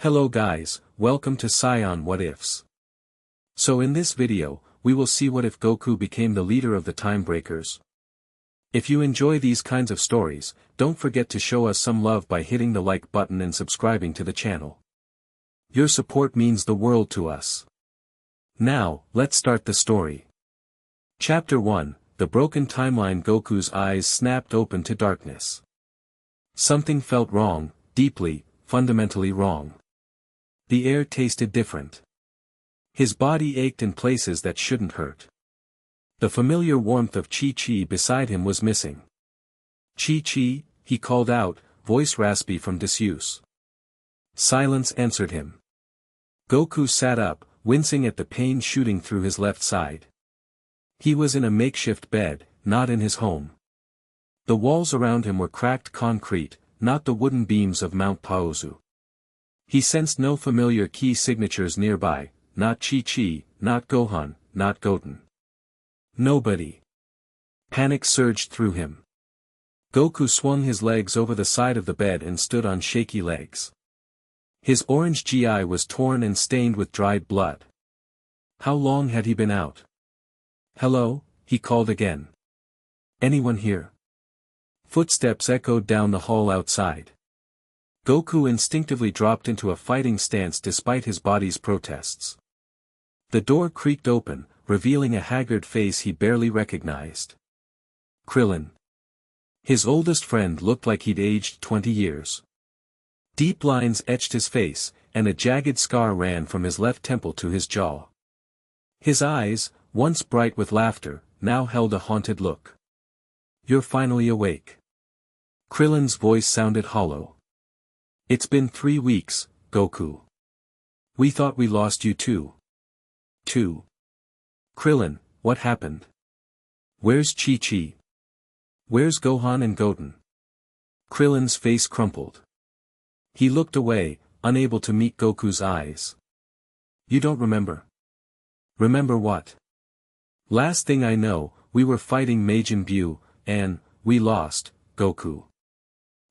Hello guys, welcome to Scion What Ifs. So in this video, we will see what if Goku became the leader of the Time Breakers. If you enjoy these kinds of stories, don't forget to show us some love by hitting the like button and subscribing to the channel. Your support means the world to us. Now, let's start the story. Chapter 1, The Broken Timeline. Goku's eyes snapped open to darkness. Something felt wrong, deeply, fundamentally wrong. The air tasted different. His body ached in places that shouldn't hurt. The familiar warmth of Chi-Chi beside him was missing. Chi-Chi, he called out, voice raspy from disuse. Silence answered him. Goku sat up, wincing at the pain shooting through his left side. He was in a makeshift bed, not in his home. The walls around him were cracked concrete, not the wooden beams of Mount Paozu. He sensed no familiar key signatures nearby, not Chi-Chi, not Gohan, not Goten. Nobody. Panic surged through him. Goku swung his legs over the side of the bed and stood on shaky legs. His orange GI was torn and stained with dried blood. How long had he been out? Hello, he called again. Anyone here? Footsteps echoed down the hall outside. Goku instinctively dropped into a fighting stance despite his body's protests. The door creaked open, revealing a haggard face he barely recognized. Krillin. His oldest friend looked like he'd aged 20 years. Deep lines etched his face, and a jagged scar ran from his left temple to his jaw. His eyes, once bright with laughter, now held a haunted look. You're finally awake. Krillin's voice sounded hollow. It's been 3 weeks, Goku. We thought we lost you too. Krillin, what happened? Where's Chi-Chi? Where's Gohan and Goten? Krillin's face crumpled. He looked away, unable to meet Goku's eyes. You don't remember? Remember what? Last thing I know, we were fighting Majin Buu, and we lost, Goku.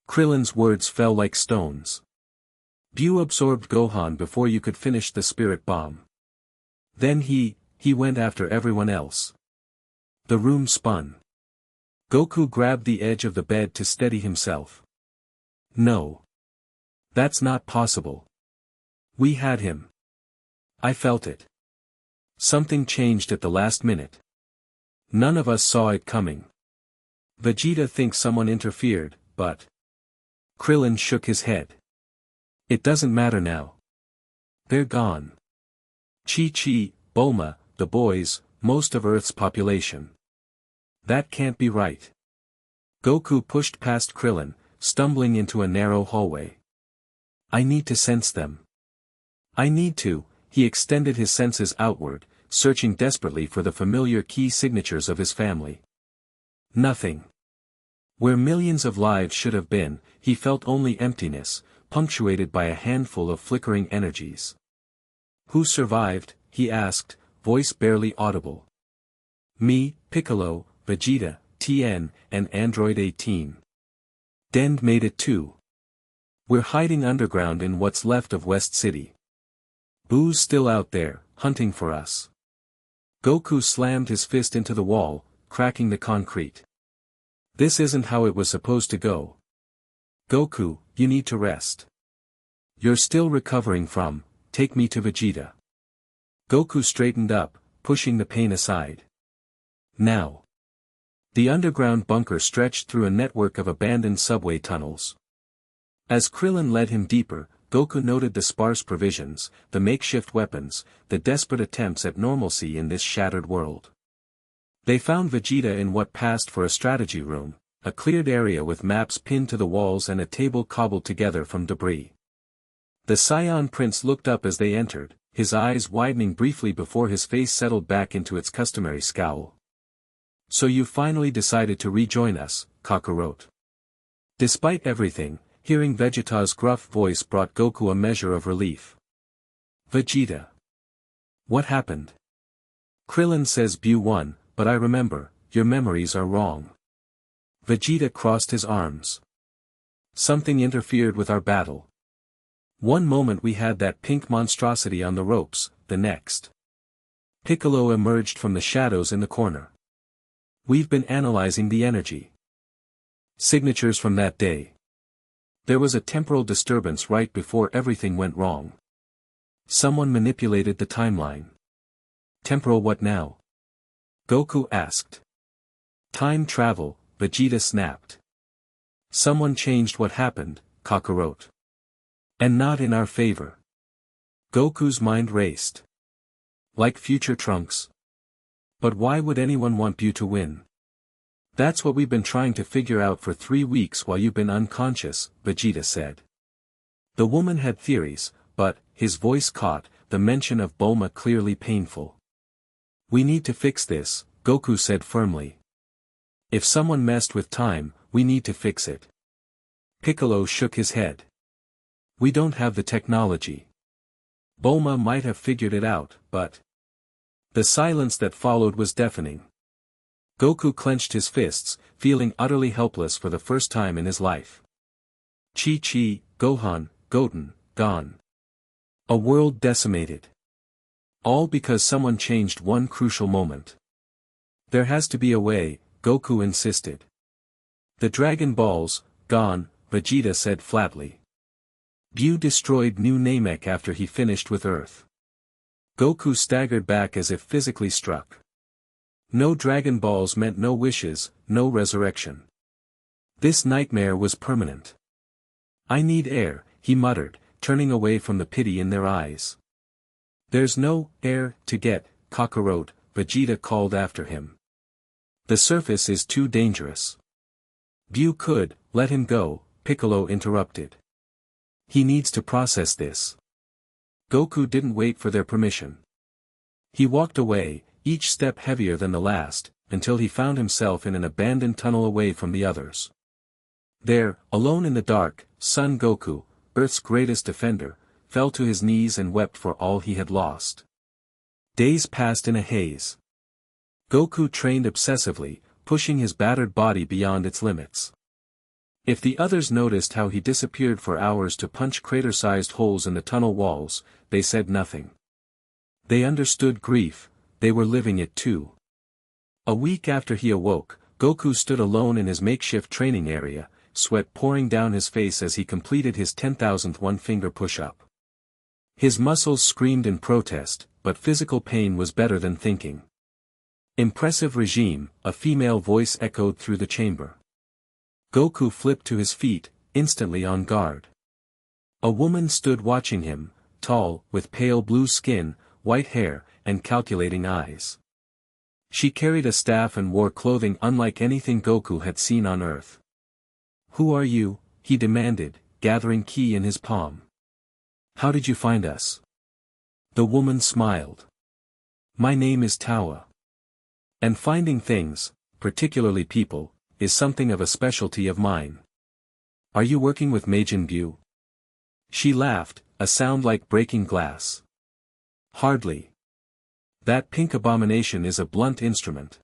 Krillin's words fell like stones. Buu absorbed Gohan before you could finish the spirit bomb. Then he went after everyone else. The room spun. Goku grabbed the edge of the bed to steady himself. No. That's not possible. We had him. I felt it. Something changed at the last minute. None of us saw it coming. Vegeta thinks someone interfered, but... Krillin shook his head. It doesn't matter now. They're gone. Chi-Chi, Bulma, the boys, most of Earth's population. That can't be right. Goku pushed past Krillin, stumbling into a narrow hallway. I need to sense them. I need to, he extended his senses outward, searching desperately for the familiar key signatures of his family. Nothing. Where millions of lives should have been, he felt only emptiness, punctuated by a handful of flickering energies. Who survived? He asked, voice barely audible. Me, Piccolo, Vegeta, Tien, and Android 18. Dend made it too. We're hiding underground in what's left of West City. Buu's still out there, hunting for us. Goku slammed his fist into the wall, cracking the concrete. This isn't how it was supposed to go. Goku, you need to rest. You're still recovering from, take me to Vegeta. Goku straightened up, pushing the pain aside. Now. The underground bunker stretched through a network of abandoned subway tunnels. As Krillin led him deeper, Goku noted the sparse provisions, the makeshift weapons, the desperate attempts at normalcy in this shattered world. They found Vegeta in what passed for a strategy room, a cleared area with maps pinned to the walls and a table cobbled together from debris. The Saiyan Prince looked up as they entered, his eyes widening briefly before his face settled back into its customary scowl. So you finally decided to rejoin us, Kakarot. Despite everything, hearing Vegeta's gruff voice brought Goku a measure of relief. Vegeta. What happened? Krillin says Buu won, but I remember, your memories are wrong. Vegeta crossed his arms. Something interfered with our battle. One moment we had that pink monstrosity on the ropes, the next. Piccolo emerged from the shadows in the corner. We've been analyzing the energy signatures from that day. There was a temporal disturbance right before everything went wrong. Someone manipulated the timeline. Temporal what now? Goku asked. Time travel, Vegeta snapped. Someone changed what happened, Kakarot. And not in our favor. Goku's mind raced. Like future Trunks. But why would anyone want you to win? That's what we've been trying to figure out for 3 weeks while you've been unconscious, Vegeta said. The woman had theories, but, his voice caught, the mention of Bulma clearly painful. We need to fix this, Goku said firmly. If someone messed with time, we need to fix it. Piccolo shook his head. We don't have the technology. Bulma might have figured it out, but... The silence that followed was deafening. Goku clenched his fists, feeling utterly helpless for the first time in his life. Chi-Chi, Gohan, Goten, gone. A world decimated. All because someone changed one crucial moment. There has to be a way, Goku insisted. The Dragon Balls, gone, Vegeta said flatly. Buu destroyed New Namek after he finished with Earth. Goku staggered back as if physically struck. No Dragon Balls meant no wishes, no resurrection. This nightmare was permanent. I need air, he muttered, turning away from the pity in their eyes. There's no air to get, Kakarot, Vegeta called after him. The surface is too dangerous. Buu could, let him go, Piccolo interrupted. He needs to process this. Goku didn't wait for their permission. He walked away, each step heavier than the last, until he found himself in an abandoned tunnel away from the others. There, alone in the dark, Son Goku, Earth's greatest defender, fell to his knees and wept for all he had lost. Days passed in a haze. Goku trained obsessively, pushing his battered body beyond its limits. If the others noticed how he disappeared for hours to punch crater-sized holes in the tunnel walls, they said nothing. They understood grief, they were living it too. A week after he awoke, Goku stood alone in his makeshift training area, sweat pouring down his face as he completed his 10,000th one-finger push-up. His muscles screamed in protest, but physical pain was better than thinking. Impressive regime, a female voice echoed through the chamber. Goku flipped to his feet, instantly on guard. A woman stood watching him, tall, with pale blue skin, white hair, and calculating eyes. She carried a staff and wore clothing unlike anything Goku had seen on Earth. Who are you? He demanded, gathering ki in his palm. How did you find us? The woman smiled. My name is Tawa. And finding things, particularly people, is something of a specialty of mine. Are you working with Majin Buu? She laughed, a sound like breaking glass. Hardly. That pink abomination is a blunt instrument.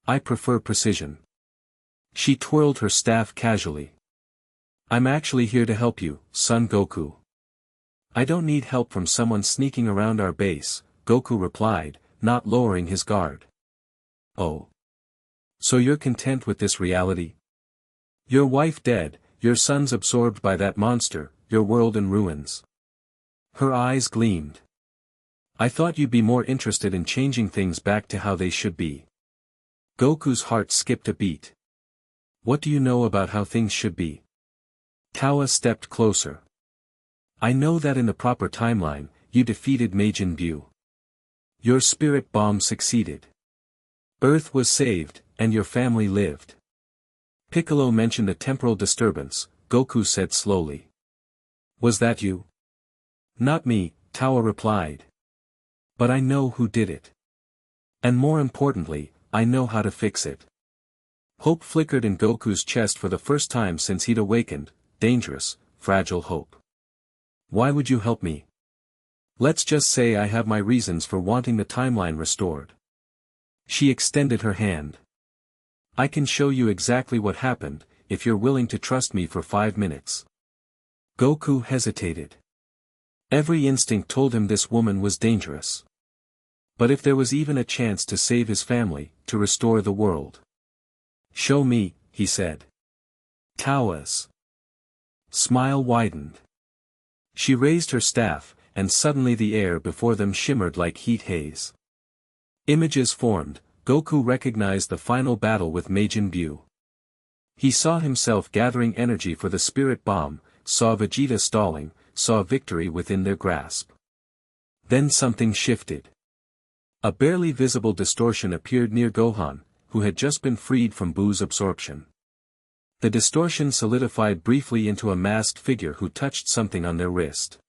I prefer precision. She twirled her staff casually. I'm actually here to help you, Son Goku. I don't need help from someone sneaking around our base, Goku replied, not lowering his guard. Oh. So you're content with this reality? Your wife dead, your sons absorbed by that monster, your world in ruins. Her eyes gleamed. I thought you'd be more interested in changing things back to how they should be. Goku's heart skipped a beat. What do you know about how things should be? Tawa stepped closer. I know that in the proper timeline, you defeated Majin Buu. Your spirit bomb succeeded. Earth was saved, and your family lived. Piccolo mentioned a temporal disturbance, Goku said slowly. Was that you? Not me, Tawa replied. But I know who did it. And more importantly, I know how to fix it. Hope flickered in Goku's chest for the first time since he'd awakened, dangerous, fragile hope. Why would you help me? Let's just say I have my reasons for wanting the timeline restored. She extended her hand. I can show you exactly what happened, if you're willing to trust me for 5 minutes. Goku hesitated. Every instinct told him this woman was dangerous. But if there was even a chance to save his family, to restore the world. "Show me," he said. Tao's smile widened. She raised her staff, and suddenly the air before them shimmered like heat haze. Images formed. Goku recognized the final battle with Majin Buu. He saw himself gathering energy for the spirit bomb, saw Vegeta stalling, saw victory within their grasp. Then something shifted. A barely visible distortion appeared near Gohan, who had just been freed from Buu's absorption. The distortion solidified briefly into a masked figure who touched something on their wrist.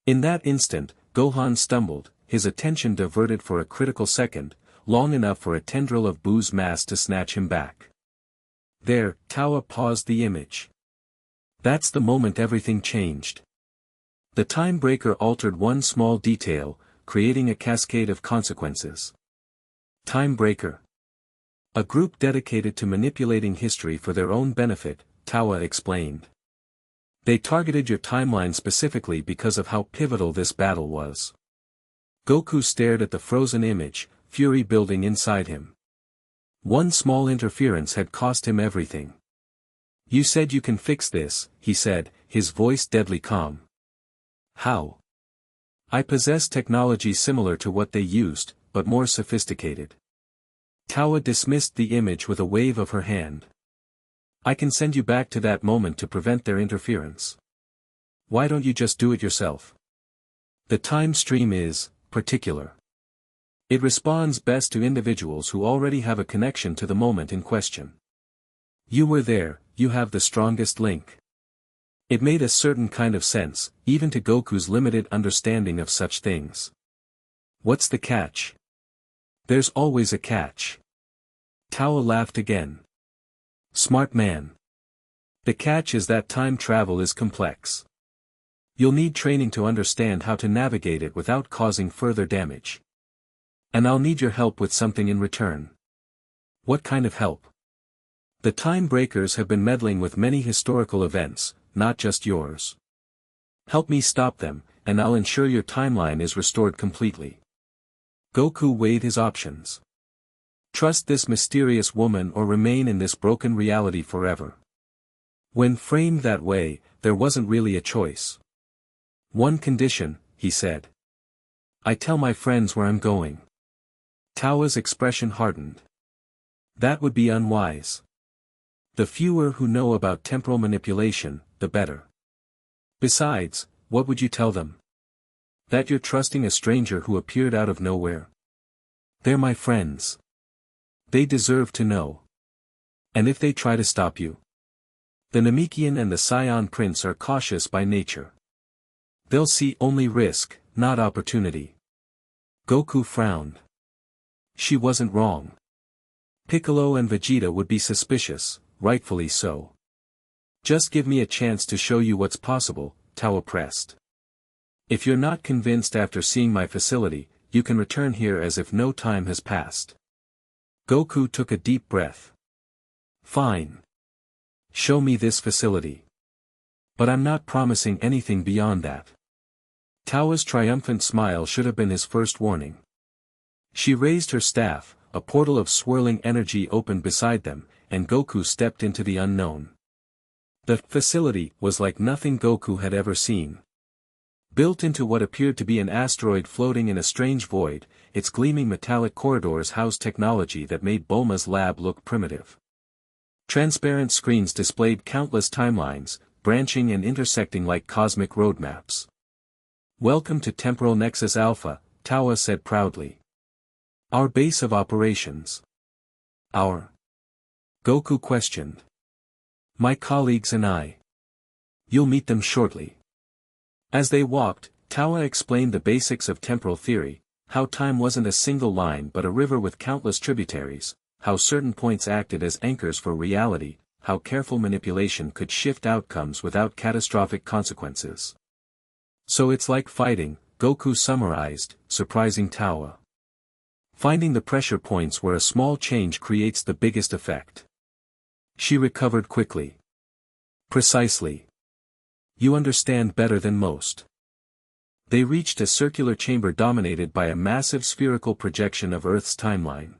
In that instant, Gohan stumbled, his attention diverted for a critical second, long enough for a tendril of Buu's mask to snatch him back. There, Tao paused the image. That's the moment everything changed. The time breaker altered one small detail, creating a cascade of consequences. Time breaker. A group dedicated to manipulating history for their own benefit, Tao explained. They targeted your timeline specifically because of how pivotal this battle was. Goku stared at the frozen image, fury building inside him. One small interference had cost him everything. "You said you can fix this," he said, his voice deadly calm. "How?" "I possess technology similar to what they used, but more sophisticated." Tao dismissed the image with a wave of her hand. "I can send you back to that moment to prevent their interference. Why don't you just do it yourself? The time stream is particular. It responds best to individuals who already have a connection to the moment in question. You were there, you have the strongest link." It made a certain kind of sense, even to Goku's limited understanding of such things. "What's the catch?" "There's always a catch." Tao laughed again. "Smart man. The catch is that time travel is complex. You'll need training to understand how to navigate it without causing further damage. And I'll need your help with something in return." "What kind of help?" "The time breakers have been meddling with many historical events, not just yours. Help me stop them, and I'll ensure your timeline is restored completely." Goku weighed his options. Trust this mysterious woman or remain in this broken reality forever. When framed that way, there wasn't really a choice. "One condition," he said. "I tell my friends where I'm going." Tao's expression hardened. "That would be unwise. The fewer who know about temporal manipulation, the better. Besides, what would you tell them? That you're trusting a stranger who appeared out of nowhere? They're my friends. They deserve to know. And if they try to stop you? The Namekian and the Scion Prince are cautious by nature. They'll see only risk, not opportunity." Goku frowned. She wasn't wrong. Piccolo and Vegeta would be suspicious, rightfully so. "Just give me a chance to show you what's possible," Tao pressed. "If you're not convinced after seeing my facility, you can return here as if no time has passed." Goku took a deep breath. "Fine. Show me this facility. But I'm not promising anything beyond that." Tao's triumphant smile should have been his first warning. She raised her staff, a portal of swirling energy opened beside them, and Goku stepped into the unknown. The facility was like nothing Goku had ever seen. Built into what appeared to be an asteroid floating in a strange void, its gleaming metallic corridors housed technology that made Bulma's lab look primitive. Transparent screens displayed countless timelines, branching and intersecting like cosmic roadmaps. "Welcome to Temporal Nexus Alpha," Tao said proudly. "Our base of operations." "Our?" Goku questioned. "My colleagues and I. You'll meet them shortly." As they walked, Tao explained the basics of temporal theory, how time wasn't a single line but a river with countless tributaries, how certain points acted as anchors for reality, how careful manipulation could shift outcomes without catastrophic consequences. "So it's like fighting," Goku summarized, surprising Tao. "Finding the pressure points where a small change creates the biggest effect." She recovered quickly. "Precisely. You understand better than most." They reached a circular chamber dominated by a massive spherical projection of Earth's timeline.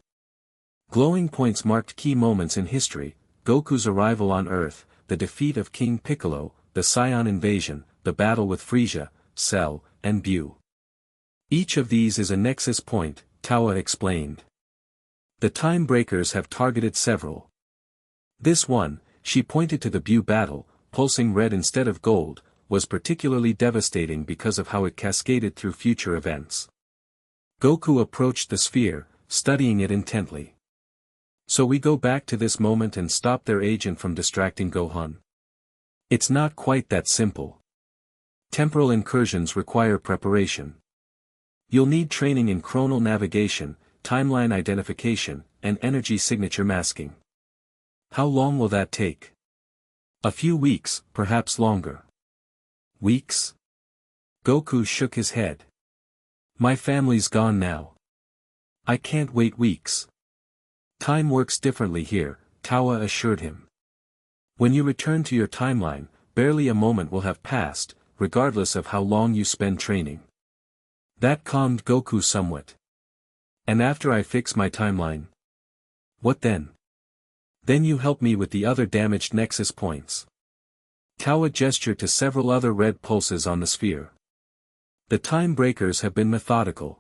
Glowing points marked key moments in history: Goku's arrival on Earth, the defeat of King Piccolo, the Saiyan invasion, the battle with Frieza, Cell, and Bu. Each of these is a nexus point, Towa explained. The Time Breakers have targeted several. This one, she pointed to the Bu battle, pulsing red instead of gold, was particularly devastating because of how it cascaded through future events. Goku approached the sphere, studying it intently. So we go back to this moment and stop their agent from distracting Gohan? It's not quite that simple. Temporal incursions require preparation. You'll need training in chronal navigation, timeline identification, and energy signature masking. How long will that take? A few weeks, perhaps longer. Weeks? Goku shook his head. My family's gone now. I can't wait weeks. Time works differently here, Towa assured him. When you return to your timeline, barely a moment will have passed, regardless of how long you spend training. That calmed Goku somewhat. And after I fix my timeline? What then? Then you help me with the other damaged nexus points. Towa gestured to several other red pulses on the sphere. The Time Breakers have been methodical.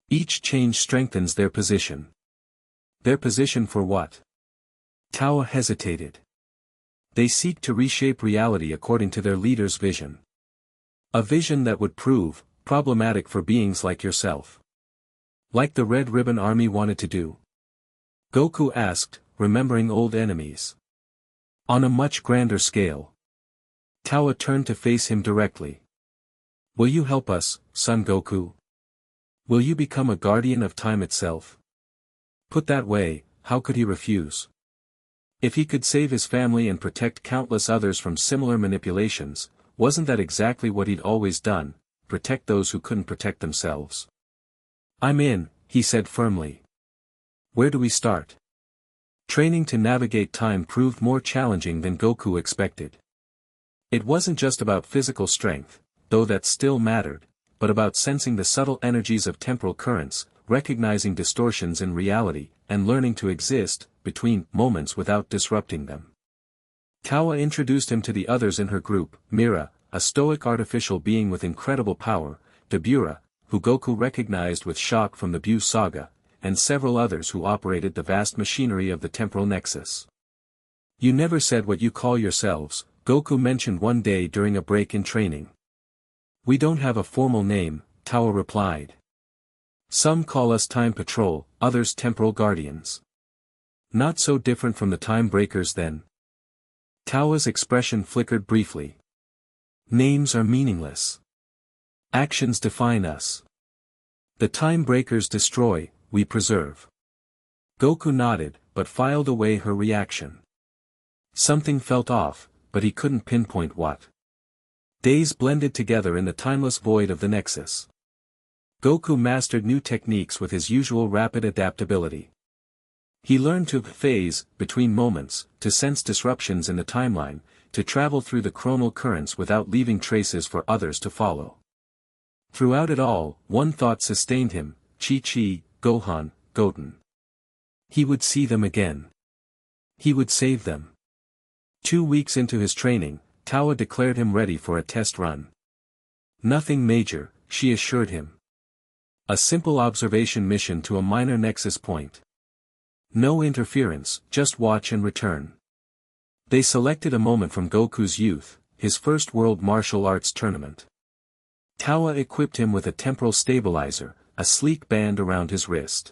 Each change strengthens their position. Their position for what? Towa hesitated. They seek to reshape reality according to their leader's vision. A vision that would prove problematic for beings like yourself. Like the Red Ribbon Army wanted to do? Goku asked, remembering old enemies. On a much grander scale. Towa turned to face him directly. Will you help us, Son Goku? Will you become a guardian of time itself? Put that way, how could he refuse? If he could save his family and protect countless others from similar manipulations, wasn't that exactly what he'd always done, protect those who couldn't protect themselves? I'm in, he said firmly. Where do we start? Training to navigate time proved more challenging than Goku expected. It wasn't just about physical strength, though that still mattered, but about sensing the subtle energies of temporal currents, recognizing distortions in reality, and learning to exist between moments without disrupting them. Towa introduced him to the others in her group: Mira, a stoic artificial being with incredible power, Dabura, who Goku recognized with shock from the Bu saga, and several others who operated the vast machinery of the temporal nexus. You never said what you call yourselves, Goku mentioned one day during a break in training. We don't have a formal name, Towa replied. Some call us Time Patrol, others Temporal Guardians. Not so different from the Time Breakers then. Towa's expression flickered briefly. Names are meaningless. Actions define us. The Time Breakers destroy, we preserve. Goku nodded, but filed away her reaction. Something felt off, but he couldn't pinpoint what. Days blended together in the timeless void of the Nexus. Goku mastered new techniques with his usual rapid adaptability. He learned to phase between moments, to sense disruptions in the timeline, to travel through the chronal currents without leaving traces for others to follow. Throughout it all, one thought sustained him: Chi-Chi, Gohan, Goten. He would see them again. He would save them. 2 weeks into his training, Towa declared him ready for a test run. Nothing major, she assured him. A simple observation mission to a minor nexus point. No interference, just watch and return. They selected a moment from Goku's youth, his first world martial arts tournament. Towa equipped him with a temporal stabilizer, a sleek band around his wrist.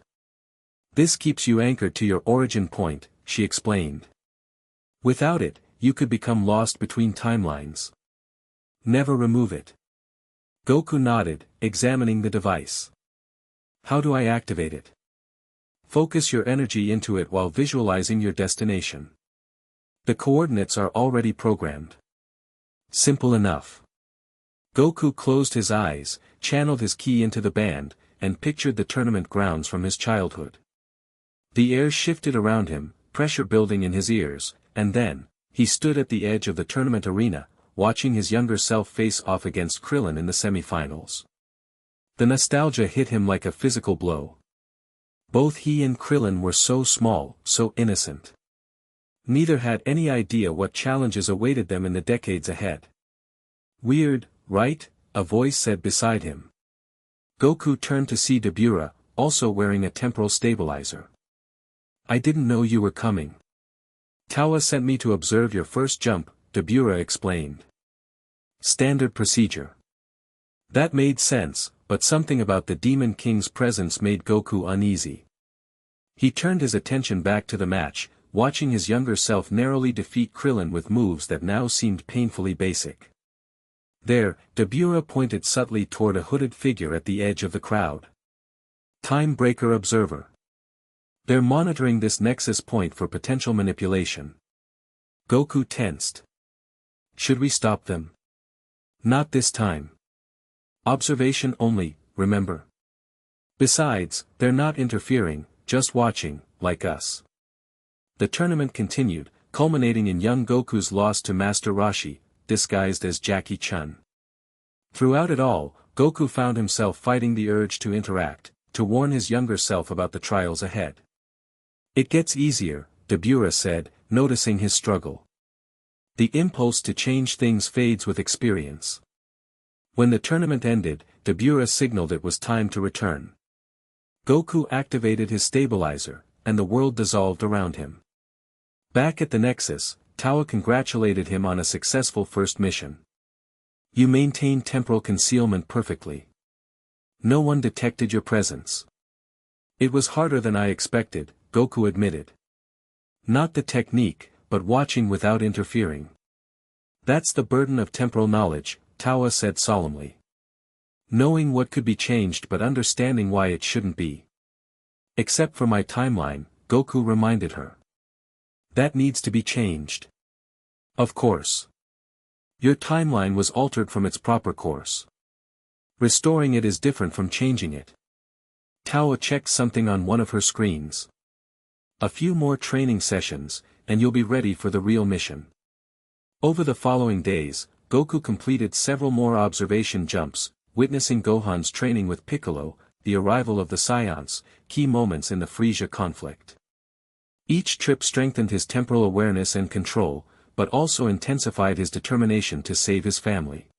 This keeps you anchored to your origin point, she explained. Without it, you could become lost between timelines. Never remove it. Goku nodded, examining the device. How do I activate it? Focus your energy into it while visualizing your destination. The coordinates are already programmed. Simple enough. Goku closed his eyes, channeled his ki into the band, and pictured the tournament grounds from his childhood. The air shifted around him, pressure building in his ears, and then, he stood at the edge of the tournament arena, watching his younger self face off against Krillin in the semifinals. The nostalgia hit him like a physical blow. Both he and Krillin were so small, so innocent. Neither had any idea what challenges awaited them in the decades ahead. "Weird, right?" a voice said beside him. Goku turned to see Dabura, also wearing a temporal stabilizer. "I didn't know you were coming. Tawa sent me to observe your first jump," Dabura explained. "Standard procedure." That made sense, but something about the Demon King's presence made Goku uneasy. He turned his attention back to the match, watching his younger self narrowly defeat Krillin with moves that now seemed painfully basic. There, Dabura pointed subtly toward a hooded figure at the edge of the crowd. "Time Breaker Observer. They're monitoring this nexus point for potential manipulation." Goku tensed. "Should we stop them?" "Not this time. Observation only, remember. Besides, they're not interfering, just watching, like us." The tournament continued, culminating in young Goku's loss to Master Roshi, disguised as Jackie Chun. Throughout it all, Goku found himself fighting the urge to interact, to warn his younger self about the trials ahead. "It gets easier," Dabura said, noticing his struggle. "The impulse to change things fades with experience." When the tournament ended, Dabura signaled it was time to return. Goku activated his stabilizer, and the world dissolved around him. Back at the Nexus, Tawa congratulated him on a successful first mission. "You maintained temporal concealment perfectly. No one detected your presence." "It was harder than I expected," Goku admitted. "Not the technique, but watching without interfering. That's the burden of temporal knowledge," Tawa said solemnly. "Knowing what could be changed but understanding why it shouldn't be." "Except for my timeline," Goku reminded her. "That needs to be changed." "Of course. Your timeline was altered from its proper course. Restoring it is different from changing it." Tawa checked something on one of her screens. "A few more training sessions, and you'll be ready for the real mission." Over the following days, Goku completed several more observation jumps, witnessing Gohan's training with Piccolo, the arrival of the Saiyans, key moments in the Frieza conflict. Each trip strengthened his temporal awareness and control, but also intensified his determination to save his family.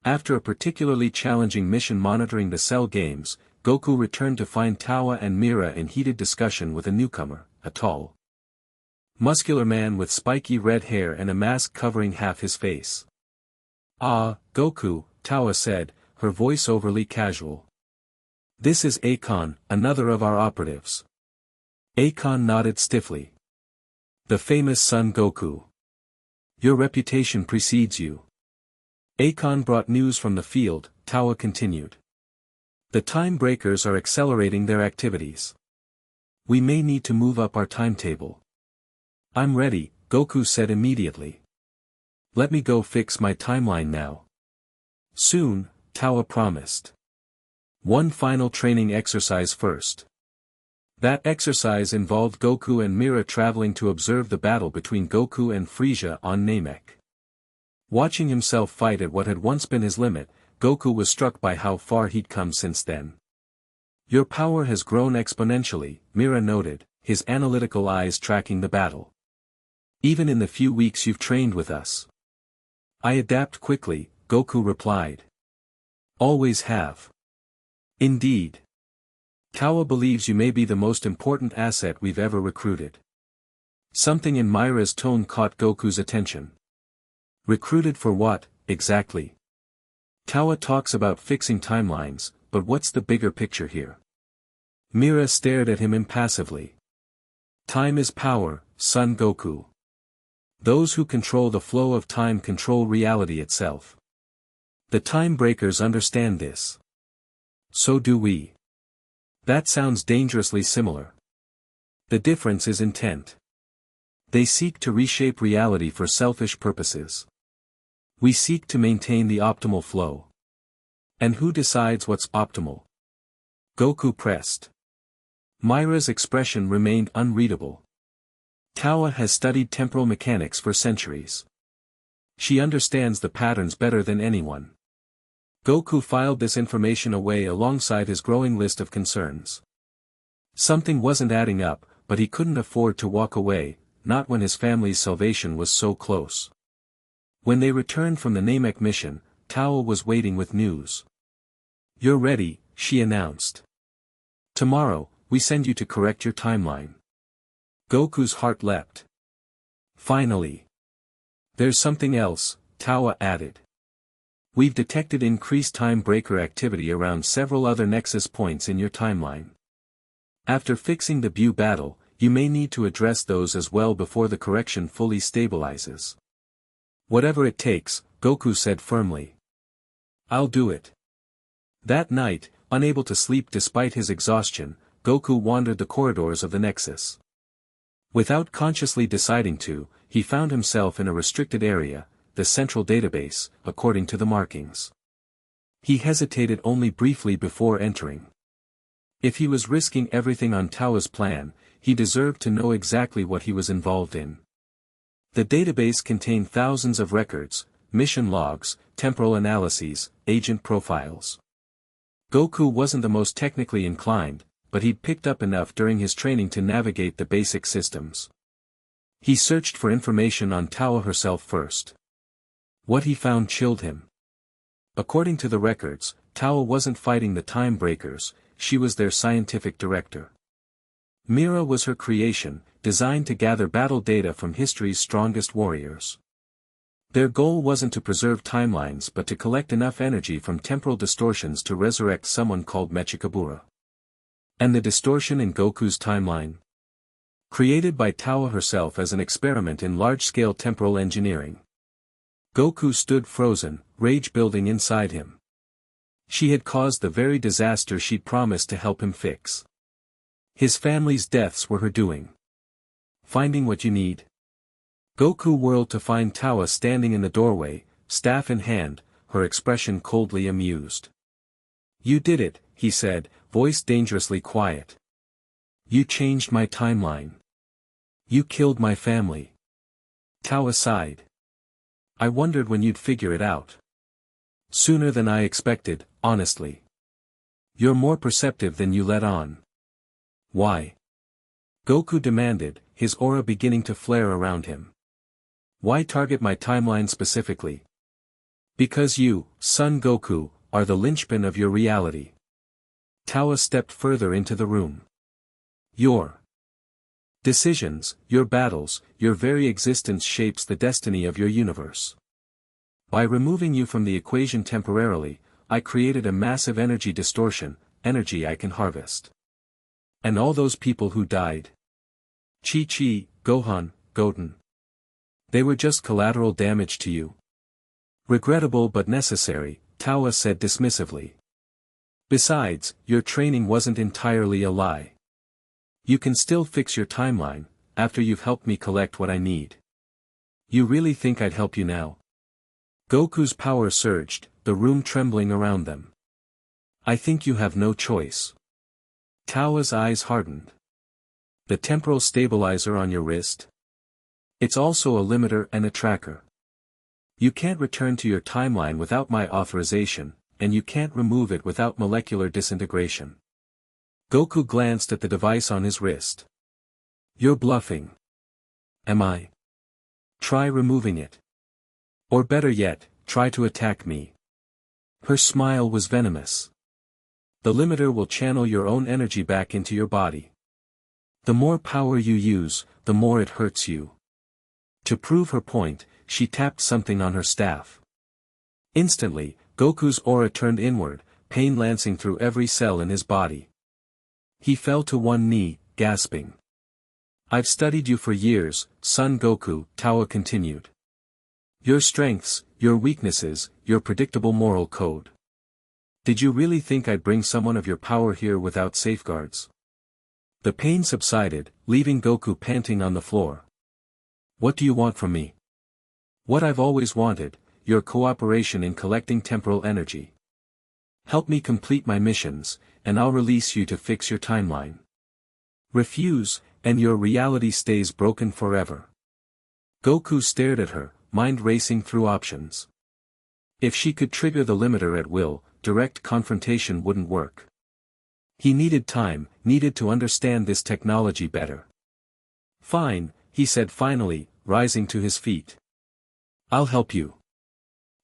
After a particularly challenging mission monitoring the Cell Games, Goku returned to find Tawa and Mira in heated discussion with a newcomer, a tall, muscular man with spiky red hair and a mask covering half his face. "Ah, Goku," Tawa said, her voice overly casual. "This is Akon, another of our operatives." Akon nodded stiffly. "The famous Son Goku. Your reputation precedes you." Akon brought news from the field, Tawa continued. "The Time Breakers are accelerating their activities. We may need to move up our timetable." "I'm ready," Goku said immediately. "Let me go fix my timeline now." "Soon," Tawa promised. "One final training exercise first." That exercise involved Goku and Mira traveling to observe the battle between Goku and Frieza on Namek. Watching himself fight at what had once been his limit, Goku was struck by how far he'd come since then. "Your power has grown exponentially," Mira noted, his analytical eyes tracking the battle. "Even in the few weeks you've trained with us." "I adapt quickly," Goku replied. "Always have." "Indeed. Tawa believes you may be the most important asset we've ever recruited." Something in Mira's tone caught Goku's attention. "Recruited for what, exactly?" "Tawa talks about fixing timelines, but what's the bigger picture here?" Mira stared at him impassively. "Time is power, Son Goku. Those who control the flow of time control reality itself. The Time Breakers understand this. So do we. That sounds dangerously similar. The difference is intent. They seek to reshape reality for selfish purposes. We seek to maintain the optimal flow. And who decides what's optimal?" Goku pressed. Mira's expression remained unreadable. "Tawa has studied temporal mechanics for centuries. She understands the patterns better than anyone. Goku filed this information away alongside his growing list of concerns. Something wasn't adding up, but he couldn't afford to walk away, not when his family's salvation was so close. When they returned from the Namek mission, Tao was waiting with news. "You're ready," she announced. "Tomorrow, we send you to correct your timeline." Goku's heart leapt. Finally. "There's something else," Tao added. "We've detected increased time breaker activity around several other nexus points in your timeline. After fixing the Bu battle, you may need to address those as well before the correction fully stabilizes." "Whatever it takes," Goku said firmly. "I'll do it." That night, unable to sleep despite his exhaustion, Goku wandered the corridors of the Nexus. Without consciously deciding to, he found himself in a restricted area, the central database, according to the markings. He hesitated only briefly before entering. If he was risking everything on Tao's plan, he deserved to know exactly what he was involved in. The database contained thousands of records, mission logs, temporal analyses, agent profiles. Goku wasn't the most technically inclined, but he'd picked up enough during his training to navigate the basic systems. He searched for information on Tao herself first. What he found chilled him. According to the records, Tao wasn't fighting the time breakers, she was their scientific director. Mira was her creation, designed to gather battle data from history's strongest warriors. Their goal wasn't to preserve timelines but to collect enough energy from temporal distortions to resurrect someone called Mechikabura. And the distortion in Goku's timeline? Created by Tao herself as an experiment in large-scale temporal engineering. Goku stood frozen, rage building inside him. She had caused the very disaster she'd promised to help him fix. His family's deaths were her doing. Finding what you need? Goku whirled to find Tao standing in the doorway, staff in hand, her expression coldly amused. "You did it," he said, voice dangerously quiet. "You changed my timeline. You killed my family." Tao sighed. "I wondered when you'd figure it out. Sooner than I expected, honestly. You're more perceptive than you let on." "Why?" Goku demanded, his aura beginning to flare around him. "Why target my timeline specifically?" "Because you, son Goku, are the linchpin of your reality." Tao stepped further into the room. "Your decisions, your battles, your very existence shapes the destiny of your universe. By removing you from the equation temporarily, I created a massive energy distortion, energy I can harvest. And all those people who died. Chi-Chi, Gohan, Goten. They were just collateral damage to you." "Regrettable but necessary," Tao said dismissively. "Besides, your training wasn't entirely a lie. You can still fix your timeline, after you've helped me collect what I need." "You really think I'd help you now?" Goku's power surged, the room trembling around them. "I think you have no choice." Tao's eyes hardened. "The temporal stabilizer on your wrist? It's also a limiter and a tracker. You can't return to your timeline without my authorization, and you can't remove it without molecular disintegration." Goku glanced at the device on his wrist. "You're bluffing." "Am I? Try removing it. Or better yet, try to attack me." Her smile was venomous. "The limiter will channel your own energy back into your body. The more power you use, the more it hurts you." To prove her point, she tapped something on her staff. Instantly, Goku's aura turned inward, pain lancing through every cell in his body. He fell to one knee, gasping. "I've studied you for years, son Goku," Tao continued. "Your strengths, your weaknesses, your predictable moral code. Did you really think I'd bring someone of your power here without safeguards?" The pain subsided, leaving Goku panting on the floor. "What do you want from me?" "What I've always wanted, your cooperation in collecting temporal energy. Help me complete my missions, and I'll release you to fix your timeline. Refuse, and your reality stays broken forever." Goku stared at her, mind racing through options. If she could trigger the limiter at will, direct confrontation wouldn't work. He needed time, needed to understand this technology better. Fine, he said finally, rising to his feet. I'll help you.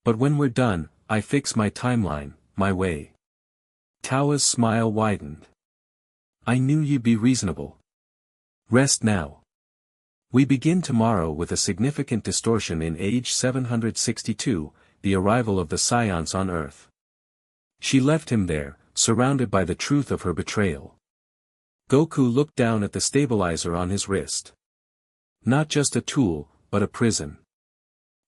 But when we're done, I fix my timeline, my way. Tao's smile widened. I knew you'd be reasonable. Rest now. We begin tomorrow with a significant distortion in age 762, the arrival of the Scions on Earth. She left him there, surrounded by the truth of her betrayal. Goku looked down at the stabilizer on his wrist. Not just a tool, but a prison.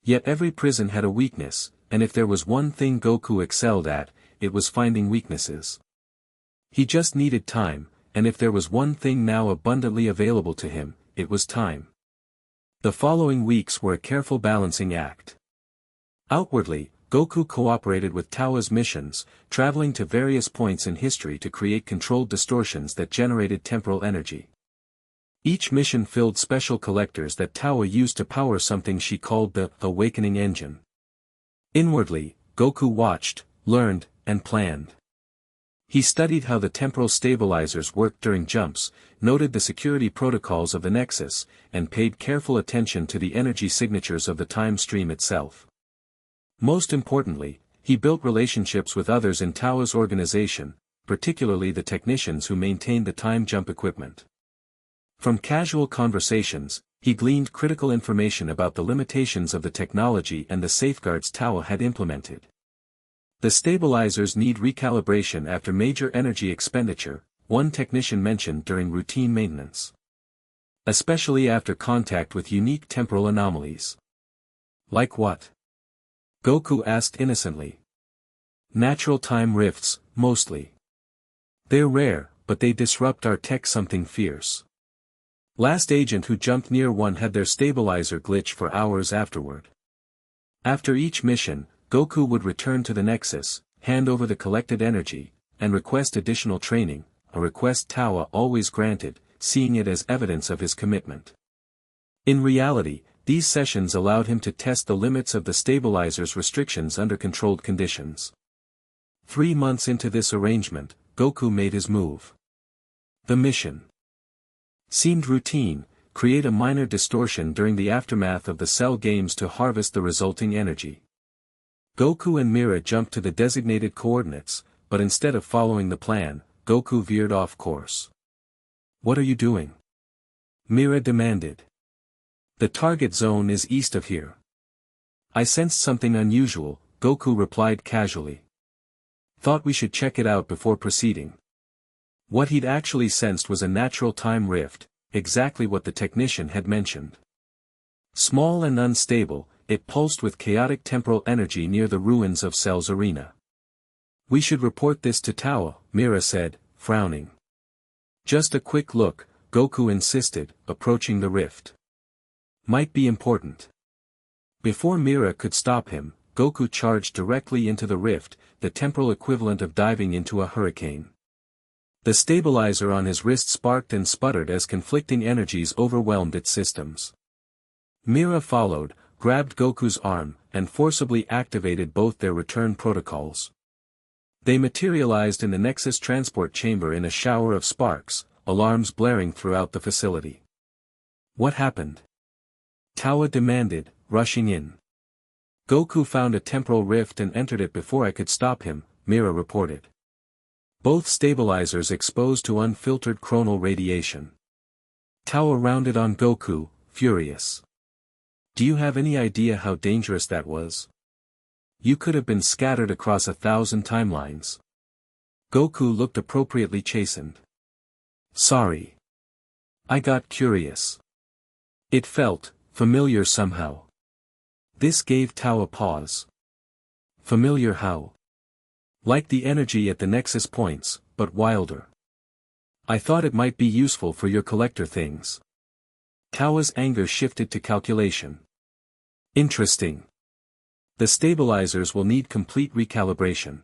Yet every prison had a weakness, and if there was one thing Goku excelled at, it was finding weaknesses. He just needed time, and if there was one thing now abundantly available to him, it was time. The following weeks were a careful balancing act. Outwardly, Goku cooperated with Tao's missions, traveling to various points in history to create controlled distortions that generated temporal energy. Each mission filled special collectors that Tao used to power something she called the awakening engine. Inwardly, Goku watched, learned, and planned. He studied how the temporal stabilizers worked during jumps, noted the security protocols of the Nexus, and paid careful attention to the energy signatures of the time stream itself. Most importantly, he built relationships with others in Tao's organization, particularly the technicians who maintained the time jump equipment. From casual conversations, he gleaned critical information about the limitations of the technology and the safeguards Tao had implemented. The stabilizers need recalibration after major energy expenditure, one technician mentioned during routine maintenance. Especially after contact with unique temporal anomalies. Like what? Goku asked innocently. Natural time rifts, mostly. They're rare, but they disrupt our tech something fierce. Last agent who jumped near one had their stabilizer glitch for hours afterward. After each mission, Goku would return to the Nexus, hand over the collected energy, and request additional training, a request Tao always granted, seeing it as evidence of his commitment. In reality, these sessions allowed him to test the limits of the stabilizer's restrictions under controlled conditions. 3 months into this arrangement, Goku made his move. The mission seemed routine: create a minor distortion during the aftermath of the Cell games to harvest the resulting energy. Goku and Mira jumped to the designated coordinates, but instead of following the plan, Goku veered off course. What are you doing? Mira demanded. The target zone is east of here. I sensed something unusual, Goku replied casually. Thought we should check it out before proceeding. What he'd actually sensed was a natural time rift, exactly what the technician had mentioned. Small and unstable, it pulsed with chaotic temporal energy near the ruins of Cell's arena. We should report this to Tao, Mira said, frowning. Just a quick look, Goku insisted, approaching the rift. Might be important. Before Mira could stop him, Goku charged directly into the rift, the temporal equivalent of diving into a hurricane. The stabilizer on his wrist sparked and sputtered as conflicting energies overwhelmed its systems. Mira followed, grabbed Goku's arm, and forcibly activated both their return protocols. They materialized in the Nexus transport chamber in a shower of sparks, alarms blaring throughout the facility. What happened? Tao demanded, rushing in. Goku found a temporal rift and entered it before I could stop him, Mira reported. Both stabilizers exposed to unfiltered chronal radiation. Tao rounded on Goku, furious. Do you have any idea how dangerous that was? You could have been scattered across 1,000 timelines. Goku looked appropriately chastened. Sorry. I got curious. It felt familiar somehow. This gave Tao a pause. Familiar how? Like the energy at the Nexus points, but wilder. I thought it might be useful for your collector things. Tao's anger shifted to calculation. Interesting. The stabilizers will need complete recalibration.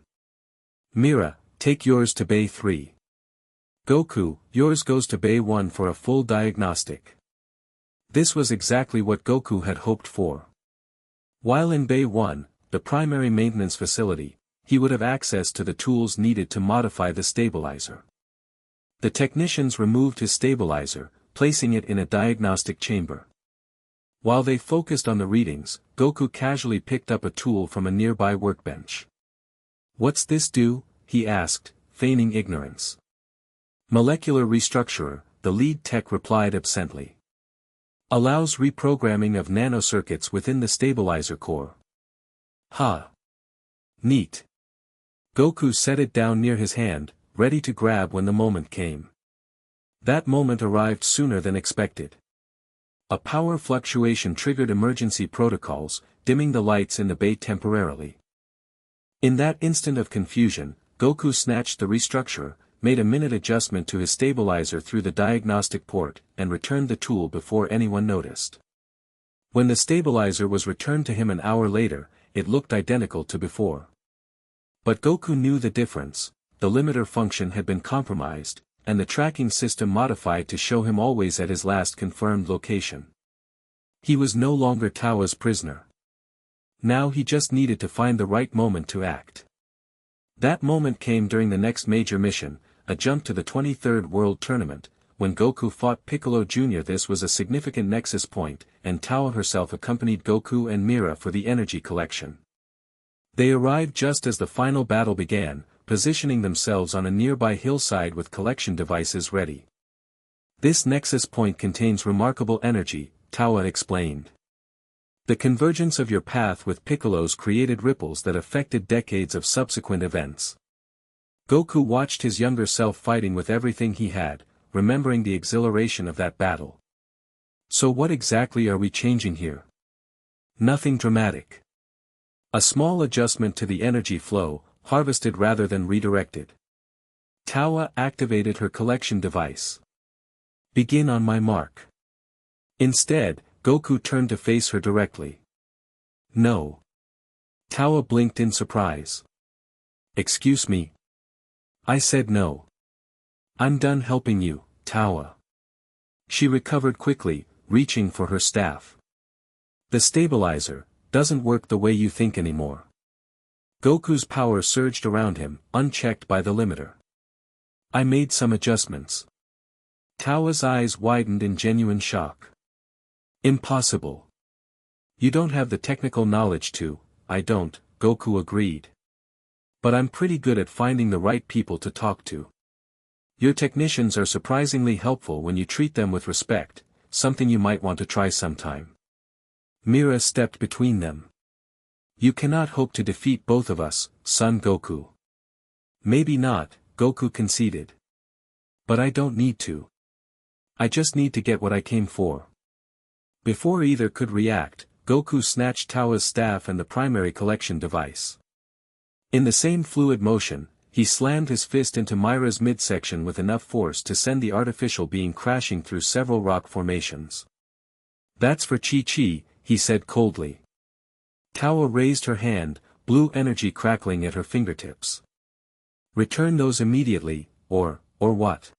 Mira, take yours to Bay 3. Goku, yours goes to Bay 1 for a full diagnostic. This was exactly what Goku had hoped for. While in Bay 1, the primary maintenance facility, he would have access to the tools needed to modify the stabilizer. The technicians removed his stabilizer, placing it in a diagnostic chamber. While they focused on the readings, Goku casually picked up a tool from a nearby workbench. "What's this do?" he asked, feigning ignorance. "Molecular restructurer," the lead tech replied absently. "Allows reprogramming of nanocircuits within the stabilizer core." "Ha! Neat." Goku set it down near his hand, ready to grab when the moment came. That moment arrived sooner than expected. A power fluctuation triggered emergency protocols, dimming the lights in the bay temporarily. In that instant of confusion, Goku snatched the restructurer, made a minute adjustment to his stabilizer through the diagnostic port, and returned the tool before anyone noticed. When the stabilizer was returned to him an hour later, it looked identical to before. But Goku knew the difference: the limiter function had been compromised, and the tracking system modified to show him always at his last confirmed location. He was no longer Tao's prisoner. Now he just needed to find the right moment to act. That moment came during the next major mission, a jump to the 23rd World Tournament, when Goku fought Piccolo Jr. This was a significant nexus point, and Tao herself accompanied Goku and Mira for the energy collection. They arrived just as the final battle began, positioning themselves on a nearby hillside with collection devices ready. "This nexus point contains remarkable energy," Tawa explained. "The convergence of your path with Piccolo's created ripples that affected decades of subsequent events." Goku watched his younger self fighting with everything he had, remembering the exhilaration of that battle. "So what exactly are we changing here?" "Nothing dramatic. A small adjustment to the energy flow, harvested rather than redirected." Tawa activated her collection device. "Begin on my mark." Instead, Goku turned to face her directly. "No." Tawa blinked in surprise. "Excuse me. I said no. I'm done helping you, Tawa." She recovered quickly, reaching for her staff. "The stabilizer doesn't work the way you think anymore." Goku's power surged around him, unchecked by the limiter. "I made some adjustments." Tao's eyes widened in genuine shock. "Impossible. You don't have the technical knowledge to." "I don't," Goku agreed. "But I'm pretty good at finding the right people to talk to. Your technicians are surprisingly helpful when you treat them with respect, something you might want to try sometime." Mira stepped between them. "You cannot hope to defeat both of us, son Goku." "Maybe not," Goku conceded. "But I don't need to. I just need to get what I came for." Before either could react, Goku snatched Tao's staff and the primary collection device. In the same fluid motion, he slammed his fist into Myra's midsection with enough force to send the artificial being crashing through several rock formations. "That's for Chi-Chi," he said coldly. Tawa raised her hand, blue energy crackling at her fingertips. "Return those immediately, or what?"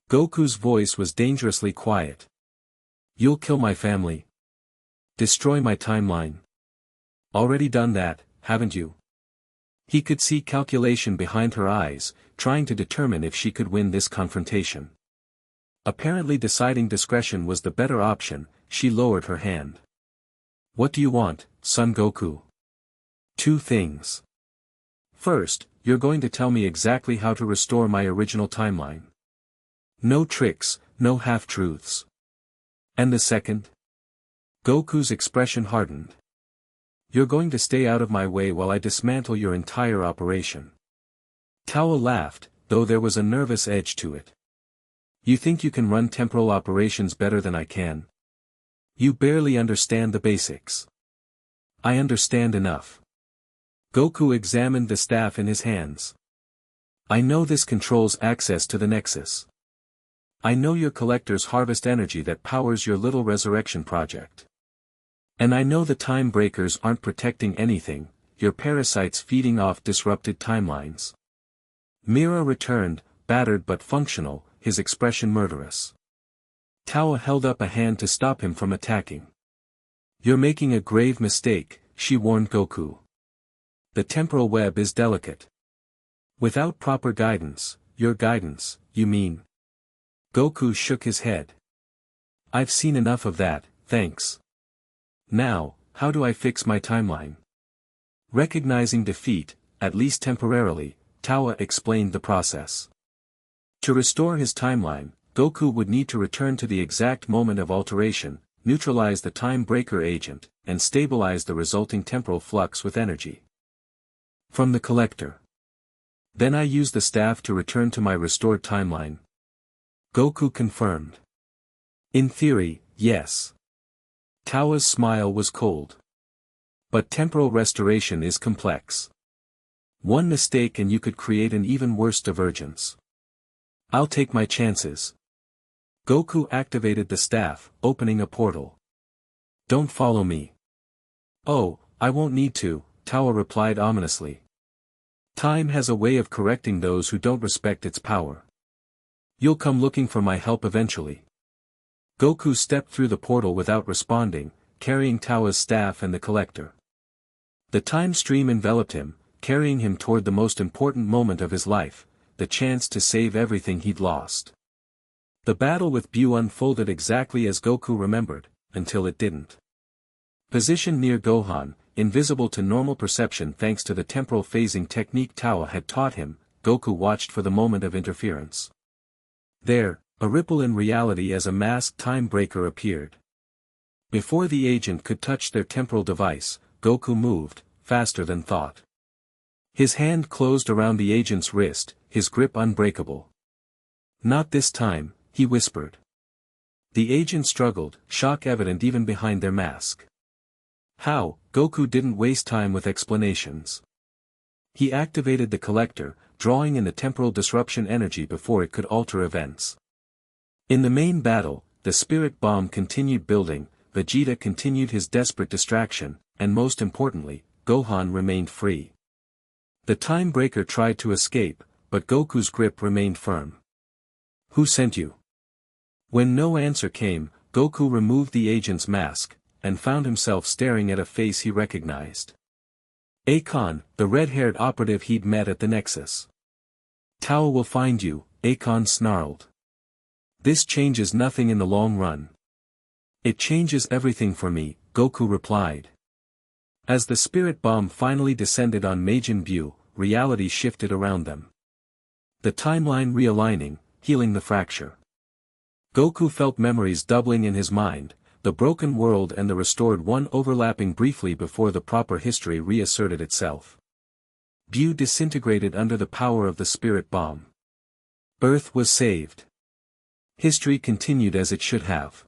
Goku's voice was dangerously quiet. "You'll kill my family. Destroy my timeline. Already done that, haven't you?" He could see calculation behind her eyes, trying to determine if she could win this confrontation. Apparently deciding discretion was the better option, she lowered her hand. "What do you want, son Goku?" "Two things. First, you're going to tell me exactly how to restore my original timeline. No tricks, no half-truths. And the second?" Goku's expression hardened. "You're going to stay out of my way while I dismantle your entire operation." Tawa laughed, though there was a nervous edge to it. "You think you can run temporal operations better than I can? You barely understand the basics." "I understand enough." Goku examined the staff in his hands. "I know this controls access to the Nexus. I know your collectors harvest energy that powers your little resurrection project. And I know the time breakers aren't protecting anything, your parasites feeding off disrupted timelines." Mira returned, battered but functional, his expression murderous. Tawa held up a hand to stop him from attacking. You're making a grave mistake, she warned Goku. The temporal web is delicate. Without proper guidance, your guidance, you mean? Goku shook his head. I've seen enough of that, thanks. Now, how do I fix my timeline? Recognizing defeat, at least temporarily, Towa explained the process. To restore his timeline, Goku would need to return to the exact moment of alteration, neutralize the time breaker agent, and stabilize the resulting temporal flux with energy from the collector. Then I use the staff to return to my restored timeline. Goku confirmed. In theory, yes. Towa's smile was cold. But temporal restoration is complex. One mistake and you could create an even worse divergence. I'll take my chances. Goku activated the staff, opening a portal. Don't follow me. Oh, I won't need to, Towa replied ominously. Time has a way of correcting those who don't respect its power. You'll come looking for my help eventually. Goku stepped through the portal without responding, carrying Towa's staff and the collector. The time stream enveloped him, carrying him toward the most important moment of his life, the chance to save everything he'd lost. The battle with Bu unfolded exactly as Goku remembered, until it didn't. Positioned near Gohan, invisible to normal perception thanks to the temporal phasing technique Towa had taught him, Goku watched for the moment of interference. There, a ripple in reality as a masked time breaker appeared. Before the agent could touch their temporal device, Goku moved, faster than thought. His hand closed around the agent's wrist, his grip unbreakable. Not this time, he whispered. The agent struggled, shock evident even behind their mask. How? Goku didn't waste time with explanations. He activated the collector, drawing in the temporal disruption energy before it could alter events. In the main battle, the spirit bomb continued building, Vegeta continued his desperate distraction, and most importantly, Gohan remained free. The time breaker tried to escape, but Goku's grip remained firm. Who sent you? When no answer came, Goku removed the agent's mask, and found himself staring at a face he recognized. Akon, the red-haired operative he'd met at the Nexus. Towa will find you, Akon snarled. This changes nothing in the long run. It changes everything for me, Goku replied. As the spirit bomb finally descended on Majin Buu, reality shifted around them. The timeline realigning, healing the fracture. Goku felt memories doubling in his mind, the broken world and the restored one overlapping briefly before the proper history reasserted itself. Buu disintegrated under the power of the spirit bomb. Earth was saved. History continued as it should have.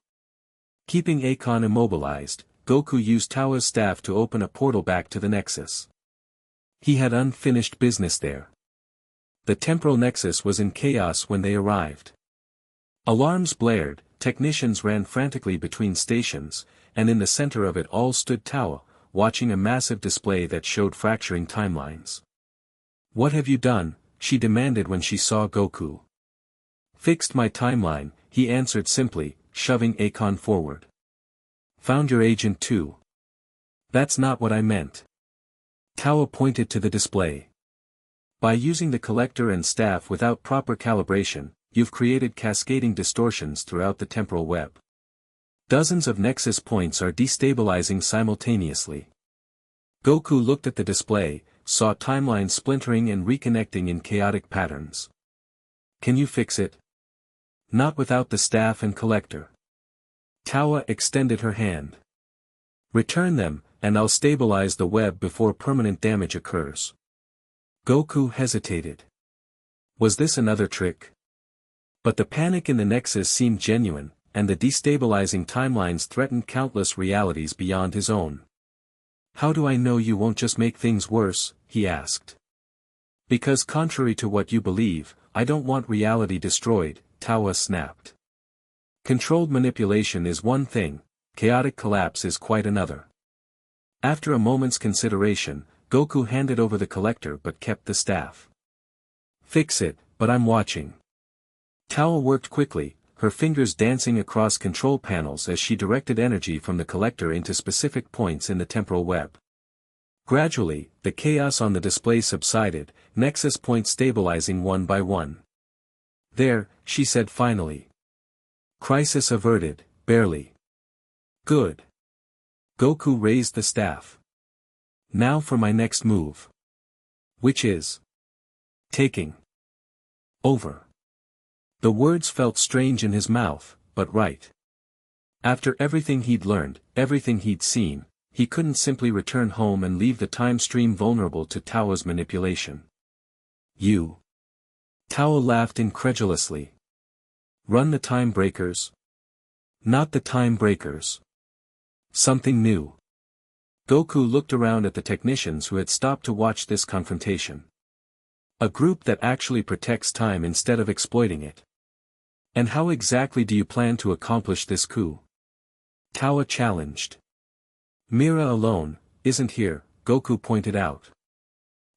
Keeping Akon immobilized, Goku used Towa's staff to open a portal back to the Nexus. He had unfinished business there. The temporal Nexus was in chaos when they arrived. Alarms blared, technicians ran frantically between stations, and in the center of it all stood Towa, watching a massive display that showed fracturing timelines. What have you done? She demanded when she saw Goku. Fixed my timeline, he answered simply, shoving Akon forward. Found your agent too. That's not what I meant. Towa pointed to the display. By using the collector and staff without proper calibration, you've created cascading distortions throughout the temporal web. Dozens of nexus points are destabilizing simultaneously. Goku looked at the display, saw timelines splintering and reconnecting in chaotic patterns. Can you fix it? Not without the staff and collector. Towa extended her hand. Return them, and I'll stabilize the web before permanent damage occurs. Goku hesitated. Was this another trick? But the panic in the Nexus seemed genuine, and the destabilizing timelines threatened countless realities beyond his own. How do I know you won't just make things worse? He asked. Because contrary to what you believe, I don't want reality destroyed, Towa snapped. Controlled manipulation is one thing, chaotic collapse is quite another. After a moment's consideration, Goku handed over the collector but kept the staff. Fix it, but I'm watching. Towa worked quickly, her fingers dancing across control panels as she directed energy from the collector into specific points in the temporal web. Gradually, the chaos on the display subsided, nexus points stabilizing one by one. "There," she said finally. "Crisis averted, barely." "Good." Goku raised the staff. "Now for my next move." "Which is?" "Taking over." The words felt strange in his mouth, but right. After everything he'd learned, everything he'd seen, he couldn't simply return home and leave the time stream vulnerable to Tao's manipulation. "You?" Tao laughed incredulously. "Run the time breakers?" "Not the time breakers. Something new." Goku looked around at the technicians who had stopped to watch this confrontation. "A group that actually protects time instead of exploiting it. And how exactly do you plan to accomplish this coup?" Tao challenged. "Mira alone isn't here," Goku pointed out.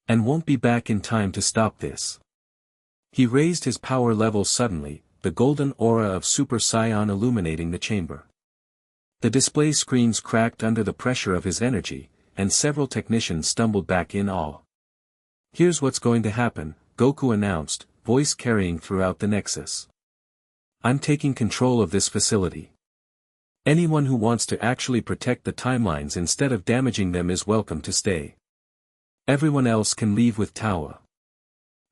"And won't be back in time to stop this." He raised his power level suddenly, the golden aura of Super Saiyan illuminating the chamber. The display screens cracked under the pressure of his energy, and several technicians stumbled back in awe. "Here's what's going to happen," Goku announced, voice carrying throughout the Nexus. "I'm taking control of this facility. Anyone who wants to actually protect the timelines instead of damaging them is welcome to stay. Everyone else can leave with Tawa."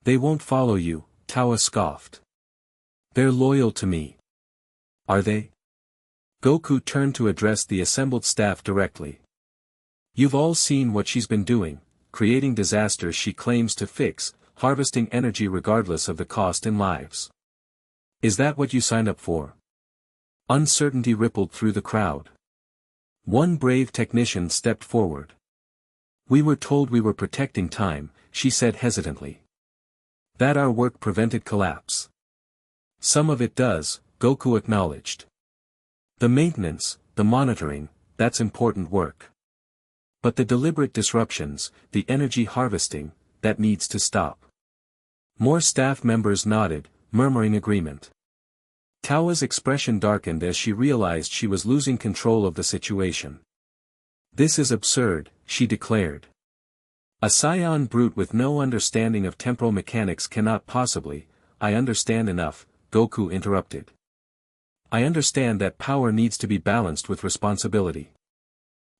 "They won't follow you," Tawa scoffed. "They're loyal to me." "Are they?" Goku turned to address the assembled staff directly. "You've all seen what she's been doing, creating disasters she claims to fix, harvesting energy regardless of the cost in lives. Is that what you signed up for?" Uncertainty rippled through the crowd. One brave technician stepped forward. "We were told we were protecting time," she said hesitantly. "That our work prevented collapse." "Some of it does," Goku acknowledged. "The maintenance, the monitoring, that's important work. But the deliberate disruptions, the energy harvesting, that needs to stop." More staff members nodded, murmuring agreement. Tawa's expression darkened as she realized she was losing control of the situation. "This is absurd," she declared. "A Saiyan brute with no understanding of temporal mechanics cannot possibly." "I understand enough," Goku interrupted. "I understand that power needs to be balanced with responsibility.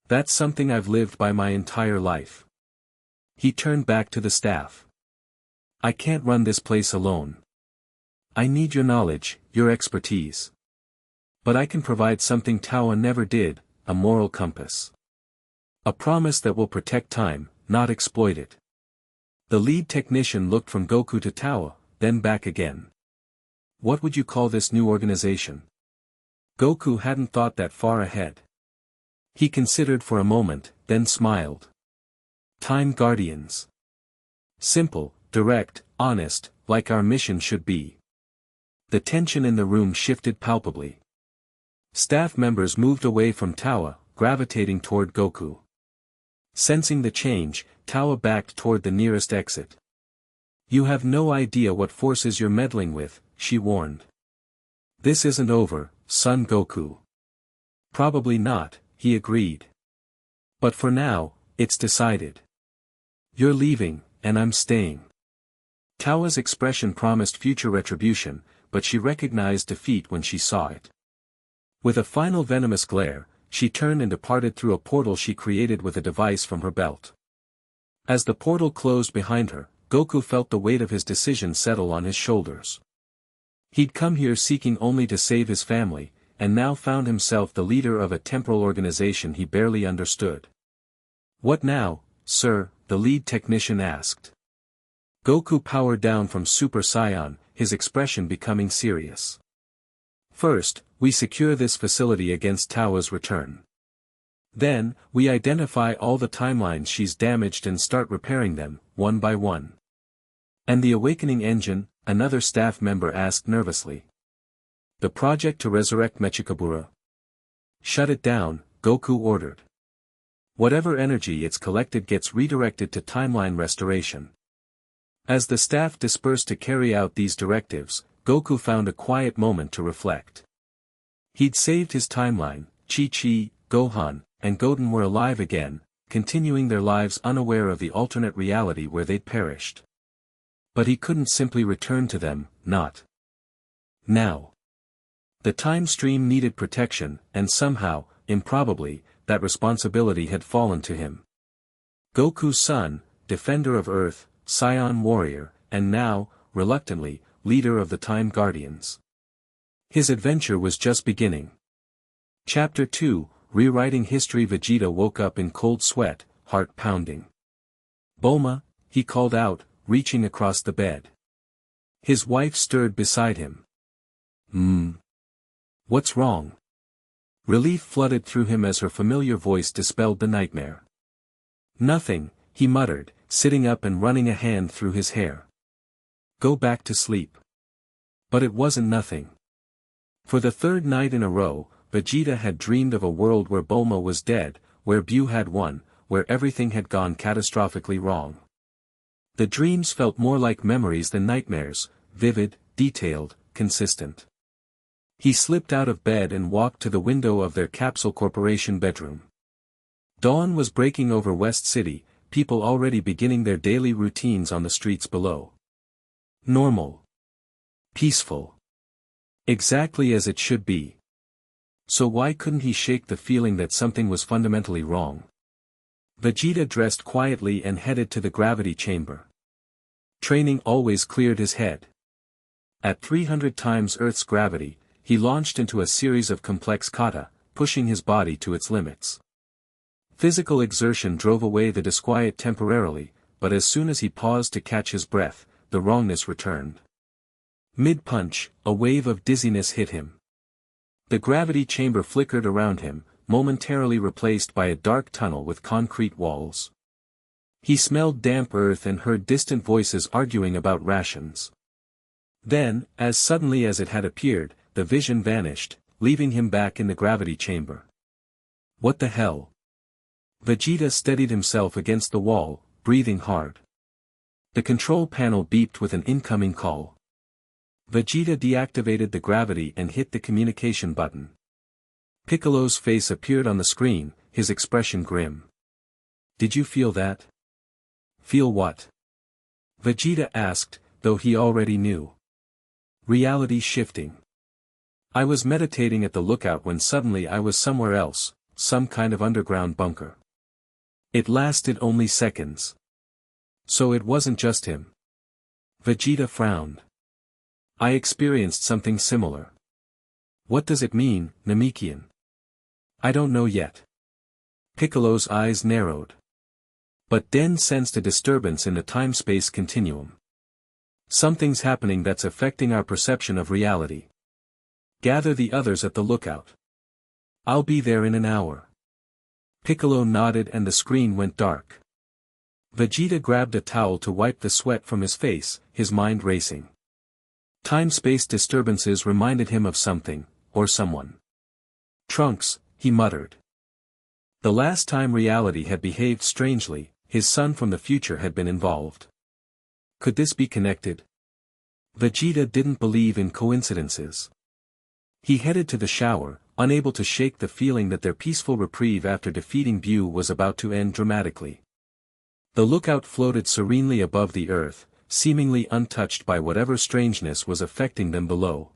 That's something I've lived by my entire life." He turned back to the staff. "I can't run this place alone. I need your knowledge, your expertise. But I can provide something Tawa never did, a moral compass. A promise that will protect time, not exploit it." The lead technician looked from Goku to Tawa, then back again. "What would you call this new organization?" Goku hadn't thought that far ahead. He considered for a moment, then smiled. "Time Guardians. Simple, direct, honest, like our mission should be." The tension in the room shifted palpably. Staff members moved away from Tawa, gravitating toward Goku. Sensing the change, Tawa backed toward the nearest exit. "You have no idea what forces you're meddling with," she warned. "This isn't over, son Goku." "Probably not," he agreed. "But for now, it's decided. You're leaving, and I'm staying." Tawa's expression promised future retribution, but she recognized defeat when she saw it. With a final venomous glare, she turned and departed through a portal she created with a device from her belt. As the portal closed behind her, Goku felt the weight of his decision settle on his shoulders. He'd come here seeking only to save his family, and now found himself the leader of a temporal organization he barely understood. "What now, sir?" the lead technician asked. Goku powered down from Super Saiyan, his expression becoming serious. "First, we secure this facility against Tawa's return. Then, we identify all the timelines she's damaged and start repairing them, one by one." "And the awakening engine?" another staff member asked nervously. "The project to resurrect Mechikabura." "Shut it down," Goku ordered. "Whatever energy it's collected gets redirected to timeline restoration." As the staff dispersed to carry out these directives, Goku found a quiet moment to reflect. He'd saved his timeline, Chi-Chi, Gohan, and Goten were alive again, continuing their lives unaware of the alternate reality where they'd perished. But he couldn't simply return to them, not now. The time stream needed protection, and somehow, improbably, that responsibility had fallen to him. Goku's son, defender of Earth, scion warrior, and now, reluctantly, leader of the Time Guardians. His adventure was just beginning. Chapter 2, Rewriting History. Vegeta woke up in cold sweat, heart pounding. "Bulma," he called out, reaching across the bed. His wife stirred beside him. What's wrong?" Relief flooded through him as her familiar voice dispelled the nightmare. "Nothing," he muttered, sitting up and running a hand through his hair. "Go back to sleep." But it wasn't nothing. For the third night in a row, Vegeta had dreamed of a world where Bulma was dead, where Bu had won, where everything had gone catastrophically wrong. The dreams felt more like memories than nightmares, vivid, detailed, consistent. He slipped out of bed and walked to the window of their Capsule Corporation bedroom. Dawn was breaking over West City, people already beginning their daily routines on the streets below. Normal. Peaceful. Exactly as it should be. So why couldn't he shake the feeling that something was fundamentally wrong? Vegeta dressed quietly and headed to the gravity chamber. Training always cleared his head. At 300 times Earth's gravity, he launched into a series of complex kata, pushing his body to its limits. Physical exertion drove away the disquiet temporarily, but as soon as he paused to catch his breath, the wrongness returned. Mid-punch, a wave of dizziness hit him. The gravity chamber flickered around him, momentarily replaced by a dark tunnel with concrete walls. He smelled damp earth and heard distant voices arguing about rations. Then, as suddenly as it had appeared, the vision vanished, leaving him back in the gravity chamber. What the hell? Vegeta steadied himself against the wall, breathing hard. The control panel beeped with an incoming call. Vegeta deactivated the gravity and hit the communication button. Piccolo's face appeared on the screen, his expression grim. "Did you feel that?" "Feel what?" Vegeta asked, though he already knew. "Reality shifting. I was meditating at the lookout when suddenly I was somewhere else, some kind of underground bunker. It lasted only seconds. So it wasn't just him." Vegeta frowned. "I experienced something similar." "What does it mean, Namekian?" "I don't know yet." Piccolo's eyes narrowed. But Den sensed a disturbance in the time-space continuum. "Something's happening that's affecting our perception of reality. Gather the others at the lookout. I'll be there in an hour." Piccolo nodded and the screen went dark. Vegeta grabbed a towel to wipe the sweat from his face, his mind racing. Time-space disturbances reminded him of something, or someone. "Trunks," he muttered. The last time reality had behaved strangely, his son from the future had been involved. Could this be connected? Vegeta didn't believe in coincidences. He headed to the shower, unable to shake the feeling that their peaceful reprieve after defeating Bu was about to end dramatically. The lookout floated serenely above the earth, seemingly untouched by whatever strangeness was affecting them below.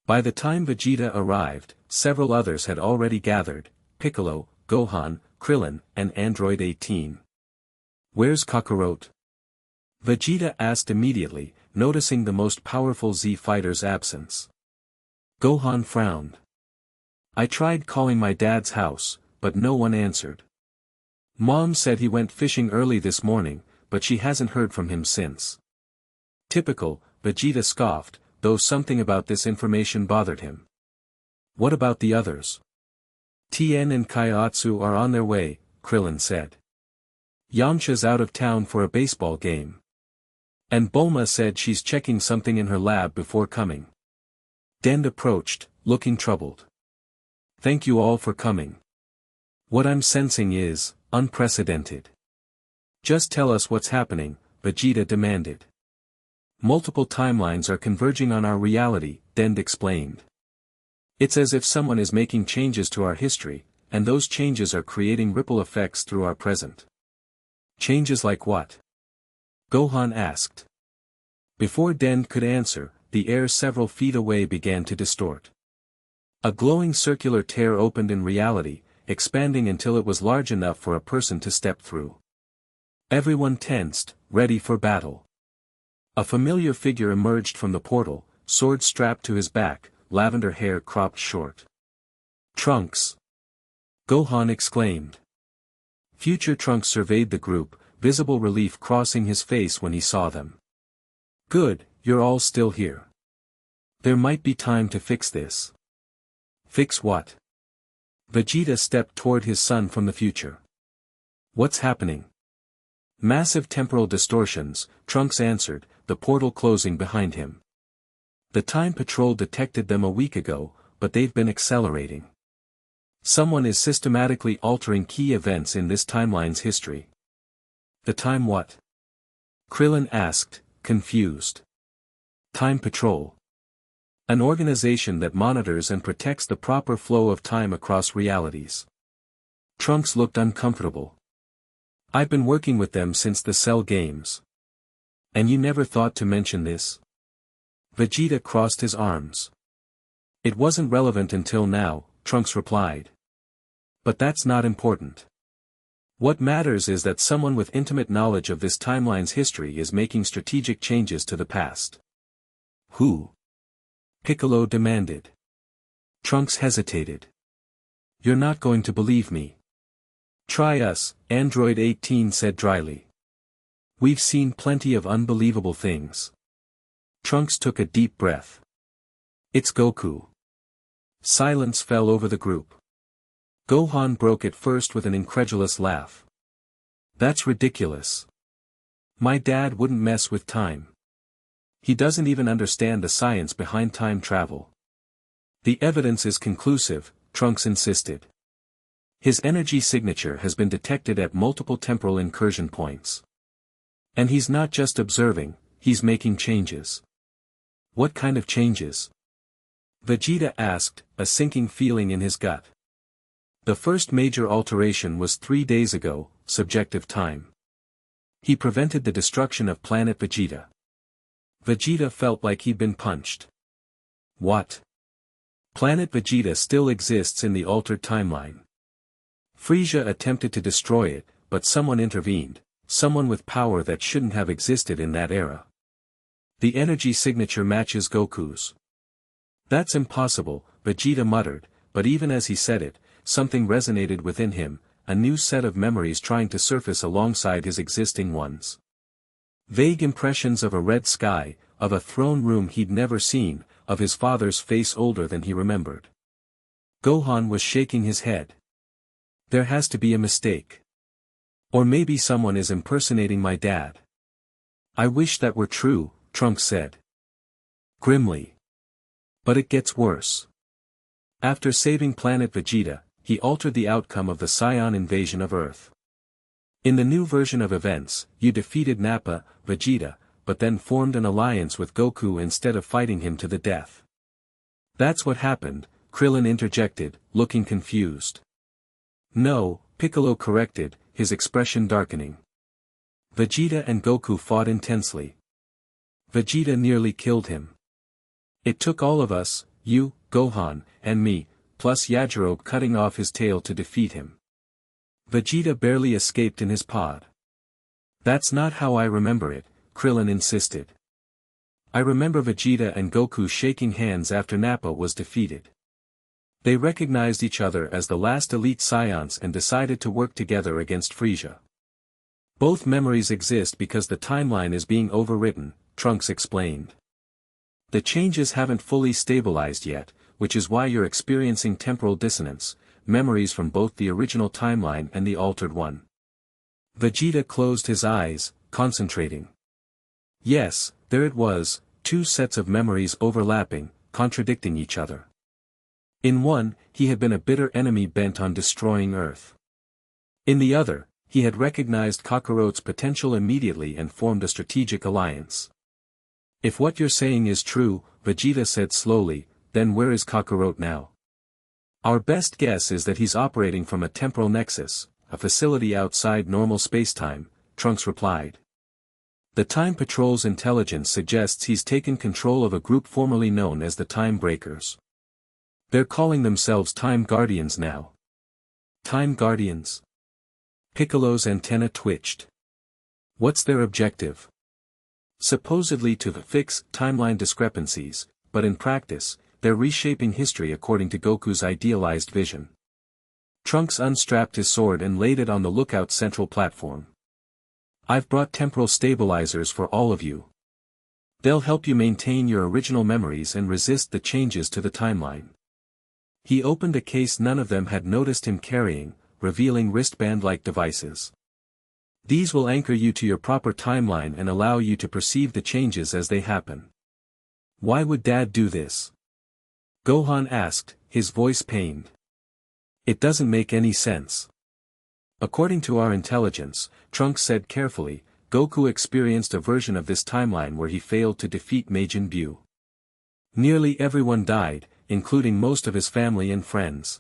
By the time Vegeta arrived, several others had already gathered: Piccolo, Gohan, Krillin, and Android 18. "Where's Kakarot?" Vegeta asked immediately, noticing the most powerful Z fighter's absence. Gohan frowned. "I tried calling my dad's house, but no one answered. Mom said he went fishing early this morning, but she hasn't heard from him since." Typical, Vegeta scoffed, though something about this information bothered him. "What about the others?" "Tien and Kaiotsu are on their way," Krillin said. "Yamcha's out of town for a baseball game. And Bulma said she's checking something in her lab before coming." Den approached, looking troubled. "Thank you all for coming. What I'm sensing is unprecedented. Just tell us what's happening," Vegeta demanded. Multiple timelines are converging on our reality, Dend explained. It's as if someone is making changes to our history, and those changes are creating ripple effects through our present. Changes like what? Gohan asked. Before Dend could answer, the air several feet away began to distort. A glowing circular tear opened in reality, expanding until it was large enough for a person to step through. Everyone tensed, ready for battle. A familiar figure emerged from the portal, sword strapped to his back, lavender hair cropped short. Trunks! Gohan exclaimed. Future Trunks surveyed the group, visible relief crossing his face when he saw them. Good, you're all still here. There might be time to fix this. Fix what? Vegeta stepped toward his son from the future. What's happening? Massive temporal distortions, Trunks answered, the portal closing behind him. The Time Patrol detected them a week ago, but they've been accelerating. Someone is systematically altering key events in this timeline's history. The Time what? Krillin asked, confused. Time Patrol. An organization that monitors and protects the proper flow of time across realities. Trunks looked uncomfortable. I've been working with them since the Cell Games. And you never thought to mention this? Vegeta crossed his arms. It wasn't relevant until now, Trunks replied. But that's not important. What matters is that someone with intimate knowledge of this timeline's history is making strategic changes to the past. Who? Piccolo demanded. Trunks hesitated. You're not going to believe me. Try us, Android 18 said dryly. We've seen plenty of unbelievable things. Trunks took a deep breath. It's Goku. Silence fell over the group. Gohan broke it first with an incredulous laugh. That's ridiculous. My dad wouldn't mess with time. He doesn't even understand the science behind time travel. The evidence is conclusive, Trunks insisted. His energy signature has been detected at multiple temporal incursion points. And he's not just observing, he's making changes. What kind of changes? Vegeta asked, a sinking feeling in his gut. The first major alteration was 3 days ago, subjective time. He prevented the destruction of planet Vegeta. Vegeta felt like he'd been punched. What? Planet Vegeta still exists in the altered timeline. Frieza attempted to destroy it, but someone intervened, someone with power that shouldn't have existed in that era. The energy signature matches Goku's. That's impossible, Vegeta muttered, but even as he said it, something resonated within him, a new set of memories trying to surface alongside his existing ones. Vague impressions of a red sky, of a throne room he'd never seen, of his father's face older than he remembered. Gohan was shaking his head. There has to be a mistake. Or maybe someone is impersonating my dad. I wish that were true, Trunks said. Grimly. But it gets worse. After saving planet Vegeta, he altered the outcome of the Saiyan invasion of Earth. In the new version of events, you defeated Nappa, Vegeta, but then formed an alliance with Goku instead of fighting him to the death. That's what happened, Krillin interjected, looking confused. No, Piccolo corrected, his expression darkening. Vegeta and Goku fought intensely. Vegeta nearly killed him. It took all of us, you, Gohan, and me, plus Yajirobe cutting off his tail to defeat him. Vegeta barely escaped in his pod. That's not how I remember it, Krillin insisted. I remember Vegeta and Goku shaking hands after Nappa was defeated. They recognized each other as the last elite Saiyans and decided to work together against Frieza. Both memories exist because the timeline is being overwritten, Trunks explained. The changes haven't fully stabilized yet, which is why you're experiencing temporal dissonance, memories from both the original timeline and the altered one. Vegeta closed his eyes, concentrating. Yes, there it was, 2 sets of memories overlapping, contradicting each other. In one, he had been a bitter enemy bent on destroying Earth. In the other, he had recognized Kakarot's potential immediately and formed a strategic alliance. If what you're saying is true, Vegeta said slowly, then where is Kakarot now? Our best guess is that he's operating from a temporal nexus, a facility outside normal spacetime, Trunks replied. The Time Patrol's intelligence suggests he's taken control of a group formerly known as the Time Breakers. They're calling themselves Time Guardians now. Time Guardians? Piccolo's antenna twitched. What's their objective? Supposedly to fix timeline discrepancies, but in practice, they're reshaping history according to Goku's idealized vision. Trunks unstrapped his sword and laid it on the lookout central platform. I've brought temporal stabilizers for all of you. They'll help you maintain your original memories and resist the changes to the timeline. He opened a case none of them had noticed him carrying, revealing wristband-like devices. These will anchor you to your proper timeline and allow you to perceive the changes as they happen. Why would Dad do this? Gohan asked, his voice pained. It doesn't make any sense. According to our intelligence, Trunks said carefully, Goku experienced a version of this timeline where he failed to defeat Majin Buu. Nearly everyone died, including most of his family and friends.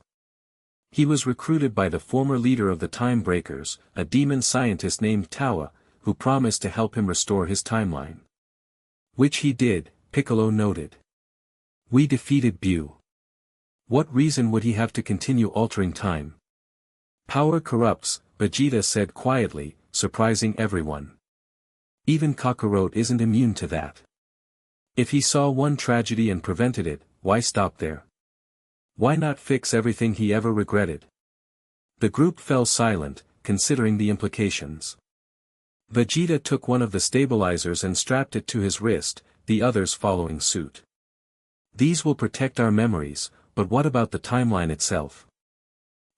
He was recruited by the former leader of the Time Breakers, a demon scientist named Tawa, who promised to help him restore his timeline. Which he did, Piccolo noted. We defeated Buu. What reason would he have to continue altering time? Power corrupts, Vegeta said quietly, surprising everyone. Even Kakarot isn't immune to that. If he saw one tragedy and prevented it, why stop there? Why not fix everything he ever regretted? The group fell silent, considering the implications. Vegeta took one of the stabilizers and strapped it to his wrist, the others following suit. These will protect our memories, but what about the timeline itself?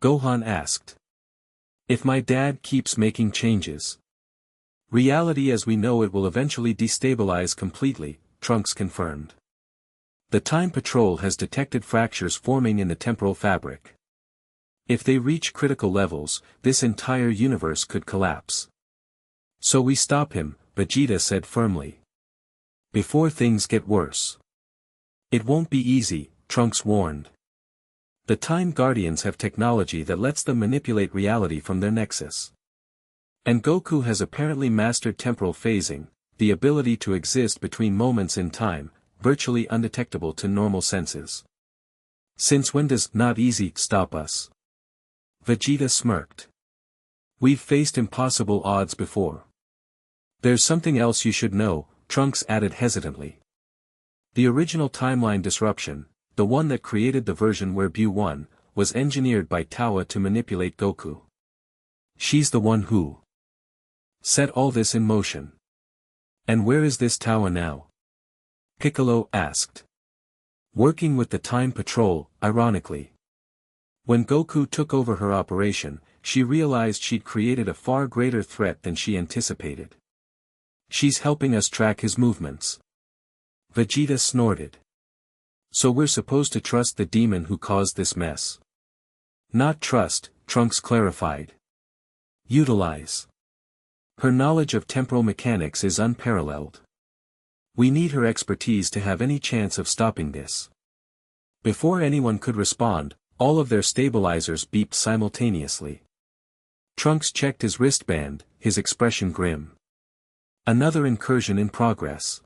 Gohan asked. If my dad keeps making changes. Reality as we know it will eventually destabilize completely, Trunks confirmed. The Time Patrol has detected fractures forming in the temporal fabric. If they reach critical levels, this entire universe could collapse. So we stop him, Vegeta said firmly. Before things get worse. It won't be easy, Trunks warned. The Time Guardians have technology that lets them manipulate reality from their nexus. And Goku has apparently mastered temporal phasing, the ability to exist between moments in time, virtually undetectable to normal senses. Since when does not easy stop us? Vegeta smirked. We've faced impossible odds before. There's something else you should know, Trunks added hesitantly. The original timeline disruption, the one that created the version where Buu won, was engineered by Tawa to manipulate Goku. She's the one who set all this in motion. And where is this Tawa now? Piccolo asked. Working with the Time Patrol, ironically. When Goku took over her operation, she realized she'd created a far greater threat than she anticipated. She's helping us track his movements. Vegeta snorted. So we're supposed to trust the demon who caused this mess? Not trust, Trunks clarified. Utilize. Her knowledge of temporal mechanics is unparalleled. We need her expertise to have any chance of stopping this. Before anyone could respond, all of their stabilizers beeped simultaneously. Trunks checked his wristband, his expression grim. Another incursion in progress.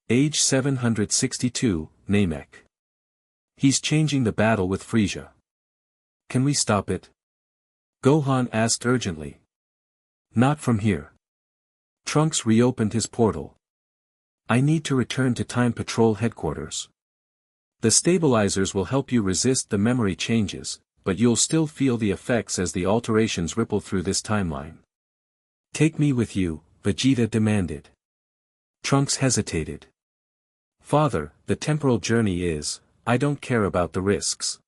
Age 762, Namek. He's changing the battle with Frieza. Can we stop it? Gohan asked urgently. Not from here. Trunks reopened his portal. I need to return to Time Patrol headquarters. The stabilizers will help you resist the memory changes, but you'll still feel the effects as the alterations ripple through this timeline. Take me with you, Vegeta demanded. Trunks hesitated. Father, the temporal journey is, I don't care about the risks.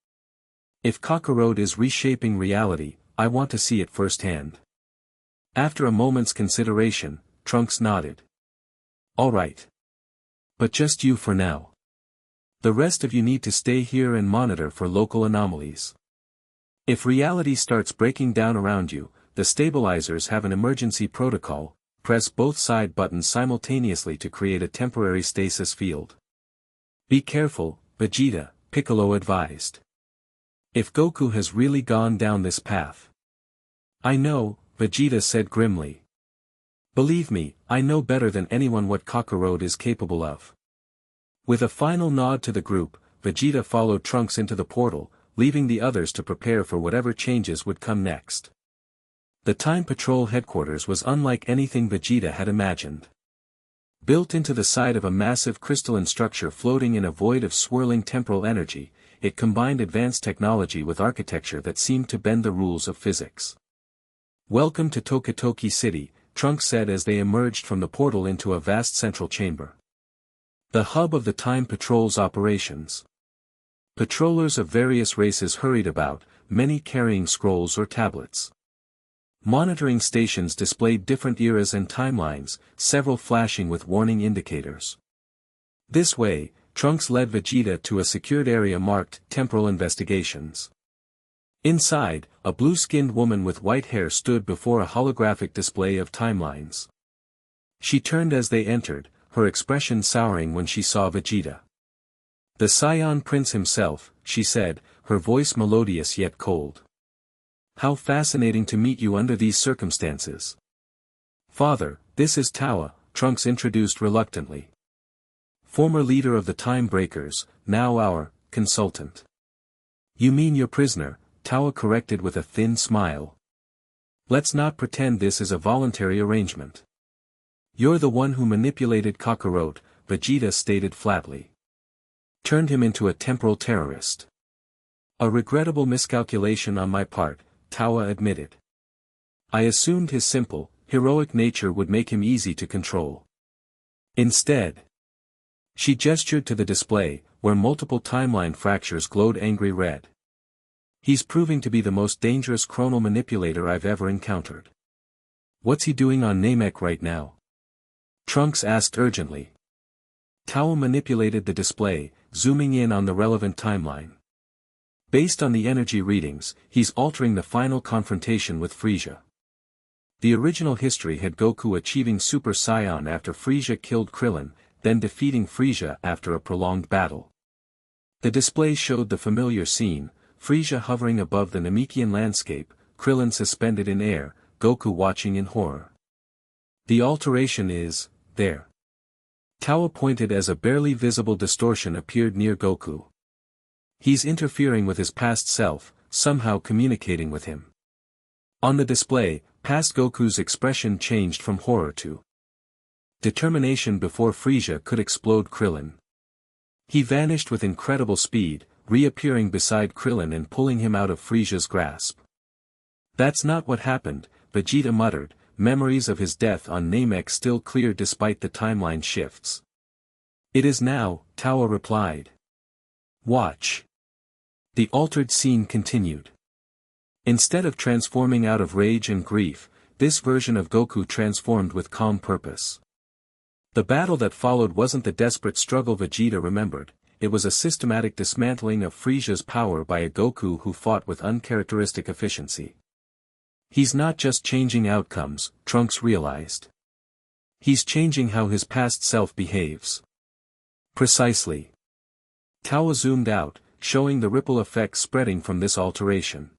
If Kakarot is reshaping reality, I want to see it firsthand. After a moment's consideration, Trunks nodded. All right. But just you for now. The rest of you need to stay here and monitor for local anomalies. If reality starts breaking down around you, the stabilizers have an emergency protocol, press both side buttons simultaneously to create a temporary stasis field. Be careful, Vegeta, Piccolo advised. If Goku has really gone down this path. I know, Vegeta said grimly. Believe me, I know better than anyone what Kakarot is capable of. With a final nod to the group, Vegeta followed Trunks into the portal, leaving the others to prepare for whatever changes would come next. The Time Patrol headquarters was unlike anything Vegeta had imagined. Built into the side of a massive crystalline structure floating in a void of swirling temporal energy, it combined advanced technology with architecture that seemed to bend the rules of physics. Welcome to Tokitoki City, Trunks said as they emerged from the portal into a vast central chamber. The hub of the Time Patrol's operations. Patrollers of various races hurried about, many carrying scrolls or tablets. Monitoring stations displayed different eras and timelines, several flashing with warning indicators. This way, Trunks led Vegeta to a secured area marked Temporal Investigations. Inside, a blue-skinned woman with white hair stood before a holographic display of timelines. She turned as they entered, her expression souring when she saw Vegeta. The Saiyan Prince himself, she said, her voice melodious yet cold. How fascinating to meet you under these circumstances. Father, this is Tawa, Trunks introduced reluctantly. Former leader of the Time Breakers, now our consultant. You mean your prisoner, Tawa corrected with a thin smile. Let's not pretend this is a voluntary arrangement. You're the one who manipulated Kakarot, Vegeta stated flatly. Turned him into a temporal terrorist. A regrettable miscalculation on my part, Tawa admitted. I assumed his simple, heroic nature would make him easy to control. Instead, she gestured to the display, where multiple timeline fractures glowed angry red. He's proving to be the most dangerous chronal manipulator I've ever encountered. What's he doing on Namek right now? Trunks asked urgently. Tawa manipulated the display, zooming in on the relevant timeline. Based on the energy readings, he's altering the final confrontation with Frieza. The original history had Goku achieving Super Saiyan after Frieza killed Krillin, then defeating Frieza after a prolonged battle. The display showed the familiar scene, Frieza hovering above the Namekian landscape, Krillin suspended in air, Goku watching in horror. The alteration is, there. Tawa pointed as a barely visible distortion appeared near Goku. He's interfering with his past self, somehow communicating with him. On the display, past Goku's expression changed from horror to determination before Frieza could explode Krillin. He vanished with incredible speed, reappearing beside Krillin and pulling him out of Frieza's grasp. That's not what happened, Vegeta muttered, memories of his death on Namek still clear despite the timeline shifts. It is now, Tawa replied. Watch. The altered scene continued. Instead of transforming out of rage and grief, this version of Goku transformed with calm purpose. The battle that followed wasn't the desperate struggle Vegeta remembered, it was a systematic dismantling of Frieza's power by a Goku who fought with uncharacteristic efficiency. He's not just changing outcomes, Trunks realized. He's changing how his past self behaves. Precisely. Tawa zoomed out, showing the ripple effects spreading from this alteration.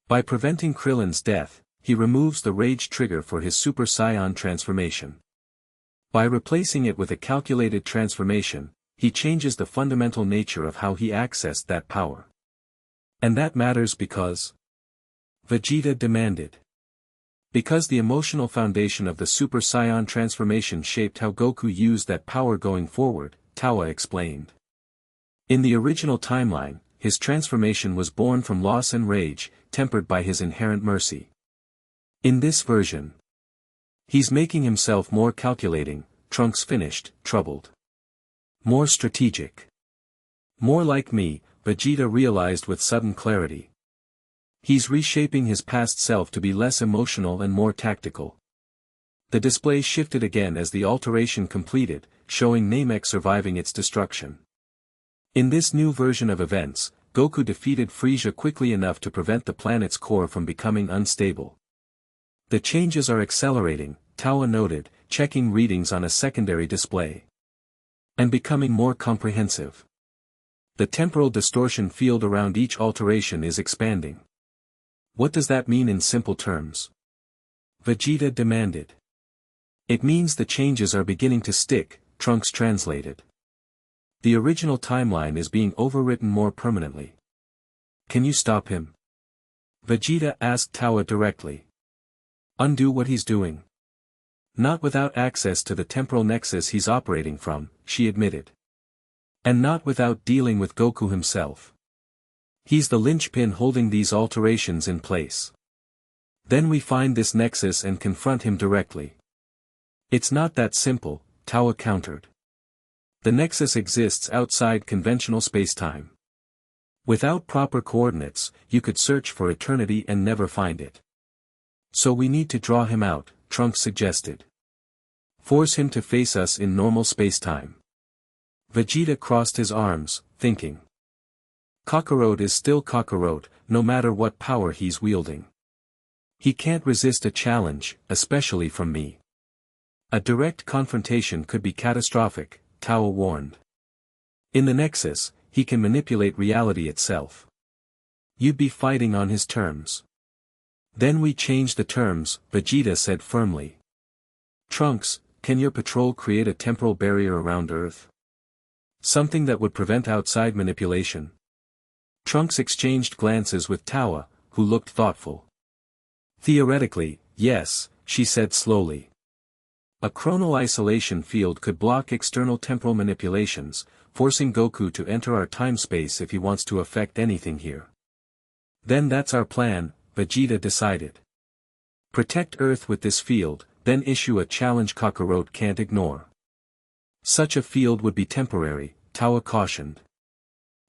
By preventing Krillin's death, he removes the rage trigger for his Super Saiyan transformation. By replacing it with a calculated transformation, he changes the fundamental nature of how he accessed that power. And that matters because Vegeta demanded. Because the emotional foundation of the Super Saiyan transformation shaped how Goku used that power going forward, Tawa explained. In the original timeline, his transformation was born from loss and rage, tempered by his inherent mercy. In this version, he's making himself more calculating, Trunks finished, troubled. More strategic. More like me, Vegeta realized with sudden clarity. He's reshaping his past self to be less emotional and more tactical. The display shifted again as the alteration completed, showing Namek surviving its destruction. In this new version of events, Goku defeated Frieza quickly enough to prevent the planet's core from becoming unstable. The changes are accelerating, Tawa noted, checking readings on a secondary display. And becoming more comprehensive. The temporal distortion field around each alteration is expanding. What does that mean in simple terms? Vegeta demanded. It means the changes are beginning to stick, Trunks translated. The original timeline is being overwritten more permanently. Can you stop him? Vegeta asked Tawa directly. Undo what he's doing. Not without access to the temporal nexus he's operating from, she admitted. And not without dealing with Goku himself. He's the linchpin holding these alterations in place. Then we find this nexus and confront him directly. It's not that simple, Tawa countered. The nexus exists outside conventional spacetime. Without proper coordinates, you could search for eternity and never find it. So we need to draw him out, Trunks suggested. Force him to face us in normal spacetime. Vegeta crossed his arms, thinking. Kakarot is still Kakarot, no matter what power he's wielding. He can't resist a challenge, especially from me. A direct confrontation could be catastrophic, Tawa warned. In the Nexus, he can manipulate reality itself. You'd be fighting on his terms. Then we change the terms, Vegeta said firmly. Trunks, can your patrol create a temporal barrier around Earth? Something that would prevent outside manipulation. Trunks exchanged glances with Tawa, who looked thoughtful. Theoretically, yes, she said slowly. A chronal isolation field could block external temporal manipulations, forcing Goku to enter our time-space if he wants to affect anything here. Then that's our plan, Vegeta decided. Protect Earth with this field, then issue a challenge Kakarot can't ignore. Such a field would be temporary, Tawa cautioned.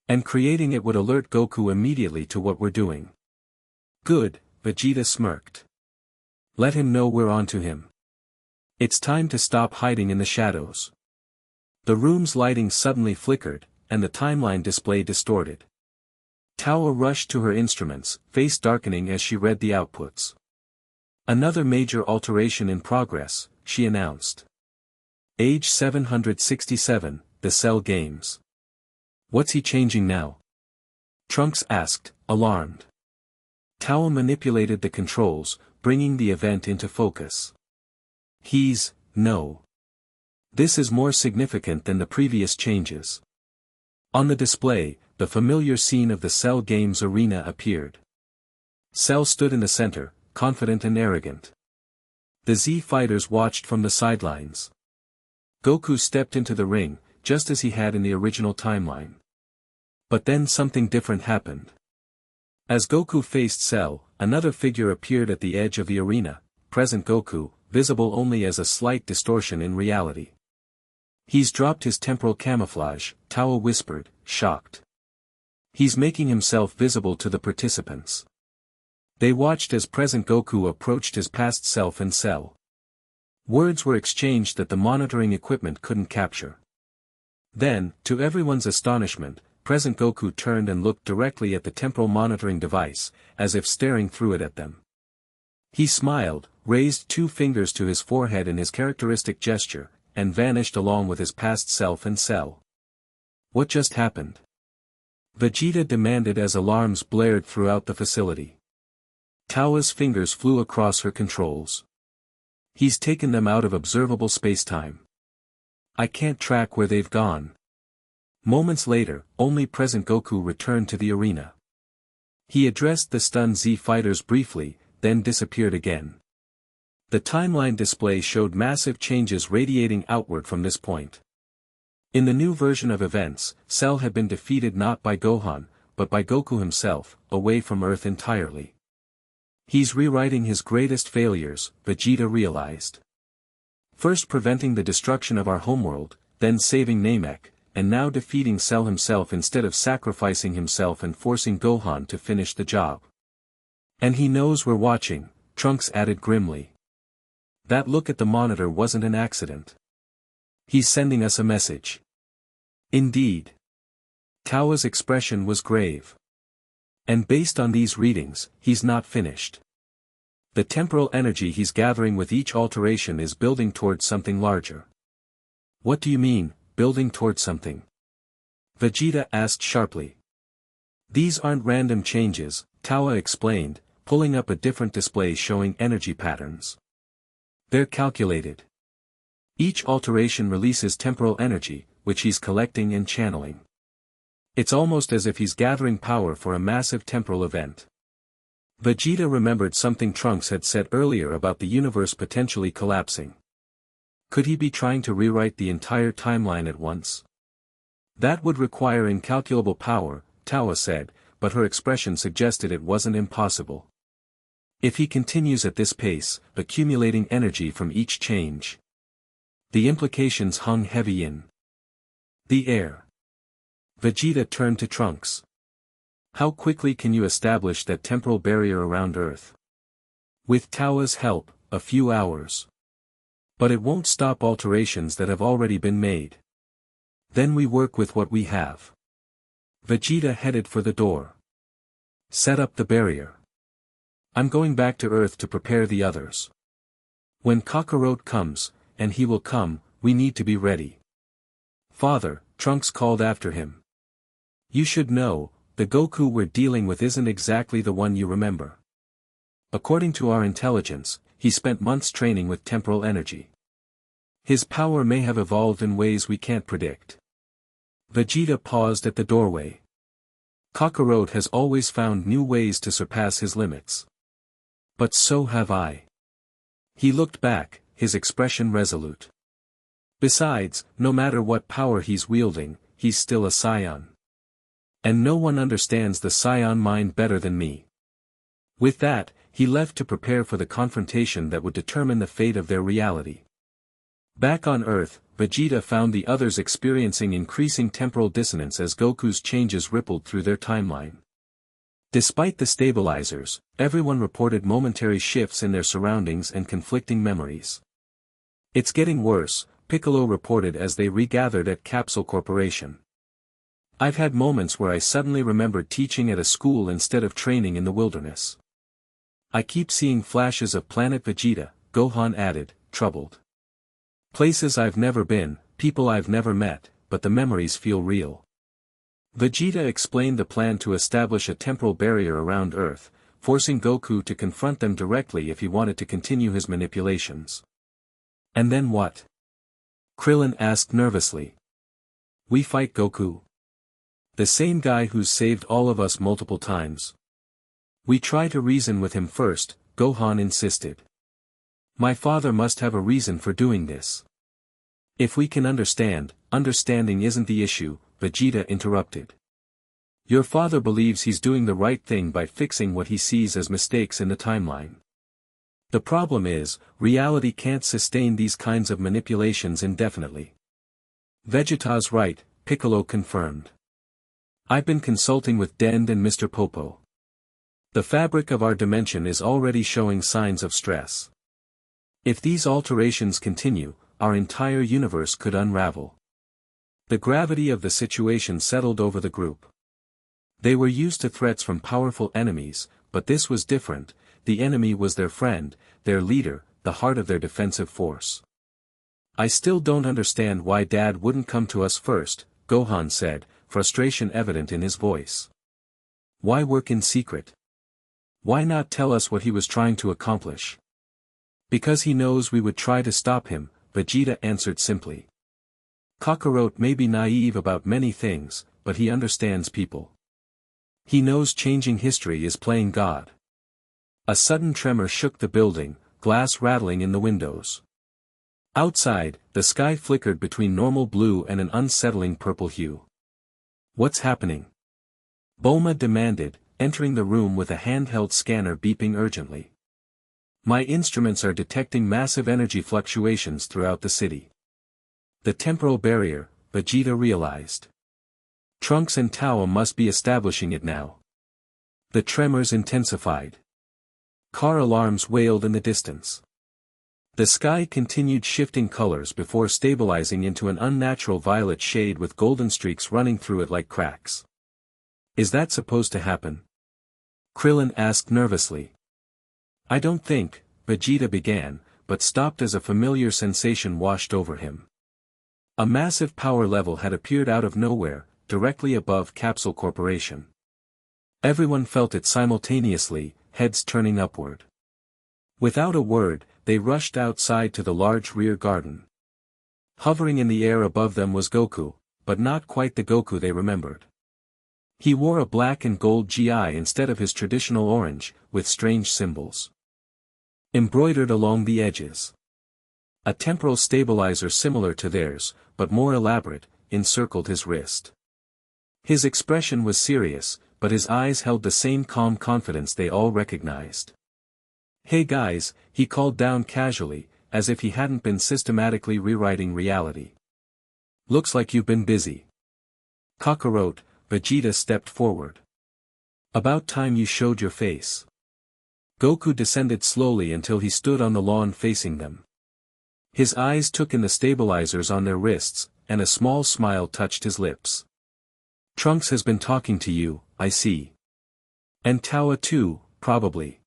And creating it would alert Goku immediately to what we're doing. Good, Vegeta smirked. Let him know we're on to him. It's time to stop hiding in the shadows. The room's lighting suddenly flickered, and the timeline display distorted. Tawa rushed to her instruments, face darkening as she read the outputs. Another major alteration in progress, she announced. Age 767, the Cell Games. What's he changing now? Trunks asked, alarmed. Tawa manipulated the controls, bringing the event into focus. No. This is more significant than the previous changes. On the display, the familiar scene of the Cell Games arena appeared. Cell stood in the center, confident and arrogant. The Z fighters watched from the sidelines. Goku stepped into the ring, just as he had in the original timeline. But then something different happened. As Goku faced Cell, another figure appeared at the edge of the arena, present Goku, visible only as a slight distortion in reality. He's dropped his temporal camouflage, Tawa whispered, shocked. He's making himself visible to the participants. They watched as present Goku approached his past self and Cell. Words were exchanged that the monitoring equipment couldn't capture. Then, to everyone's astonishment, present Goku turned and looked directly at the temporal monitoring device, as if staring through it at them. He smiled, raised 2 fingers to his forehead in his characteristic gesture, and vanished along with his past self and Cell. What just happened? Vegeta demanded as alarms blared throughout the facility. Tawa's fingers flew across her controls. He's taken them out of observable spacetime. I can't track where they've gone. Moments later, only present Goku returned to the arena. He addressed the stunned Z fighters briefly, then disappeared again. The timeline display showed massive changes radiating outward from this point. In the new version of events, Cell had been defeated not by Gohan, but by Goku himself, away from Earth entirely. He's rewriting his greatest failures, Vegeta realized. First preventing the destruction of our homeworld, then saving Namek, and now defeating Cell himself instead of sacrificing himself and forcing Gohan to finish the job. And he knows we're watching, Trunks added grimly. That look at the monitor wasn't an accident. He's sending us a message. Indeed. Tawa's expression was grave. And based on these readings, he's not finished. The temporal energy he's gathering with each alteration is building towards something larger. What do you mean, building towards something? Vegeta asked sharply. These aren't random changes, Tawa explained, pulling up a different display showing energy patterns. They're calculated. Each alteration releases temporal energy, which he's collecting and channeling. It's almost as if he's gathering power for a massive temporal event. Vegeta remembered something Trunks had said earlier about the universe potentially collapsing. Could he be trying to rewrite the entire timeline at once? That would require incalculable power, Tawa said, but her expression suggested it wasn't impossible. If he continues at this pace, accumulating energy from each change. The implications hung heavy in the air. Vegeta turned to Trunks. How quickly can you establish that temporal barrier around Earth? With Tawa's help, a few hours. But it won't stop alterations that have already been made. Then we work with what we have. Vegeta headed for the door. Set up the barrier. I'm going back to Earth to prepare the others. When Kakarot comes, and he will come, we need to be ready. Father, Trunks called after him. You should know, the Goku we're dealing with isn't exactly the one you remember. According to our intelligence, he spent months training with temporal energy. His power may have evolved in ways we can't predict. Vegeta paused at the doorway. Kakarot has always found new ways to surpass his limits. But so have I. He looked back, his expression resolute. Besides, no matter what power he's wielding, he's still a Scion. And no one understands the Scion mind better than me. With that, he left to prepare for the confrontation that would determine the fate of their reality. Back on Earth, Vegeta found the others experiencing increasing temporal dissonance as Goku's changes rippled through their timeline. Despite the stabilizers, everyone reported momentary shifts in their surroundings and conflicting memories. It's getting worse, Piccolo reported as they regathered at Capsule Corporation. I've had moments where I suddenly remembered teaching at a school instead of training in the wilderness. I keep seeing flashes of Planet Vegeta, Gohan added, troubled. Places I've never been, people I've never met, but the memories feel real. Vegeta explained the plan to establish a temporal barrier around Earth, forcing Goku to confront them directly if he wanted to continue his manipulations. And then what? Krillin asked nervously. We fight Goku. The same guy who's saved all of us multiple times. We try to reason with him first, Gohan insisted. My father must have a reason for doing this. If we can understand, understanding isn't the issue, Vegeta interrupted. Your father believes he's doing the right thing by fixing what he sees as mistakes in the timeline. The problem is, reality can't sustain these kinds of manipulations indefinitely. Vegeta's right, Piccolo confirmed. I've been consulting with Dend and Mr. Popo. The fabric of our dimension is already showing signs of stress. If these alterations continue, our entire universe could unravel. The gravity of the situation settled over the group. They were used to threats from powerful enemies, but this was different. The enemy was their friend, their leader, the heart of their defensive force. I still don't understand why Dad wouldn't come to us first, Gohan said, frustration evident in his voice. Why work in secret? Why not tell us what he was trying to accomplish? Because he knows we would try to stop him, Vegeta answered simply. Kakarot may be naive about many things, but he understands people. He knows changing history is playing God. A sudden tremor shook the building, glass rattling in the windows. Outside, the sky flickered between normal blue and an unsettling purple hue. What's happening? Bulma demanded, entering the room with a handheld scanner beeping urgently. My instruments are detecting massive energy fluctuations throughout the city. The temporal barrier, Vegeta realized. Trunks and Tao must be establishing it now. The tremors intensified. Car alarms wailed in the distance. The sky continued shifting colors before stabilizing into an unnatural violet shade with golden streaks running through it like cracks. Is that supposed to happen? Krillin asked nervously. I don't think, Vegeta began, but stopped as a familiar sensation washed over him. A massive power level had appeared out of nowhere, directly above Capsule Corporation. Everyone felt it simultaneously, heads turning upward. Without a word, they rushed outside to the large rear garden. Hovering in the air above them was Goku, but not quite the Goku they remembered. He wore a black and gold GI instead of his traditional orange, with strange symbols embroidered along the edges. A temporal stabilizer similar to theirs, but more elaborate, encircled his wrist. His expression was serious, but his eyes held the same calm confidence they all recognized. "Hey guys," he called down casually, as if he hadn't been systematically rewriting reality. "Looks like you've been busy." Kakarot, Vegeta stepped forward. "About time you showed your face." Goku descended slowly until he stood on the lawn facing them. His eyes took in the stabilizers on their wrists, and a small smile touched his lips. "Trunks has been talking to you, I see. And Towa too, probably.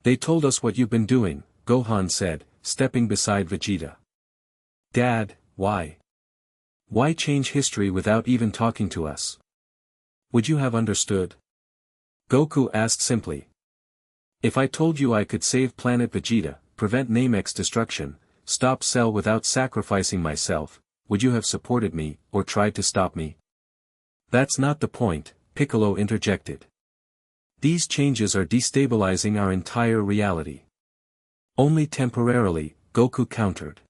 They told us what you've been doing," Gohan said, stepping beside Vegeta. "Dad, why? Why change history without even talking to us? Would you have understood?" Goku asked simply. "If I told you I could save planet Vegeta, prevent Namex destruction, stop Cell without sacrificing myself, would you have supported me, or tried to stop me?" "That's not the point," Piccolo interjected. "These changes are destabilizing our entire reality." "Only temporarily," Goku countered.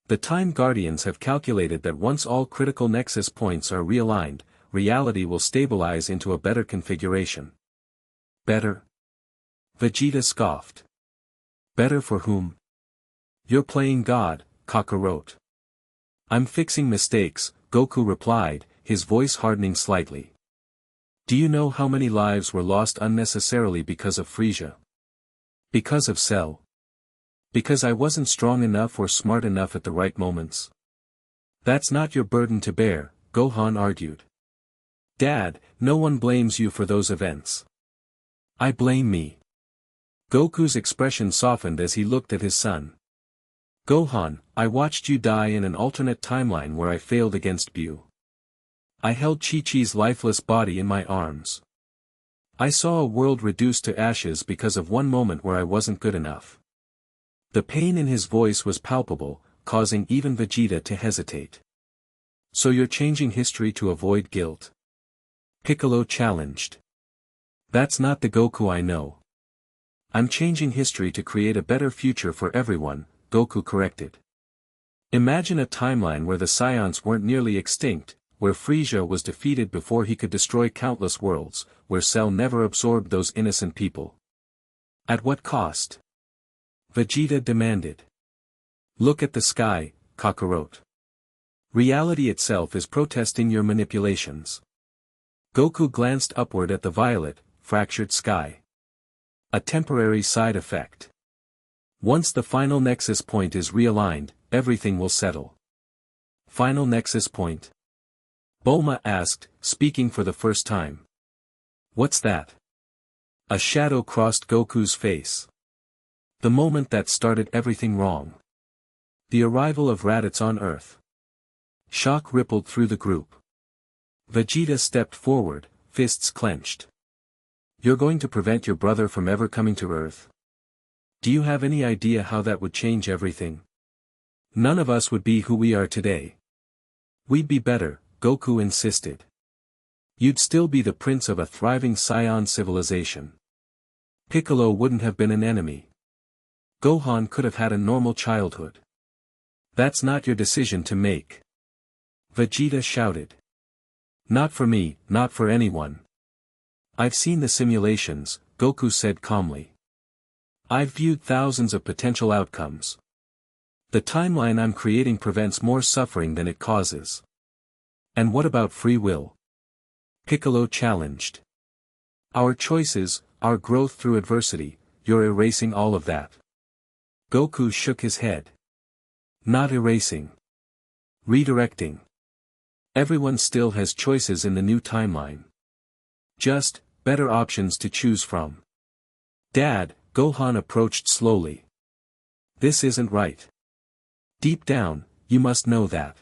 "The Time Guardians have calculated that once all critical nexus points are realigned, reality will stabilize into a better configuration." "Better?" Vegeta scoffed. "Better for whom?" "You're playing God," Kakarot. "I'm fixing mistakes," Goku replied, his voice hardening slightly. "Do you know how many lives were lost unnecessarily because of Frieza? Because of Cell? Because I wasn't strong enough or smart enough at the right moments?" "That's not your burden to bear," Gohan argued. "Dad, no one blames you for those events. I blame me." Goku's expression softened as he looked at his son. "Gohan, I watched you die in an alternate timeline where I failed against Buu. I held Chi-Chi's lifeless body in my arms. I saw a world reduced to ashes because of one moment where I wasn't good enough." The pain in his voice was palpable, causing even Vegeta to hesitate. "So you're changing history to avoid guilt?" Piccolo challenged. "That's not the Goku I know. I'm changing history to create a better future for everyone," Goku corrected. "Imagine a timeline where the Scions weren't nearly extinct, where Frieza was defeated before he could destroy countless worlds, where Cell never absorbed those innocent people." "At what cost?" Vegeta demanded. "Look at the sky, Kakarot. Reality itself is protesting your manipulations." Goku glanced upward at the violet, fractured sky. "A temporary side effect. Once the final nexus point is realigned, everything will settle." "Final nexus point?" Bulma asked, speaking for the first time. "What's that?" A shadow crossed Goku's face. "The moment that started everything wrong. The arrival of Raditz on Earth." Shock rippled through the group. Vegeta stepped forward, fists clenched. "You're going to prevent your brother from ever coming to Earth? Do you have any idea how that would change everything? None of us would be who we are today." "We'd be better," Goku insisted. "You'd still be the prince of a thriving Scion civilization. Piccolo wouldn't have been an enemy. Gohan could have had a normal childhood." "That's not your decision to make," Vegeta shouted. "Not for me, not for anyone. I've seen the simulations," Goku said calmly. "I've viewed thousands of potential outcomes. The timeline I'm creating prevents more suffering than it causes." "And what about free will?" Piccolo challenged. "Our choices, our growth through adversity, you're erasing all of that." Goku shook his head. "Not erasing. Redirecting. Everyone still has choices in the new timeline. Just, better options to choose from." "Dad," Gohan approached slowly. This isn't right. Deep down, you must know that.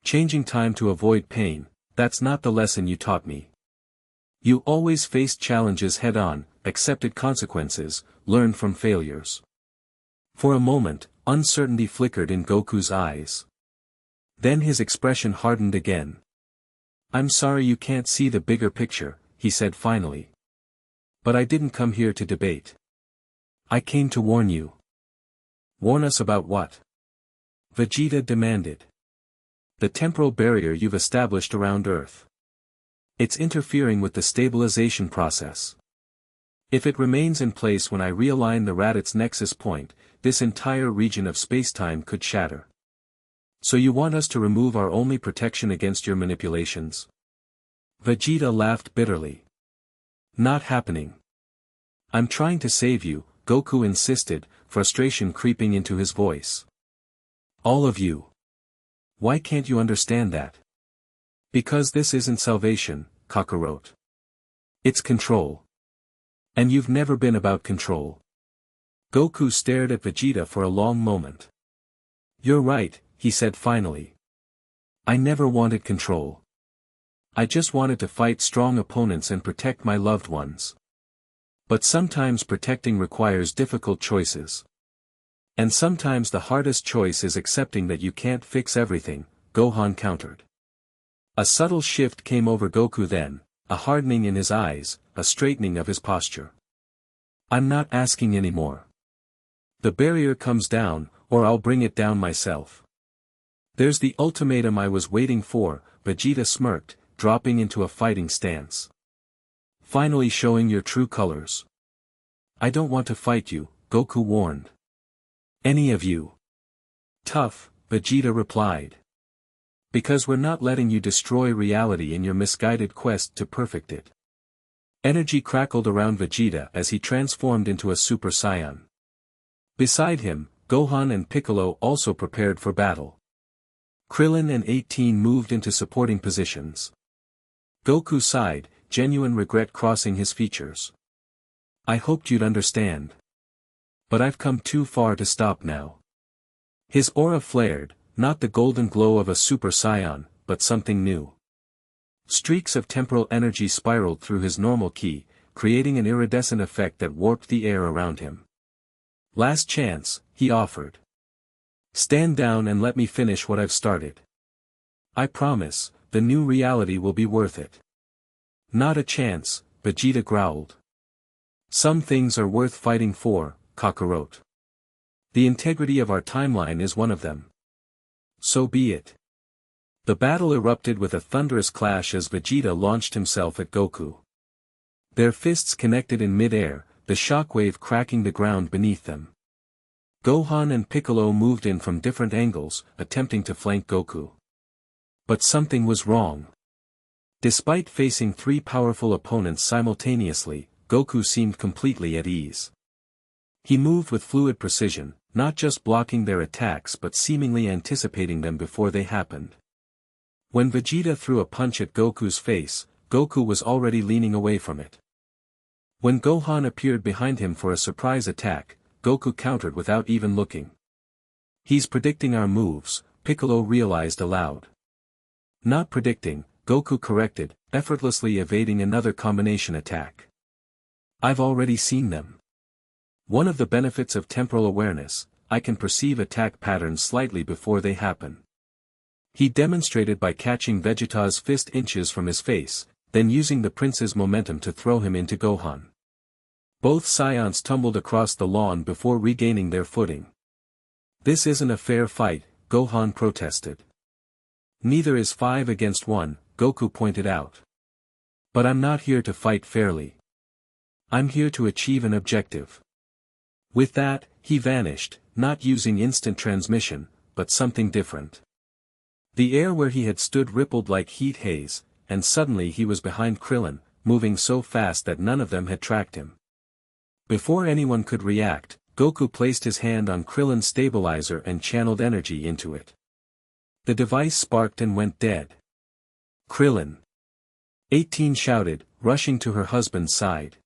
Changing time to avoid pain, that's not the lesson you taught me. You always faced challenges head-on, accepted consequences, learned from failures. For a moment, uncertainty flickered in Goku's eyes. Then his expression hardened again. I'm sorry you can't see the bigger picture, he said finally. But I didn't come here to debate. I came to warn you. Warn us about what? Vegeta demanded. The temporal barrier you've established around Earth. It's interfering with the stabilization process. If it remains in place when I realign the Raditz nexus point, this entire region of spacetime could shatter. So you want us to remove our only protection against your manipulations? Vegeta laughed bitterly. Not happening. I'm trying to save you, Goku insisted, frustration creeping into his voice. All of you. Why can't you understand that? Because this isn't salvation, Kakarot. It's control. And you've never been about control. Goku stared at Vegeta for a long moment. You're right, he said finally. I never wanted control. I just wanted to fight strong opponents and protect my loved ones. But sometimes protecting requires difficult choices. And sometimes the hardest choice is accepting that you can't fix everything, Gohan countered. A subtle shift came over Goku then, a hardening in his eyes, a straightening of his posture. I'm not asking anymore. The barrier comes down, or I'll bring it down myself. There's the ultimatum I was waiting for, Vegeta smirked, dropping into a fighting stance. Finally showing your true colors. I don't want to fight you, Goku warned. Any of you. Tough, Vegeta replied. Because we're not letting you destroy reality in your misguided quest to perfect it. Energy crackled around Vegeta as he transformed into a Super Saiyan. Beside him, Gohan and Piccolo also prepared for battle. Krillin and 18 moved into supporting positions. Goku sighed, genuine regret crossing his features. I hoped you'd understand. But I've come too far to stop now. His aura flared, not the golden glow of a Super Saiyan, but something new. Streaks of temporal energy spiraled through his normal ki, creating an iridescent effect that warped the air around him. Last chance, he offered. Stand down and let me finish what I've started. I promise, the new reality will be worth it. Not a chance, Vegeta growled. Some things are worth fighting for, Kakarot. The integrity of our timeline is one of them. So be it. The battle erupted with a thunderous clash as Vegeta launched himself at Goku. Their fists connected in mid-air, the shockwave cracking the ground beneath them. Gohan and Piccolo moved in from different angles, attempting to flank Goku. But something was wrong. Despite facing three powerful opponents simultaneously, Goku seemed completely at ease. He moved with fluid precision, not just blocking their attacks but seemingly anticipating them before they happened. When Vegeta threw a punch at Goku's face, Goku was already leaning away from it. When Gohan appeared behind him for a surprise attack, Goku countered without even looking. He's predicting our moves, Piccolo realized aloud. Not predicting, Goku corrected, effortlessly evading another combination attack. I've already seen them. One of the benefits of temporal awareness, I can perceive attack patterns slightly before they happen. He demonstrated by catching Vegeta's fist inches from his face, then using the prince's momentum to throw him into Gohan. Both Saiyans tumbled across the lawn before regaining their footing. This isn't a fair fight, Gohan protested. Neither is 5 against 1, Goku pointed out. But I'm not here to fight fairly. I'm here to achieve an objective. With that, he vanished, not using instant transmission, but something different. The air where he had stood rippled like heat haze, and suddenly he was behind Krillin, moving so fast that none of them had tracked him. Before anyone could react, Goku placed his hand on Krillin's stabilizer and channeled energy into it. The device sparked and went dead. Krillin! 18 shouted, rushing to her husband's side.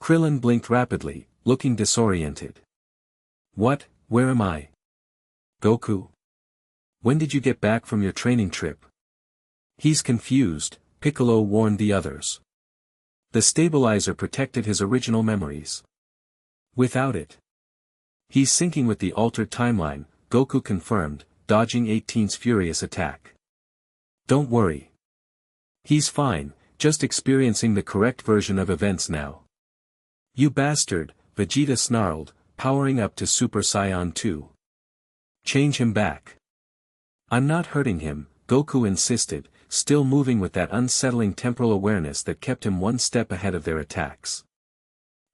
Krillin blinked rapidly, looking disoriented. What, where am I? Goku? When did you get back from your training trip? He's confused, Piccolo warned the others. The stabilizer protected his original memories. Without it, he's syncing with the altered timeline, Goku confirmed, dodging 18's furious attack. Don't worry. He's fine, just experiencing the correct version of events now. You bastard, Vegeta snarled, powering up to Super Saiyan 2. Change him back. I'm not hurting him, Goku insisted, still moving with that unsettling temporal awareness that kept him one step ahead of their attacks.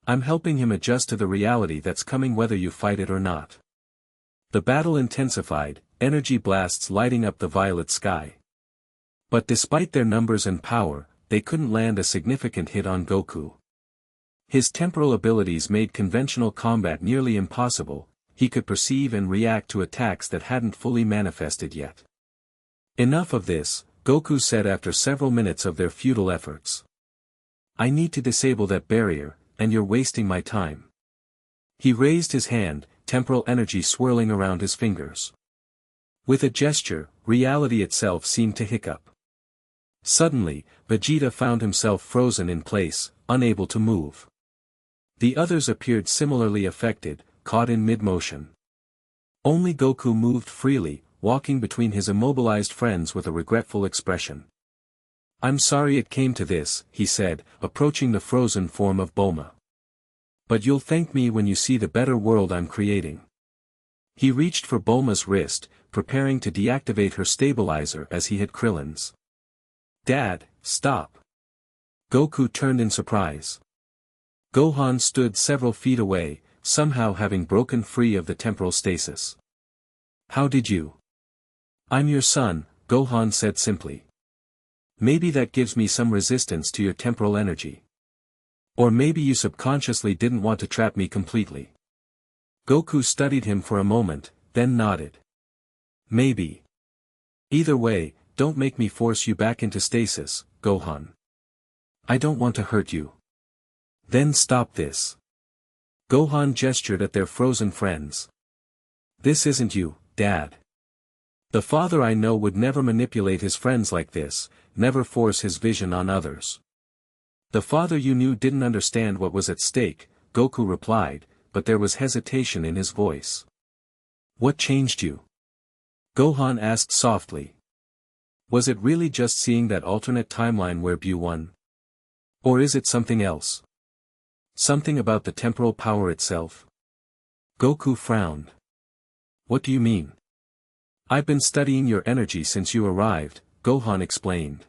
I'm helping him adjust to the reality that's coming whether you fight it or not. The battle intensified, energy blasts lighting up the violet sky. But despite their numbers and power, they couldn't land a significant hit on Goku. His temporal abilities made conventional combat nearly impossible. He could perceive and react to attacks that hadn't fully manifested yet. Enough of this, Goku said after several minutes of their futile efforts. I need to disable that barrier, and you're wasting my time. He raised his hand, temporal energy swirling around his fingers. With a gesture, reality itself seemed to hiccup. Suddenly, Vegeta found himself frozen in place, unable to move. The others appeared similarly affected, caught in mid-motion. Only Goku moved freely, walking between his immobilized friends with a regretful expression. I'm sorry it came to this, he said, approaching the frozen form of Bulma. But you'll thank me when you see the better world I'm creating. He reached for Bulma's wrist, preparing to deactivate her stabilizer as he had Krillin's. Dad, stop. Goku turned in surprise. Gohan stood several feet away, somehow having broken free of the temporal stasis. How did you? I'm your son, Gohan said simply. Maybe that gives me some resistance to your temporal energy. Or maybe you subconsciously didn't want to trap me completely. Goku studied him for a moment, then nodded. Maybe. Either way, don't make me force you back into stasis, Gohan. I don't want to hurt you. Then stop this. Gohan gestured at their frozen friends. This isn't you, Dad. The father I know would never manipulate his friends like this, never force his vision on others. The father you knew didn't understand what was at stake, Goku replied, but there was hesitation in his voice. What changed you? Gohan asked softly. Was it really just seeing that alternate timeline where Bu won? Or is it something else? Something about the temporal power itself? Goku frowned. What do you mean? I've been studying your energy since you arrived, Gohan explained.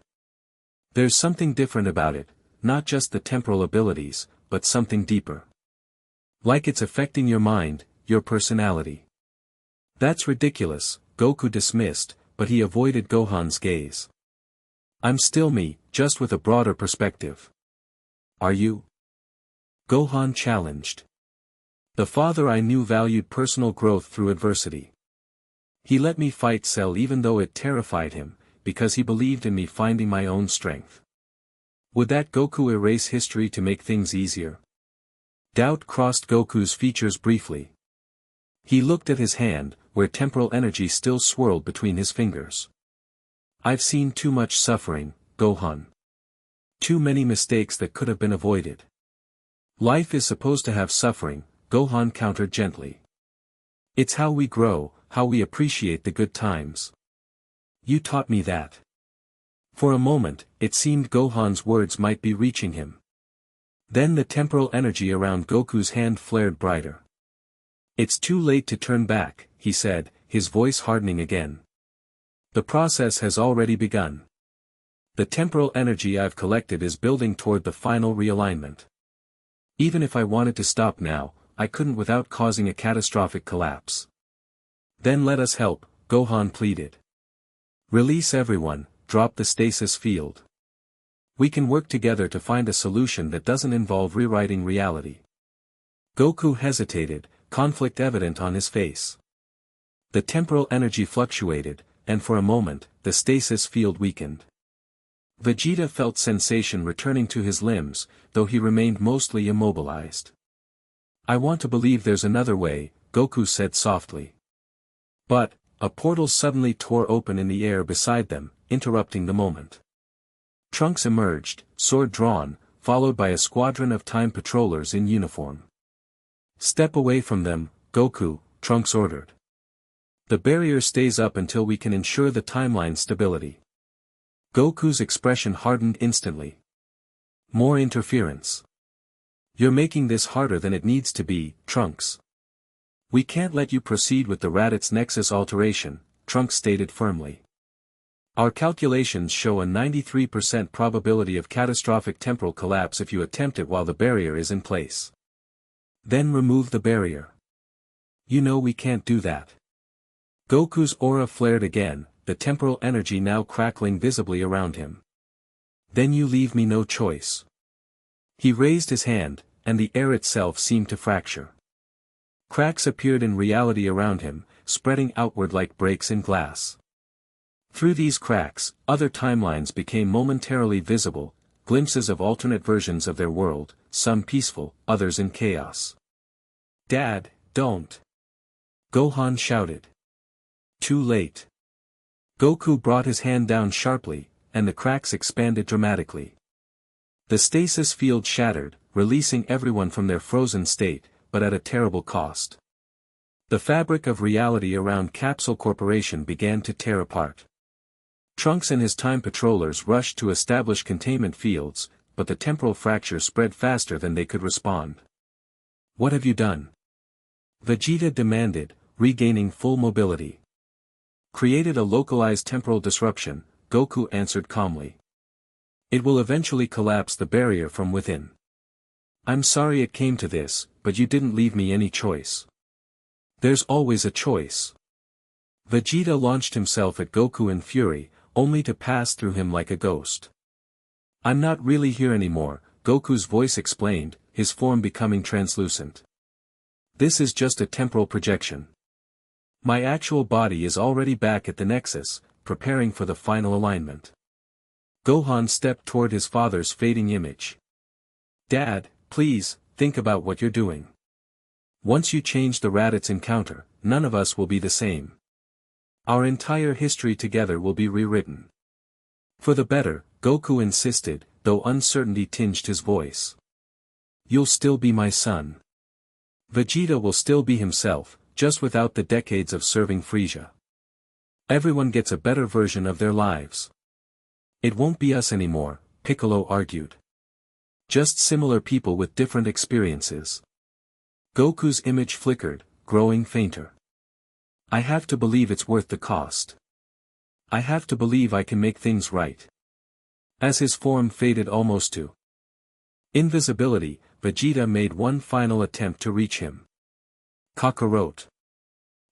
There's something different about it, not just the temporal abilities, but something deeper. Like it's affecting your mind, your personality. That's ridiculous, Goku dismissed, but he avoided Gohan's gaze. I'm still me, just with a broader perspective. Are you? Gohan challenged. The father I knew valued personal growth through adversity. He let me fight Cell even though it terrified him, because he believed in me finding my own strength. Would that Goku erase history to make things easier? Doubt crossed Goku's features briefly. He looked at his hand, where temporal energy still swirled between his fingers. I've seen too much suffering, Gohan. Too many mistakes that could have been avoided. Life is supposed to have suffering, Gohan countered gently. It's how we grow, how we appreciate the good times. You taught me that. For a moment, it seemed Gohan's words might be reaching him. Then the temporal energy around Goku's hand flared brighter. It's too late to turn back, he said, his voice hardening again. The process has already begun. The temporal energy I've collected is building toward the final realignment. Even if I wanted to stop now, I couldn't without causing a catastrophic collapse. Then let us help, Gohan pleaded. Release everyone, drop the stasis field. We can work together to find a solution that doesn't involve rewriting reality. Goku hesitated, conflict evident on his face. The temporal energy fluctuated, and for a moment, the stasis field weakened. Vegeta felt sensation returning to his limbs, though he remained mostly immobilized. I want to believe there's another way, Goku said softly. But, a portal suddenly tore open in the air beside them, interrupting the moment. Trunks emerged, sword drawn, followed by a squadron of time patrollers in uniform. Step away from them, Goku, Trunks ordered. The barrier stays up until we can ensure the timeline stability. Goku's expression hardened instantly. More interference. You're making this harder than it needs to be, Trunks. We can't let you proceed with the Raditz Nexus alteration, Trunks stated firmly. Our calculations show a 93% probability of catastrophic temporal collapse if you attempt it while the barrier is in place. Then remove the barrier. You know we can't do that. Goku's aura flared again, the temporal energy now crackling visibly around him. Then you leave me no choice. He raised his hand, and the air itself seemed to fracture. Cracks appeared in reality around him, spreading outward like breaks in glass. Through these cracks, other timelines became momentarily visible, glimpses of alternate versions of their world, some peaceful, others in chaos. Dad, don't! Gohan shouted. Too late. Goku brought his hand down sharply, and the cracks expanded dramatically. The stasis field shattered, releasing everyone from their frozen state, but at a terrible cost. The fabric of reality around Capsule Corporation began to tear apart. Trunks and his time patrollers rushed to establish containment fields, but the temporal fracture spread faster than they could respond. What have you done? Vegeta demanded, regaining full mobility. Created a localized temporal disruption, Goku answered calmly. It will eventually collapse the barrier from within. I'm sorry it came to this, but you didn't leave me any choice. There's always a choice. Vegeta launched himself at Goku in fury, only to pass through him like a ghost. I'm not really here anymore, Goku's voice explained, his form becoming translucent. This is just a temporal projection. My actual body is already back at the Nexus, preparing for the final alignment. Gohan stepped toward his father's fading image. Dad, please, think about what you're doing. Once you change the Raditz encounter, none of us will be the same. Our entire history together will be rewritten. For the better, Goku insisted, though uncertainty tinged his voice. You'll still be my son. Vegeta will still be himself, just without the decades of serving Frieza. Everyone gets a better version of their lives. It won't be us anymore, Piccolo argued. Just similar people with different experiences. Goku's image flickered, growing fainter. I have to believe it's worth the cost. I have to believe I can make things right. As his form faded almost to invisibility, Vegeta made one final attempt to reach him. Kakarot.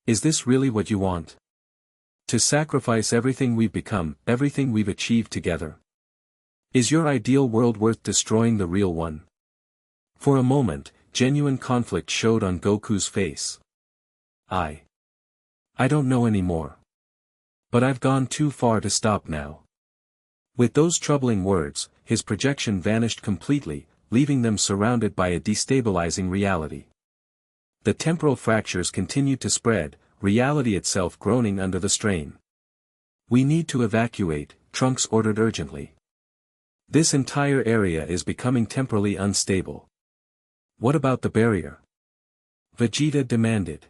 Is this really what you want? To sacrifice everything we've become, everything we've achieved together? Is your ideal world worth destroying the real one? For a moment, genuine conflict showed on Goku's face. I don't know anymore. But I've gone too far to stop now. With those troubling words, his projection vanished completely, leaving them surrounded by a destabilizing reality. The temporal fractures continued to spread, reality itself groaning under the strain. We need to evacuate, Trunks ordered urgently. This entire area is becoming temporally unstable. What about the barrier? Vegeta demanded.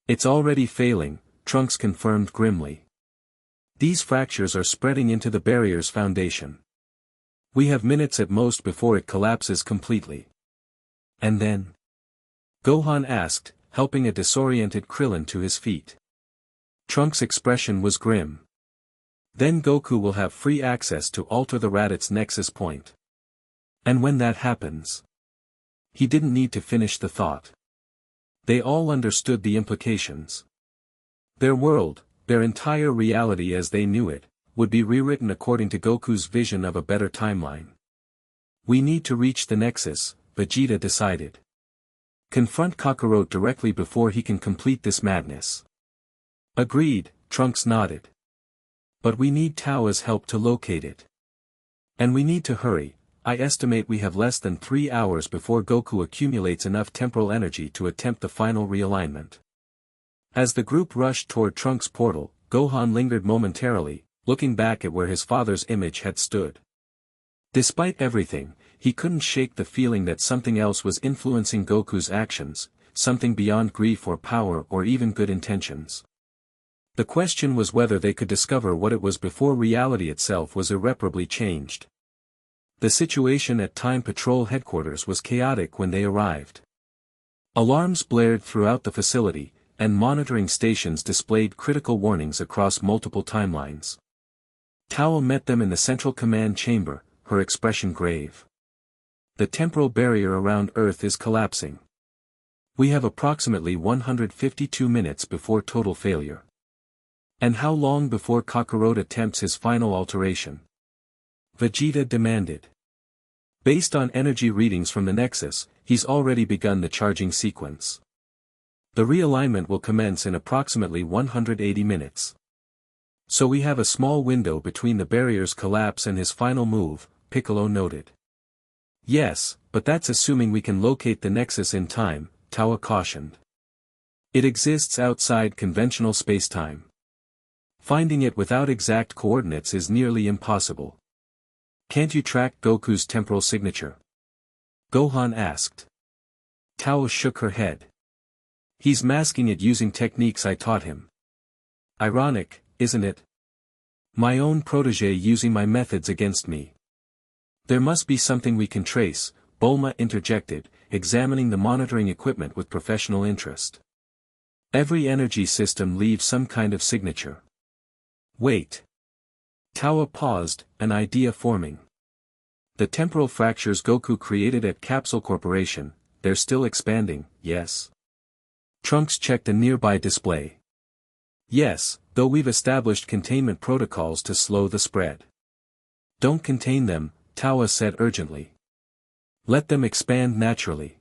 It's already failing, Trunks confirmed grimly. These fractures are spreading into the barrier's foundation. We have minutes at most before it collapses completely. And then? Gohan asked, helping a disoriented Krillin to his feet. Trunks' expression was grim. Then Goku will have free access to alter the Raditz Nexus point. And when that happens? He didn't need to finish the thought. They all understood the implications. Their world, their entire reality as they knew it, would be rewritten according to Goku's vision of a better timeline. We need to reach the Nexus, Vegeta decided. Confront Kakarot directly before he can complete this madness. Agreed, Trunks nodded. But we need Tao's help to locate it. And we need to hurry, I estimate we have less than 3 hours before Goku accumulates enough temporal energy to attempt the final realignment. As the group rushed toward Trunks' portal, Gohan lingered momentarily, looking back at where his father's image had stood. Despite everything, he couldn't shake the feeling that something else was influencing Goku's actions, something beyond grief or power or even good intentions. The question was whether they could discover what it was before reality itself was irreparably changed. The situation at Time Patrol headquarters was chaotic when they arrived. Alarms blared throughout the facility, and monitoring stations displayed critical warnings across multiple timelines. Tao met them in the central command chamber, her expression grave. The temporal barrier around Earth is collapsing. We have approximately 152 minutes before total failure. And how long before Kakarot attempts his final alteration? Vegeta demanded. Based on energy readings from the Nexus, he's already begun the charging sequence. The realignment will commence in approximately 180 minutes. So we have a small window between the barrier's collapse and his final move, Piccolo noted. Yes, but that's assuming we can locate the Nexus in time, Tao cautioned. It exists outside conventional spacetime. Finding it without exact coordinates is nearly impossible. Can't you track Goku's temporal signature? Gohan asked. Tao shook her head. He's masking it using techniques I taught him. Ironic, isn't it? My own protege using my methods against me. There must be something we can trace, Bulma interjected, examining the monitoring equipment with professional interest. Every energy system leaves some kind of signature. Wait. Tao paused, an idea forming. The temporal fractures Goku created at Capsule Corporation, they're still expanding, yes? Trunks checked a nearby display. Yes, though we've established containment protocols to slow the spread. Don't contain them, Tao said urgently. Let them expand naturally.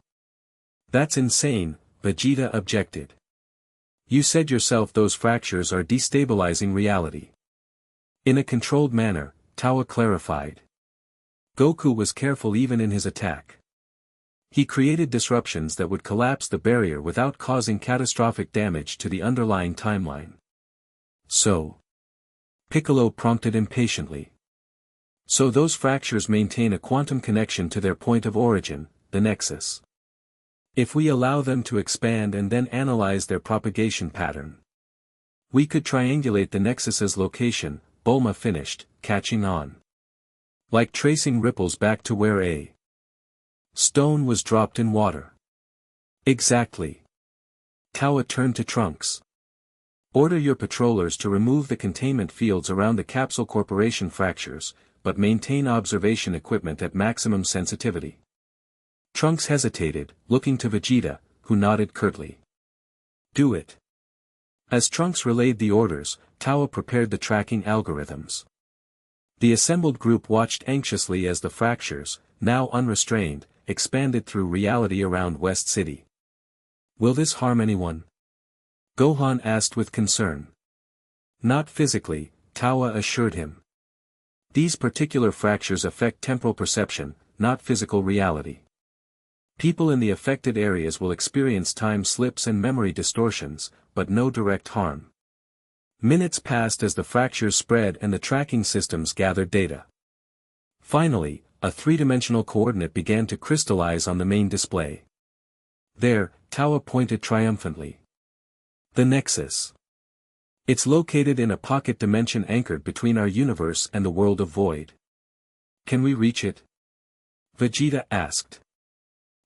That's insane, Vegeta objected. You said yourself those fractures are destabilizing reality. In a controlled manner, Tao clarified. Goku was careful even in his attack. He created disruptions that would collapse the barrier without causing catastrophic damage to the underlying timeline. So? Piccolo prompted impatiently. So those fractures maintain a quantum connection to their point of origin, the Nexus. If we allow them to expand and then analyze their propagation pattern, we could triangulate the Nexus's location, Bulma finished, catching on. Like tracing ripples back to where a stone was dropped in water. Exactly. Tao turned to Trunks. Order your patrollers to remove the containment fields around the Capsule Corporation fractures, but maintain observation equipment at maximum sensitivity. Trunks hesitated, looking to Vegeta, who nodded curtly. Do it. As Trunks relayed the orders, Tao prepared the tracking algorithms. The assembled group watched anxiously as the fractures, now unrestrained, expanded through reality around West City. Will this harm anyone? Gohan asked with concern. Not physically, Tao assured him. These particular fractures affect temporal perception, not physical reality. People in the affected areas will experience time slips and memory distortions, but no direct harm. Minutes passed as the fractures spread and the tracking systems gathered data. Finally, a three-dimensional coordinate began to crystallize on the main display. There, Tao pointed triumphantly. The Nexus. It's located in a pocket dimension anchored between our universe and the world of Void. Can we reach it? Vegeta asked.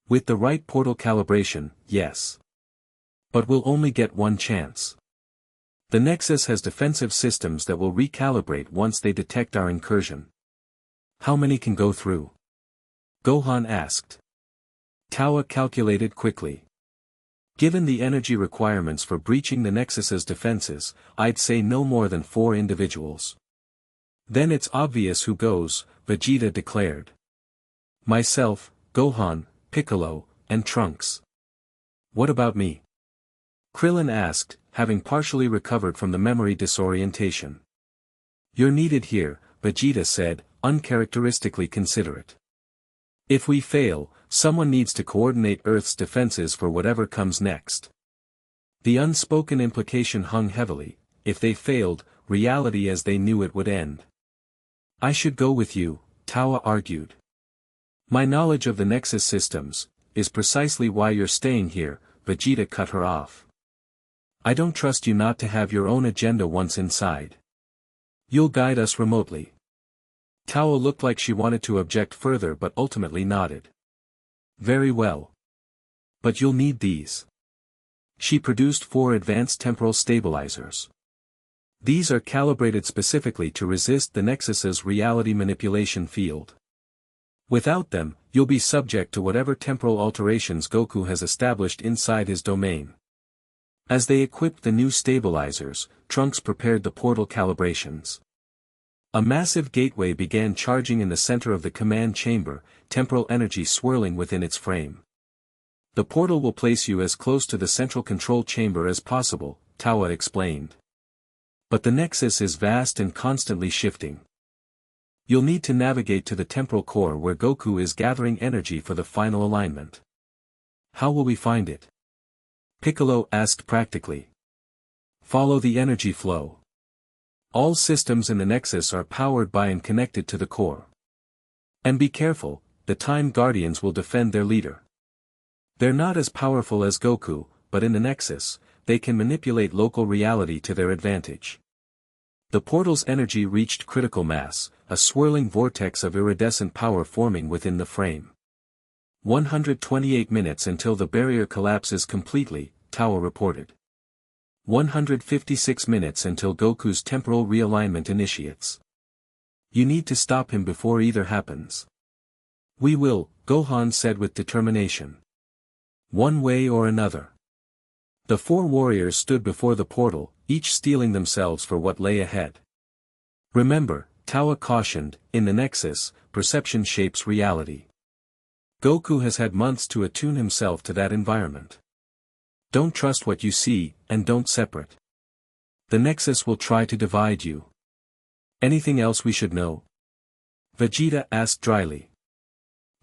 With the right portal calibration, yes. But we'll only get one chance. The Nexus has defensive systems that will recalibrate once they detect our incursion. How many can go through? Gohan asked. Tao calculated quickly. Given the energy requirements for breaching the Nexus's defenses, I'd say no more than 4 individuals. Then it's obvious who goes, Vegeta declared. Myself, Gohan, Piccolo, and Trunks. What about me? Krillin asked, having partially recovered from the memory disorientation. You're needed here, Vegeta said, uncharacteristically considerate. If we fail, someone needs to coordinate Earth's defenses for whatever comes next. The unspoken implication hung heavily: if they failed, reality as they knew it would end. I should go with you, Tawa argued. My knowledge of the Nexus systems is precisely why you're staying here, Vegeta cut her off. I don't trust you not to have your own agenda once inside. You'll guide us remotely. Tawa looked like she wanted to object further but ultimately nodded. Very well. But you'll need these. She produced 4 advanced temporal stabilizers. These are calibrated specifically to resist the Nexus's reality manipulation field. Without them, you'll be subject to whatever temporal alterations Goku has established inside his domain. As they equipped the new stabilizers, Trunks prepared the portal calibrations. A massive gateway began charging in the center of the command chamber, temporal energy swirling within its frame. The portal will place you as close to the central control chamber as possible, Tawa explained. But the Nexus is vast and constantly shifting. You'll need to navigate to the temporal core where Goku is gathering energy for the final alignment. How will we find it? Piccolo asked practically. Follow the energy flow. All systems in the Nexus are powered by and connected to the core. And be careful, the Time Guardians will defend their leader. They're not as powerful as Goku, but in the Nexus, they can manipulate local reality to their advantage. The portal's energy reached critical mass, a swirling vortex of iridescent power forming within the frame. 128 minutes until the barrier collapses completely, Tawa reported. 156 minutes until Goku's temporal realignment initiates. You need to stop him before either happens. We will, Gohan said with determination. One way or another. The 4 warriors stood before the portal, each steeling themselves for what lay ahead. Remember, Tawa cautioned, in the Nexus, perception shapes reality. Goku has had months to attune himself to that environment. Don't trust what you see, and don't separate. The Nexus will try to divide you. Anything else we should know? Vegeta asked dryly.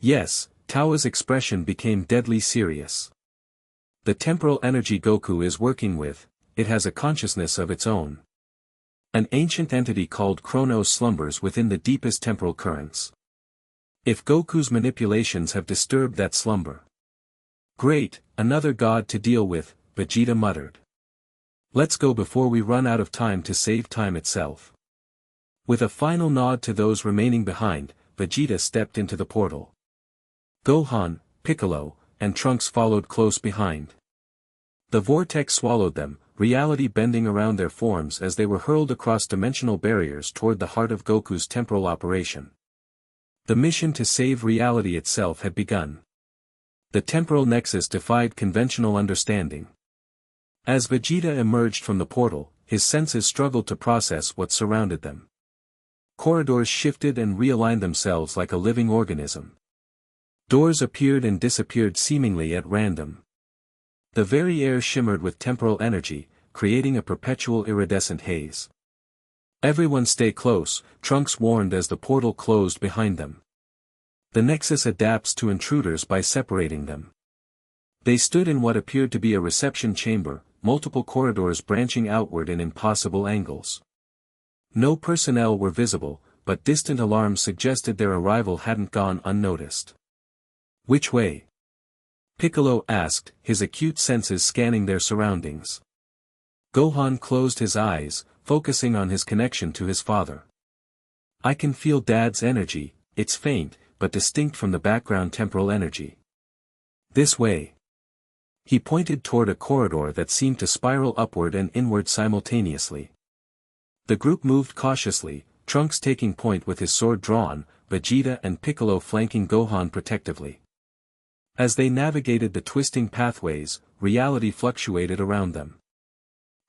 Yes, Tawa's expression became deadly serious. The temporal energy Goku is working with, it has a consciousness of its own. An ancient entity called Chronos slumbers within the deepest temporal currents. If Goku's manipulations have disturbed that slumber. Great, another god to deal with, Vegeta muttered. Let's go before we run out of time to save time itself. With a final nod to those remaining behind, Vegeta stepped into the portal. Gohan, Piccolo, and Trunks followed close behind. The vortex swallowed them, reality bending around their forms as they were hurled across dimensional barriers toward the heart of Goku's temporal operation. The mission to save reality itself had begun. The temporal nexus defied conventional understanding. As Vegeta emerged from the portal, his senses struggled to process what surrounded them. Corridors shifted and realigned themselves like a living organism. Doors appeared and disappeared seemingly at random. The very air shimmered with temporal energy, creating a perpetual iridescent haze. Everyone stay close, Trunks warned as the portal closed behind them. The Nexus adapts to intruders by separating them. They stood in what appeared to be a reception chamber, multiple corridors branching outward in impossible angles. No personnel were visible, but distant alarms suggested their arrival hadn't gone unnoticed. Which way? Piccolo asked, his acute senses scanning their surroundings. Gohan closed his eyes, focusing on his connection to his father. I can feel Dad's energy, it's faint, but distinct from the background temporal energy. This way. He pointed toward a corridor that seemed to spiral upward and inward simultaneously. The group moved cautiously, Trunks taking point with his sword drawn, Vegeta and Piccolo flanking Gohan protectively. As they navigated the twisting pathways, reality fluctuated around them.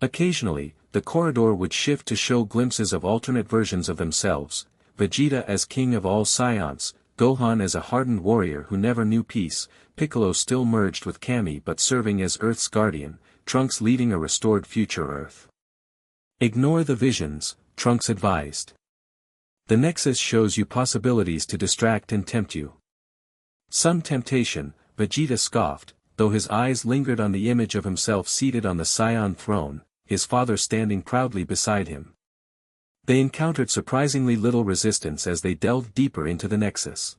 Occasionally, the corridor would shift to show glimpses of alternate versions of themselves, Vegeta as king of all scions, Gohan as a hardened warrior who never knew peace, Piccolo still merged with Kami but serving as Earth's guardian, Trunks leading a restored future Earth. Ignore the visions, Trunks advised. The Nexus shows you possibilities to distract and tempt you. Some temptation, Vegeta scoffed, though his eyes lingered on the image of himself seated on the Saiyan throne, his father standing proudly beside him. They encountered surprisingly little resistance as they delved deeper into the Nexus.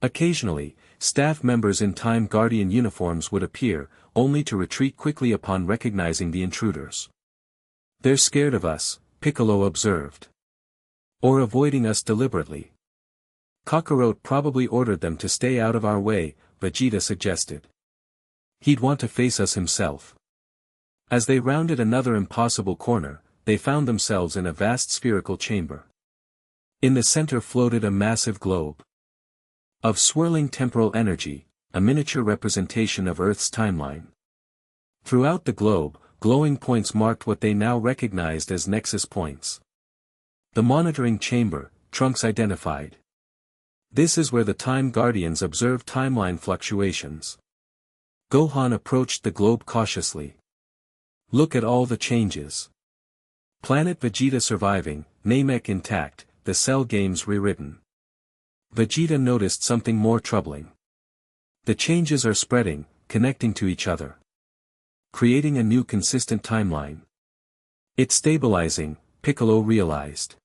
Occasionally, staff members in Time Guardian uniforms would appear, only to retreat quickly upon recognizing the intruders. "They're scared of us," Piccolo observed. "Or avoiding us deliberately. Kakarot probably ordered them to stay out of our way," Vegeta suggested. "He'd want to face us himself." As they rounded another impossible corner, they found themselves in a vast spherical chamber. In the center floated a massive globe of swirling temporal energy, a miniature representation of Earth's timeline. Throughout the globe, glowing points marked what they now recognized as Nexus points. The monitoring chamber, Trunks identified. This is where the Time Guardians observe timeline fluctuations. Gohan approached the globe cautiously. "Look at all the changes. Planet Vegeta surviving, Namek intact, the Cell games rewritten." Vegeta noticed something more troubling. The changes are spreading, connecting to each other, creating a new consistent timeline. "It's stabilizing," Piccolo realized.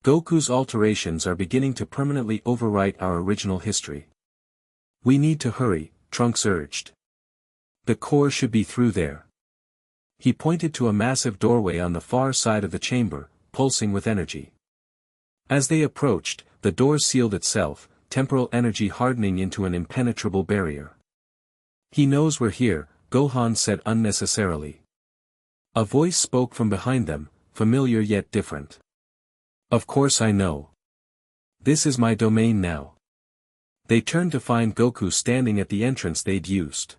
"Goku's alterations are beginning to permanently overwrite our original history." "We need to hurry," Trunks urged. "The core should be through there." He pointed to a massive doorway on the far side of the chamber, pulsing with energy. As they approached, the door sealed itself, temporal energy hardening into an impenetrable barrier. "He knows we're here," Gohan said unnecessarily. A voice spoke from behind them, familiar yet different. "Of course I know. This is my domain now." They turned to find Goku standing at the entrance they'd used.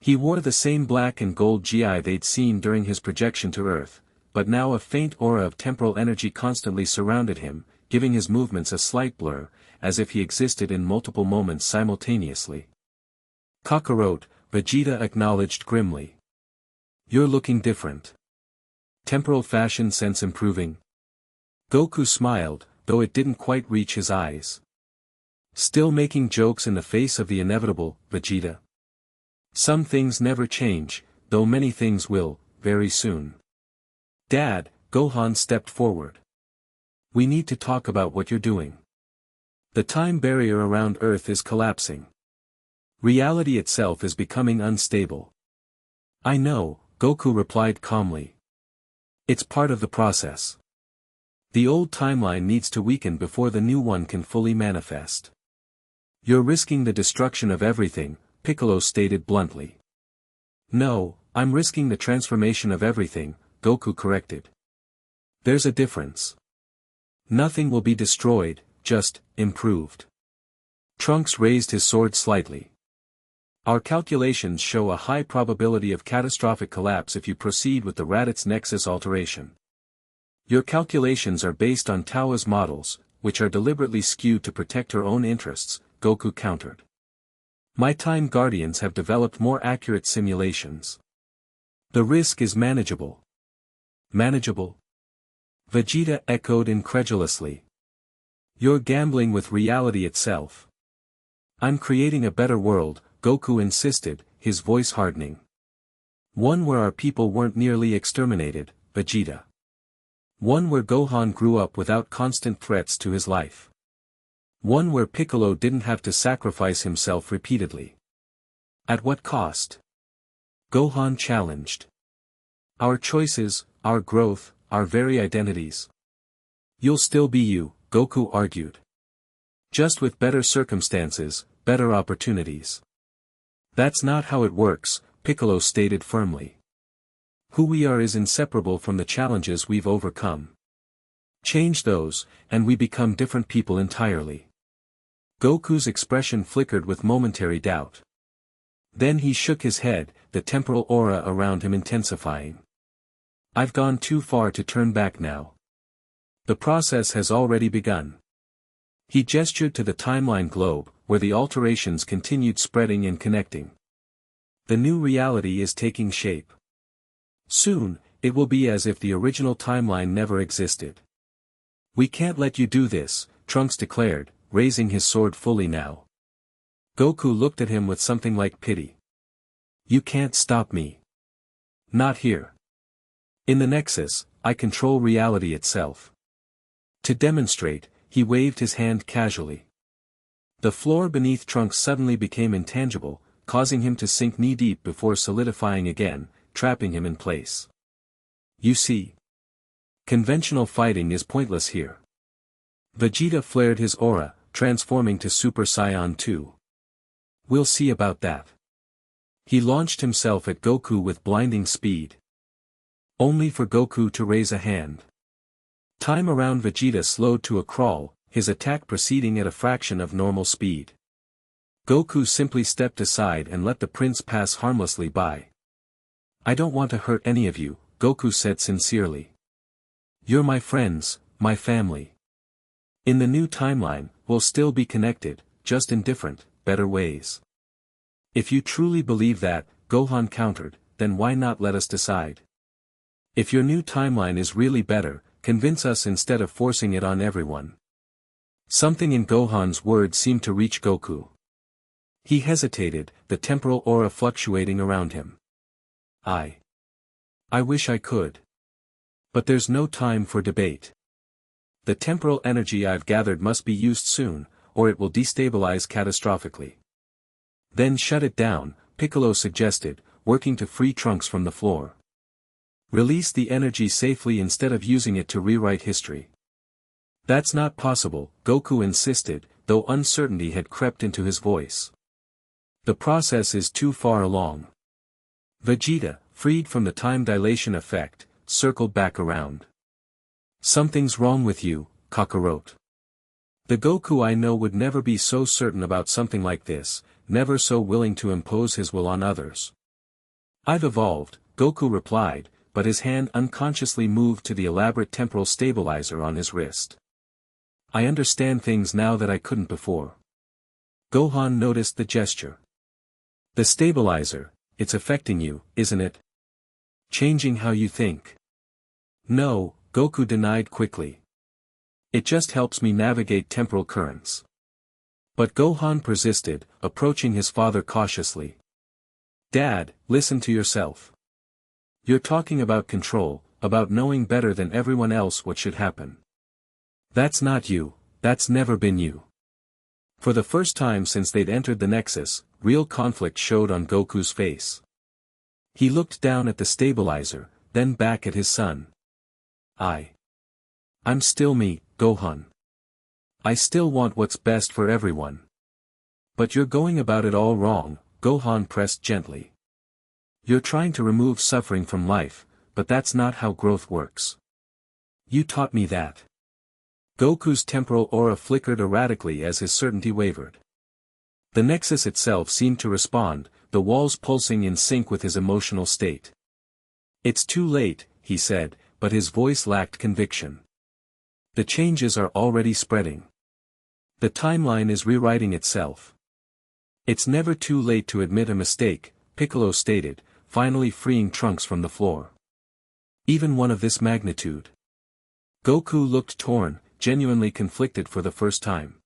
He wore the same black and gold gi they'd seen during his projection to Earth, but now a faint aura of temporal energy constantly surrounded him, giving his movements a slight blur, as if he existed in multiple moments simultaneously. "Kakarot," Vegeta acknowledged grimly. "You're looking different. Temporal fashion sense improving?" Goku smiled, though it didn't quite reach his eyes. "Still making jokes in the face of the inevitable, Vegeta? Some things never change, though many things will, very soon." "Dad," Gohan stepped forward. "We need to talk about what you're doing. The time barrier around Earth is collapsing. Reality itself is becoming unstable." "I know," Goku replied calmly. "It's part of the process. The old timeline needs to weaken before the new one can fully manifest." "You're risking the destruction of everything," Piccolo stated bluntly. "No, I'm risking the transformation of everything," Goku corrected. "There's a difference. Nothing will be destroyed, just improved." Trunks raised his sword slightly. "Our calculations show a high probability of catastrophic collapse if you proceed with the Raditz Nexus alteration." "Your calculations are based on Tao's models, which are deliberately skewed to protect her own interests," Goku countered. "My Time Guardians have developed more accurate simulations. The risk is manageable." "Manageable?" Vegeta echoed incredulously. "You're gambling with reality itself." "I'm creating a better world," Goku insisted, his voice hardening. "One where our people weren't nearly exterminated, Vegeta. One where Gohan grew up without constant threats to his life. One where Piccolo didn't have to sacrifice himself repeatedly." "At what cost?" Gohan challenged. "Our choices, our growth, our very identities." "You'll still be you," Goku argued. "Just with better circumstances, better opportunities." "That's not how it works," Piccolo stated firmly. "Who we are is inseparable from the challenges we've overcome. Change those, and we become different people entirely." Goku's expression flickered with momentary doubt. Then he shook his head, the temporal aura around him intensifying. "I've gone too far to turn back now. The process has already begun." He gestured to the timeline globe, where the alterations continued spreading and connecting. "The new reality is taking shape. Soon, it will be as if the original timeline never existed." "We can't let you do this," Trunks declared, raising his sword fully now. Goku looked at him with something like pity. You can't stop me. Not here. In the Nexus, I control reality itself. To demonstrate, he waved his hand casually. The floor beneath Trunks suddenly became intangible, causing him to sink knee-deep before solidifying again, trapping him in place. You see. Conventional fighting is pointless here. Vegeta flared his aura, transforming to Super Saiyan 2. We'll see about that. He launched himself at Goku with blinding speed. Only for Goku to raise a hand. Time around Vegeta slowed to a crawl, his attack proceeding at a fraction of normal speed. Goku simply stepped aside and let the prince pass harmlessly by. I don't want to hurt any of you, Goku said sincerely. You're my friends, my family. In the new timeline, we'll still be connected, just in different, better ways. If you truly believe that, Gohan countered, then why not let us decide? If your new timeline is really better, convince us instead of forcing it on everyone. Something in Gohan's words seemed to reach Goku. He hesitated, the temporal aura fluctuating around him. I wish I could. But there's no time for debate. The temporal energy I've gathered must be used soon, or it will destabilize catastrophically. Then shut it down, Piccolo suggested, working to free Trunks from the floor. Release the energy safely instead of using it to rewrite history. That's not possible, Goku insisted, though uncertainty had crept into his voice. The process is too far along. Vegeta, freed from the time dilation effect, circled back around. Something's wrong with you, Kakarot. The Goku I know would never be so certain about something like this, never so willing to impose his will on others. I've evolved, Goku replied, but his hand unconsciously moved to the elaborate temporal stabilizer on his wrist. I understand things now that I couldn't before. Gohan noticed the gesture. The stabilizer, it's affecting you, isn't it? Changing how you think. No, Goku denied quickly. It just helps me navigate temporal currents. But Gohan persisted, approaching his father cautiously. Dad, listen to yourself. You're talking about control, about knowing better than everyone else what should happen. That's not you, that's never been you. For the first time since they'd entered the Nexus, real conflict showed on Goku's face. He looked down at the stabilizer, then back at his son. I'm still me, Gohan. I still want what's best for everyone. But you're going about it all wrong, Gohan pressed gently. You're trying to remove suffering from life, but that's not how growth works. You taught me that. Goku's temporal aura flickered erratically as his certainty wavered. The Nexus itself seemed to respond, the walls pulsing in sync with his emotional state. It's too late, he said, but his voice lacked conviction. The changes are already spreading. The timeline is rewriting itself. It's never too late to admit a mistake, Piccolo stated, finally freeing Trunks from the floor. Even one of this magnitude. Goku looked torn, genuinely conflicted for the first time.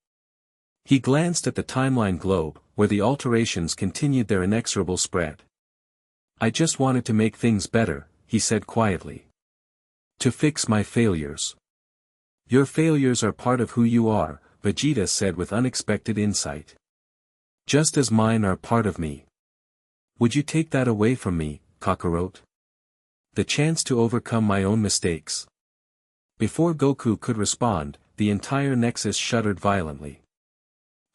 He glanced at the timeline globe, where the alterations continued their inexorable spread. I just wanted to make things better, he said quietly. To fix my failures. Your failures are part of who you are, Vegeta said with unexpected insight. Just as mine are part of me. Would you take that away from me, Kakarot? The chance to overcome my own mistakes. Before Goku could respond, the entire Nexus shuddered violently.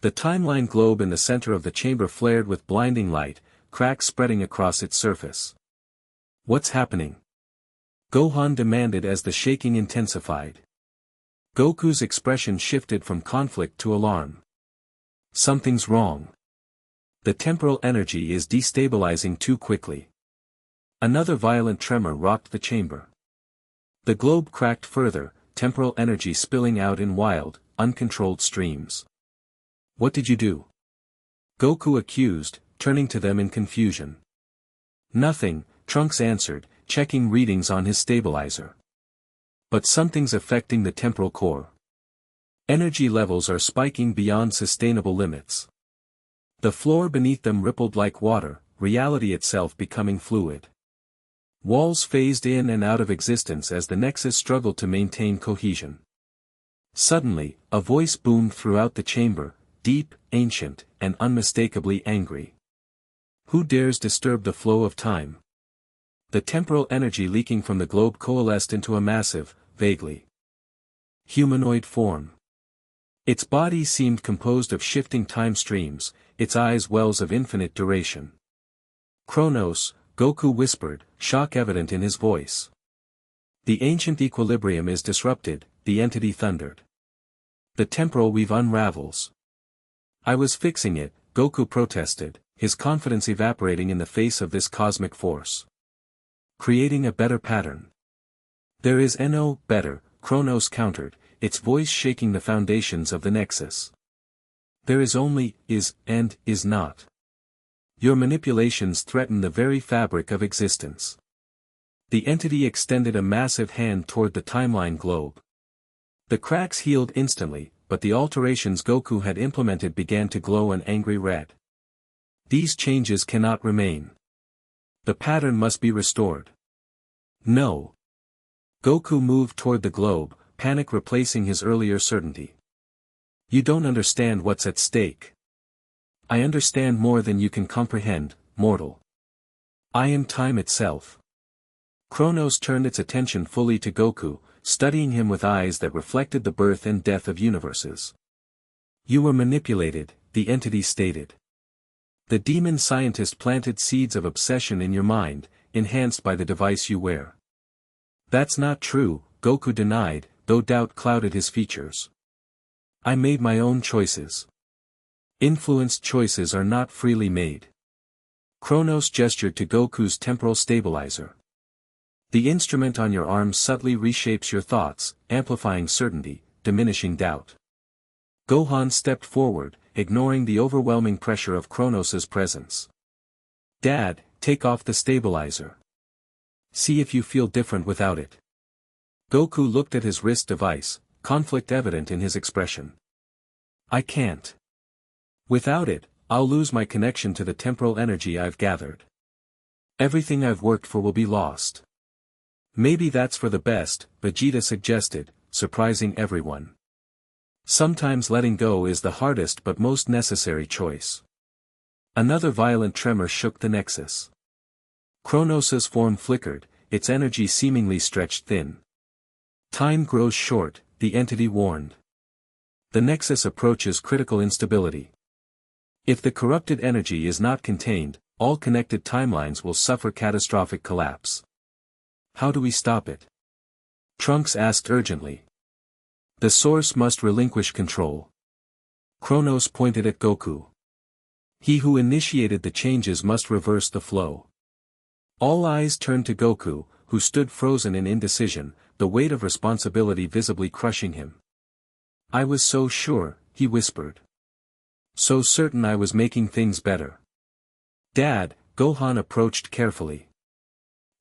The timeline globe in the center of the chamber flared with blinding light, cracks spreading across its surface. What's happening? Gohan demanded as the shaking intensified. Goku's expression shifted from conflict to alarm. Something's wrong. The temporal energy is destabilizing too quickly. Another violent tremor rocked the chamber. The globe cracked further, temporal energy spilling out in wild, uncontrolled streams. What did you do? Goku accused, turning to them in confusion. Nothing, Trunks answered, checking readings on his stabilizer. But something's affecting the temporal core. Energy levels are spiking beyond sustainable limits. The floor beneath them rippled like water, reality itself becoming fluid. Walls phased in and out of existence as the nexus struggled to maintain cohesion. Suddenly, a voice boomed throughout the chamber, deep, ancient, and unmistakably angry. Who dares disturb the flow of time? The temporal energy leaking from the globe coalesced into a massive, vaguely humanoid form. Its body seemed composed of shifting time streams, its eyes wells of infinite duration. Kronos, Goku whispered, shock evident in his voice. The ancient equilibrium is disrupted, the entity thundered. The temporal weave unravels. I was fixing it, Goku protested, his confidence evaporating in the face of this cosmic force. Creating a better pattern. There is no better, Kronos countered, its voice shaking the foundations of the nexus. There is only, is, and, is not. Your manipulations threaten the very fabric of existence. The entity extended a massive hand toward the timeline globe. The cracks healed instantly, but the alterations Goku had implemented began to glow an angry red. These changes cannot remain. The pattern must be restored. No. Goku moved toward the globe, panic replacing his earlier certainty. You don't understand what's at stake. I understand more than you can comprehend, mortal. I am time itself. Kronos turned its attention fully to Goku, studying him with eyes that reflected the birth and death of universes. You were manipulated, the entity stated. The demon scientist planted seeds of obsession in your mind, enhanced by the device you wear. That's not true, Goku denied, though doubt clouded his features. I made my own choices. Influenced choices are not freely made. Kronos gestured to Goku's temporal stabilizer. The instrument on your arm subtly reshapes your thoughts, amplifying certainty, diminishing doubt. Gohan stepped forward, ignoring the overwhelming pressure of Kronos's presence. Dad, take off the stabilizer. See if you feel different without it. Goku looked at his wrist device, conflict evident in his expression. I can't. Without it, I'll lose my connection to the temporal energy I've gathered. Everything I've worked for will be lost. Maybe that's for the best, Vegeta suggested, surprising everyone. Sometimes letting go is the hardest but most necessary choice. Another violent tremor shook the nexus. Kronos' form flickered, its energy seemingly stretched thin. Time grows short, the entity warned. The nexus approaches critical instability. If the corrupted energy is not contained, all connected timelines will suffer catastrophic collapse. How do we stop it? Trunks asked urgently. The source must relinquish control. Kronos pointed at Goku. He who initiated the changes must reverse the flow. All eyes turned to Goku, who stood frozen in indecision, the weight of responsibility visibly crushing him. I was so sure, he whispered. So certain I was making things better. Dad, Gohan approached carefully.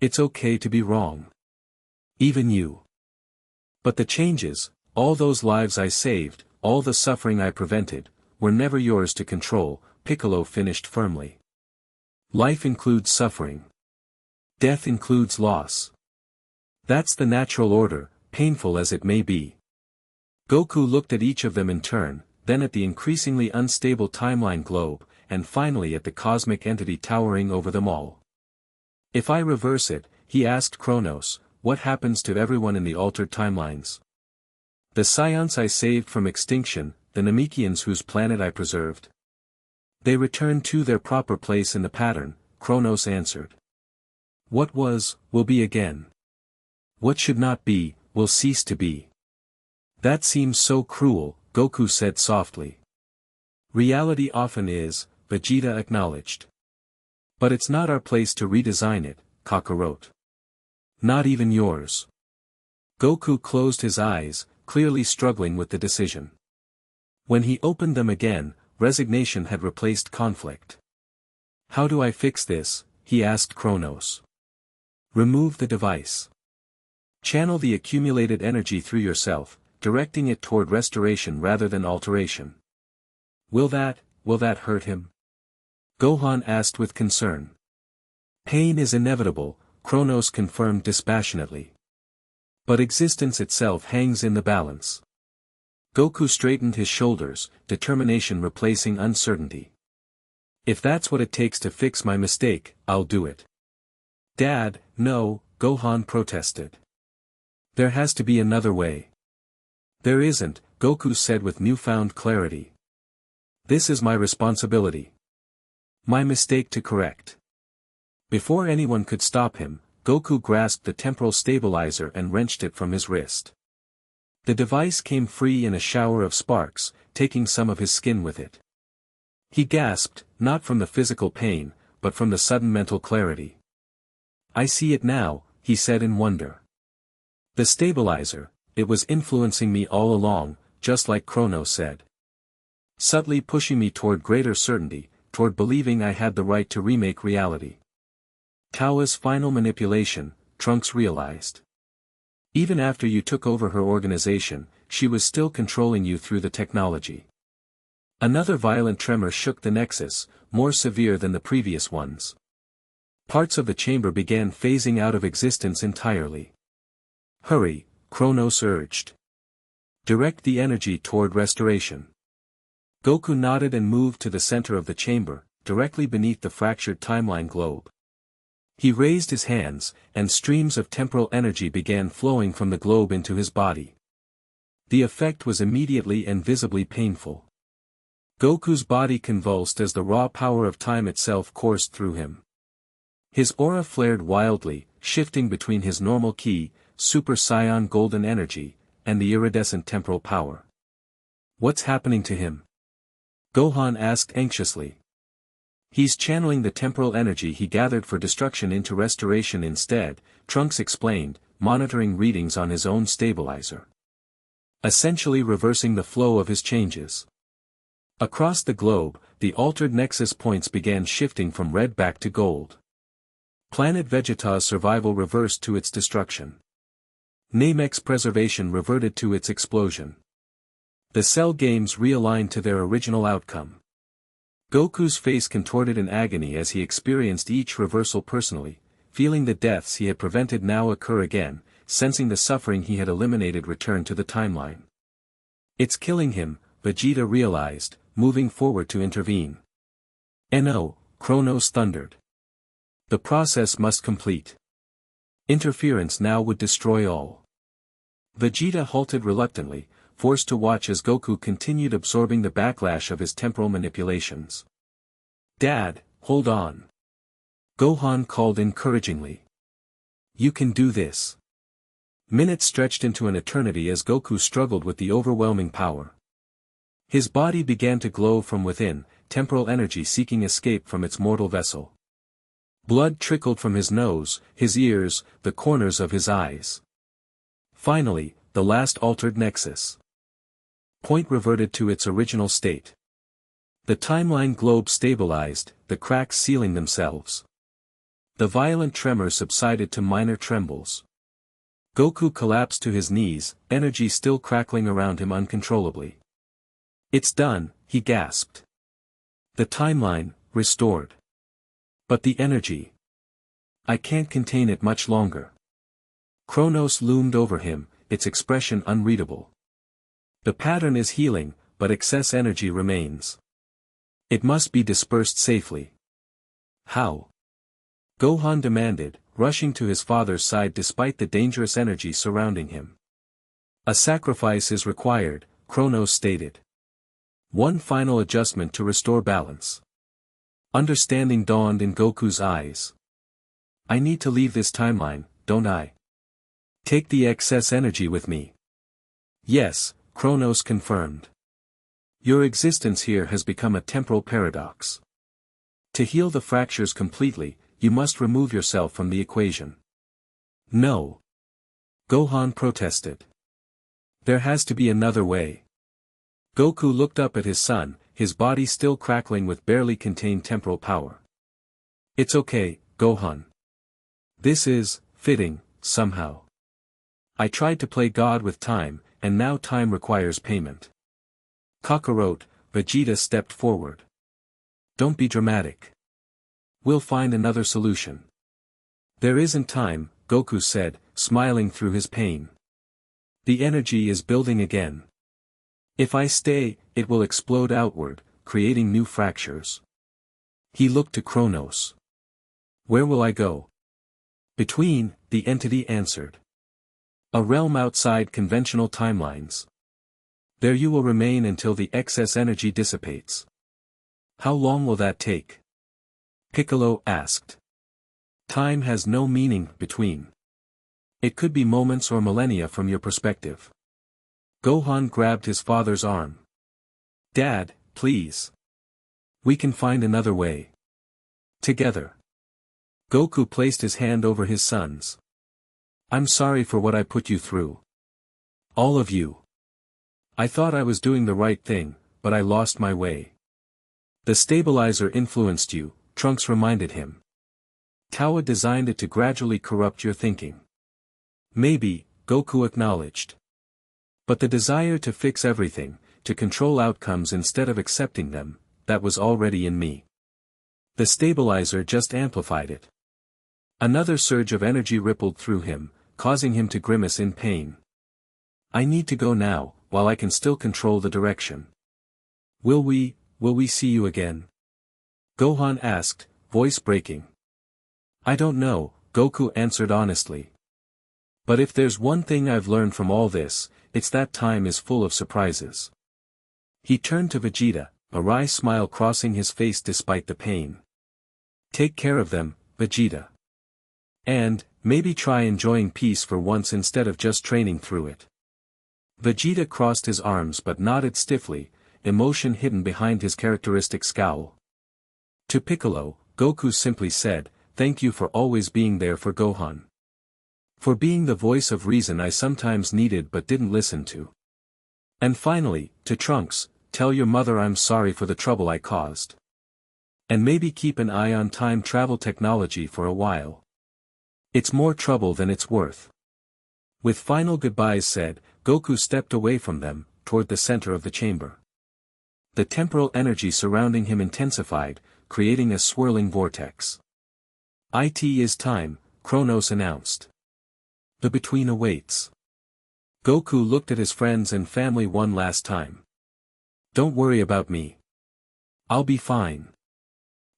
It's okay to be wrong. Even you. But the changes, all those lives I saved, all the suffering I prevented, were never yours to control, Piccolo finished firmly. Life includes suffering. Death includes loss. That's the natural order, painful as it may be. Goku looked at each of them in turn, then at the increasingly unstable timeline globe, and finally at the cosmic entity towering over them all. If I reverse it, he asked Kronos, what happens to everyone in the altered timelines? The scions I saved from extinction, the Namekians whose planet I preserved. They return to their proper place in the pattern, Kronos answered. What was, will be again. What should not be, will cease to be. That seems so cruel, Goku said softly. Reality often is, Vegeta acknowledged. But it's not our place to redesign it, Kakarot. Not even yours. Goku closed his eyes, clearly struggling with the decision. When he opened them again, resignation had replaced conflict. How do I fix this? He asked Kronos. Remove the device. Channel the accumulated energy through yourself, directing it toward restoration rather than alteration. Will that hurt him? Gohan asked with concern. Pain is inevitable, Kronos confirmed dispassionately. But existence itself hangs in the balance. Goku straightened his shoulders, determination replacing uncertainty. If that's what it takes to fix my mistake, I'll do it. Dad, no, Gohan protested. There has to be another way. There isn't, Goku said with newfound clarity. This is my responsibility. My mistake to correct. Before anyone could stop him, Goku grasped the temporal stabilizer and wrenched it from his wrist. The device came free in a shower of sparks, taking some of his skin with it. He gasped, not from the physical pain, but from the sudden mental clarity. I see it now, he said in wonder. The stabilizer, it was influencing me all along, just like Kronos said. Subtly pushing me toward greater certainty, toward believing I had the right to remake reality. Kawa's final manipulation, Trunks realized. Even after you took over her organization, she was still controlling you through the technology. Another violent tremor shook the Nexus, more severe than the previous ones. Parts of the chamber began phasing out of existence entirely. Hurry, Kronos urged. Direct the energy toward restoration. Goku nodded and moved to the center of the chamber, directly beneath the fractured timeline globe. He raised his hands, and streams of temporal energy began flowing from the globe into his body. The effect was immediately and visibly painful. Goku's body convulsed as the raw power of time itself coursed through him. His aura flared wildly, shifting between his normal ki, Super Saiyan golden energy, and the iridescent temporal power. What's happening to him? Gohan asked anxiously. He's channeling the temporal energy he gathered for destruction into restoration instead, Trunks explained, monitoring readings on his own stabilizer. Essentially reversing the flow of his changes. Across the globe, the altered Nexus points began shifting from red back to gold. Planet Vegeta's survival reversed to its destruction. Namek's preservation reverted to its explosion. The Cell games realigned to their original outcome. Goku's face contorted in agony as he experienced each reversal personally, feeling the deaths he had prevented now occur again, sensing the suffering he had eliminated return to the timeline. It's killing him, Vegeta realized, moving forward to intervene. No, Kronos thundered. The process must complete. Interference now would destroy all. Vegeta halted reluctantly, forced to watch as Goku continued absorbing the backlash of his temporal manipulations. Dad, hold on. Gohan called encouragingly. You can do this. Minutes stretched into an eternity as Goku struggled with the overwhelming power. His body began to glow from within, temporal energy seeking escape from its mortal vessel. Blood trickled from his nose, his ears, the corners of his eyes. Finally, the last altered Nexus point reverted to its original state. The timeline globe stabilized, the cracks sealing themselves. The violent tremor subsided to minor trembles. Goku collapsed to his knees, energy still crackling around him uncontrollably. It's done, he gasped. The timeline, restored. But the energy. I can't contain it much longer. Kronos loomed over him, its expression unreadable. The pattern is healing, but excess energy remains. It must be dispersed safely. How? Gohan demanded, rushing to his father's side despite the dangerous energy surrounding him. A sacrifice is required, Kronos stated. One final adjustment to restore balance. Understanding dawned in Goku's eyes. I need to leave this timeline, don't I? Take the excess energy with me. Yes, Kronos confirmed. Your existence here has become a temporal paradox. To heal the fractures completely, you must remove yourself from the equation. No. Gohan protested. There has to be another way. Goku looked up at his son, his body still crackling with barely contained temporal power. It's okay, Gohan. This is fitting, somehow. I tried to play God with time, and now time requires payment. Kakarot, Vegeta stepped forward. Don't be dramatic. We'll find another solution. There isn't time, Goku said, smiling through his pain. The energy is building again. If I stay, it will explode outward, creating new fractures. He looked to Kronos. Where will I go? Between, the entity answered. A realm outside conventional timelines. There you will remain until the excess energy dissipates. How long will that take? Piccolo asked. Time has no meaning between. It could be moments or millennia from your perspective. Gohan grabbed his father's arm. Dad, please. We can find another way. Together. Goku placed his hand over his son's. I'm sorry for what I put you through. All of you. I thought I was doing the right thing, but I lost my way. The stabilizer influenced you, Trunks reminded him. Kawa designed it to gradually corrupt your thinking. Maybe, Goku acknowledged. But the desire to fix everything, to control outcomes instead of accepting them, that was already in me. The stabilizer just amplified it. Another surge of energy rippled through him, causing him to grimace in pain. I need to go now, while I can still control the direction. Will we see you again? Gohan asked, voice breaking. I don't know, Goku answered honestly. But if there's one thing I've learned from all this, it's that time is full of surprises. He turned to Vegeta, a wry smile crossing his face despite the pain. Take care of them, Vegeta. And, maybe try enjoying peace for once instead of just training through it. Vegeta crossed his arms but nodded stiffly, emotion hidden behind his characteristic scowl. To Piccolo, Goku simply said, thank you for always being there for Gohan. For being the voice of reason I sometimes needed but didn't listen to. And finally, to Trunks, tell your mother I'm sorry for the trouble I caused. And maybe keep an eye on time travel technology for a while. It's more trouble than it's worth. With final goodbyes said, Goku stepped away from them, toward the center of the chamber. The temporal energy surrounding him intensified, creating a swirling vortex. It is time, Kronos announced. The Between awaits. Goku looked at his friends and family one last time. Don't worry about me. I'll be fine.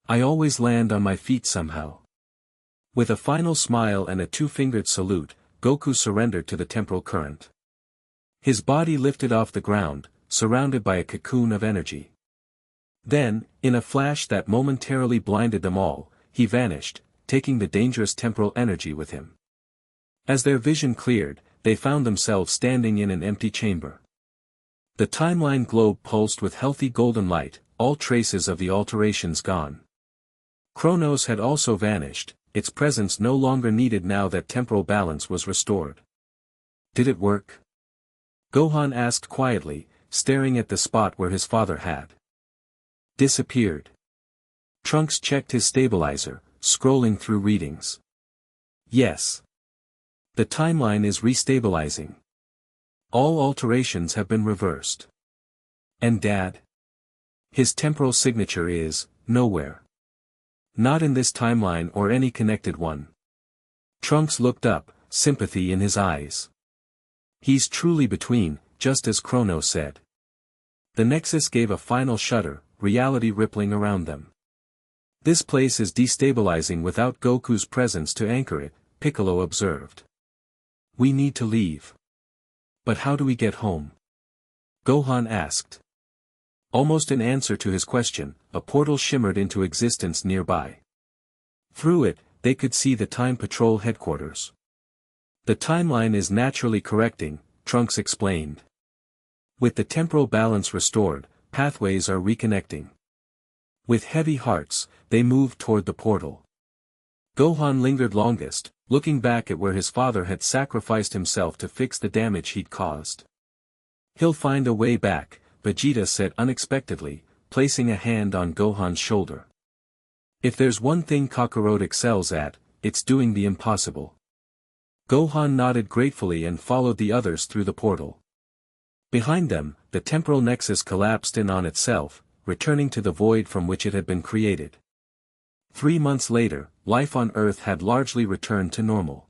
I always land on my feet somehow. With a final smile and a two-fingered salute, Goku surrendered to the temporal current. His body lifted off the ground, surrounded by a cocoon of energy. Then, in a flash that momentarily blinded them all, he vanished, taking the dangerous temporal energy with him. As their vision cleared, they found themselves standing in an empty chamber. The timeline globe pulsed with healthy golden light, all traces of the alterations gone. Kronos had also vanished, its presence no longer needed now that temporal balance was restored. Did it work? Gohan asked quietly, staring at the spot where his father had disappeared. Trunks checked his stabilizer, scrolling through readings. Yes. The timeline is restabilizing. All alterations have been reversed. And Dad? His temporal signature is, nowhere. Not in this timeline or any connected one. Trunks looked up, sympathy in his eyes. He's truly between, just as Kronos said. The Nexus gave a final shudder, reality rippling around them. This place is destabilizing without Goku's presence to anchor it, Piccolo observed. We need to leave. But how do we get home? Gohan asked. Almost in answer to his question, a portal shimmered into existence nearby. Through it, they could see the Time Patrol headquarters. The timeline is naturally correcting, Trunks explained. With the temporal balance restored, pathways are reconnecting. With heavy hearts, they moved toward the portal. Gohan lingered longest, looking back at where his father had sacrificed himself to fix the damage he'd caused. He'll find a way back, Vegeta said unexpectedly, placing a hand on Gohan's shoulder. If there's one thing Kakarot excels at, it's doing the impossible. Gohan nodded gratefully and followed the others through the portal. Behind them, the temporal nexus collapsed in on itself, returning to the void from which it had been created. 3 months later, life on Earth had largely returned to normal.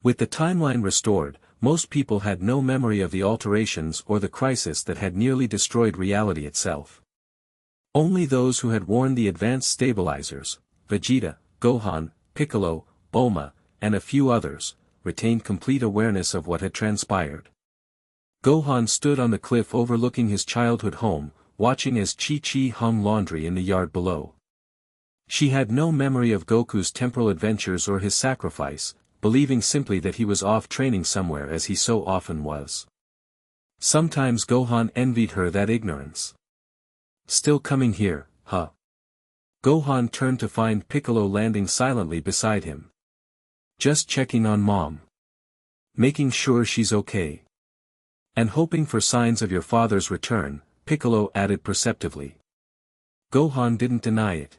With the timeline restored, most people had no memory of the alterations or the crisis that had nearly destroyed reality itself. Only those who had worn the advanced stabilizers, Vegeta, Gohan, Piccolo, Bulma, and a few others, retained complete awareness of what had transpired. Gohan stood on the cliff overlooking his childhood home, watching as Chi-Chi hung laundry in the yard below. She had no memory of Goku's temporal adventures or his sacrifice, believing simply that he was off training somewhere as he so often was. Sometimes Gohan envied her that ignorance. Still coming here, huh? Gohan turned to find Piccolo landing silently beside him. Just checking on Mom. Making sure she's okay. And hoping for signs of your father's return, Piccolo added perceptively. Gohan didn't deny it.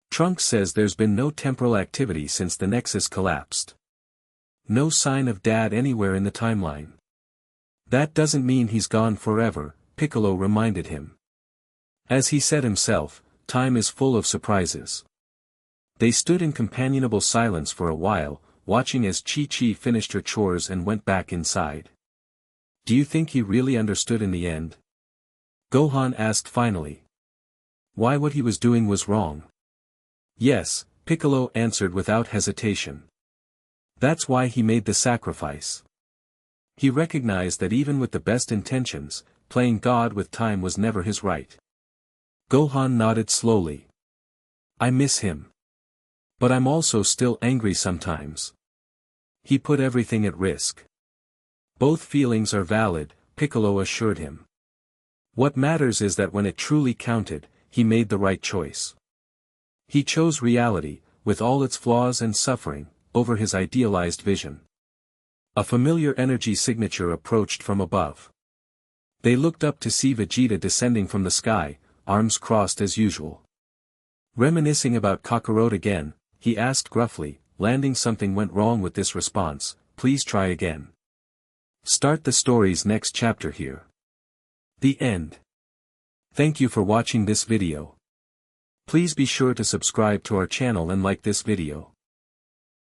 Trunks says there's been no temporal activity since the Nexus collapsed. No sign of Dad anywhere in the timeline. That doesn't mean he's gone forever, Piccolo reminded him. As he said himself, time is full of surprises. They stood in companionable silence for a while, watching as Chi-Chi finished her chores and went back inside. Do you think he really understood in the end? Gohan asked finally. Why what he was doing was wrong? Yes, Piccolo answered without hesitation. That's why he made the sacrifice. He recognized that even with the best intentions, playing God with time was never his right. Gohan nodded slowly. I miss him. But I'm also still angry sometimes. He put everything at risk. Both feelings are valid, Piccolo assured him. What matters is that when it truly counted, he made the right choice. He chose reality, with all its flaws and suffering, over his idealized vision. A familiar energy signature approached from above. They looked up to see Vegeta descending from the sky, arms crossed as usual. Reminiscing about Kakarot again, he asked gruffly, landing something went wrong with this response, please try again. Start the story's next chapter here. The end. Thank you for watching this video. Please be sure to subscribe to our channel and like this video.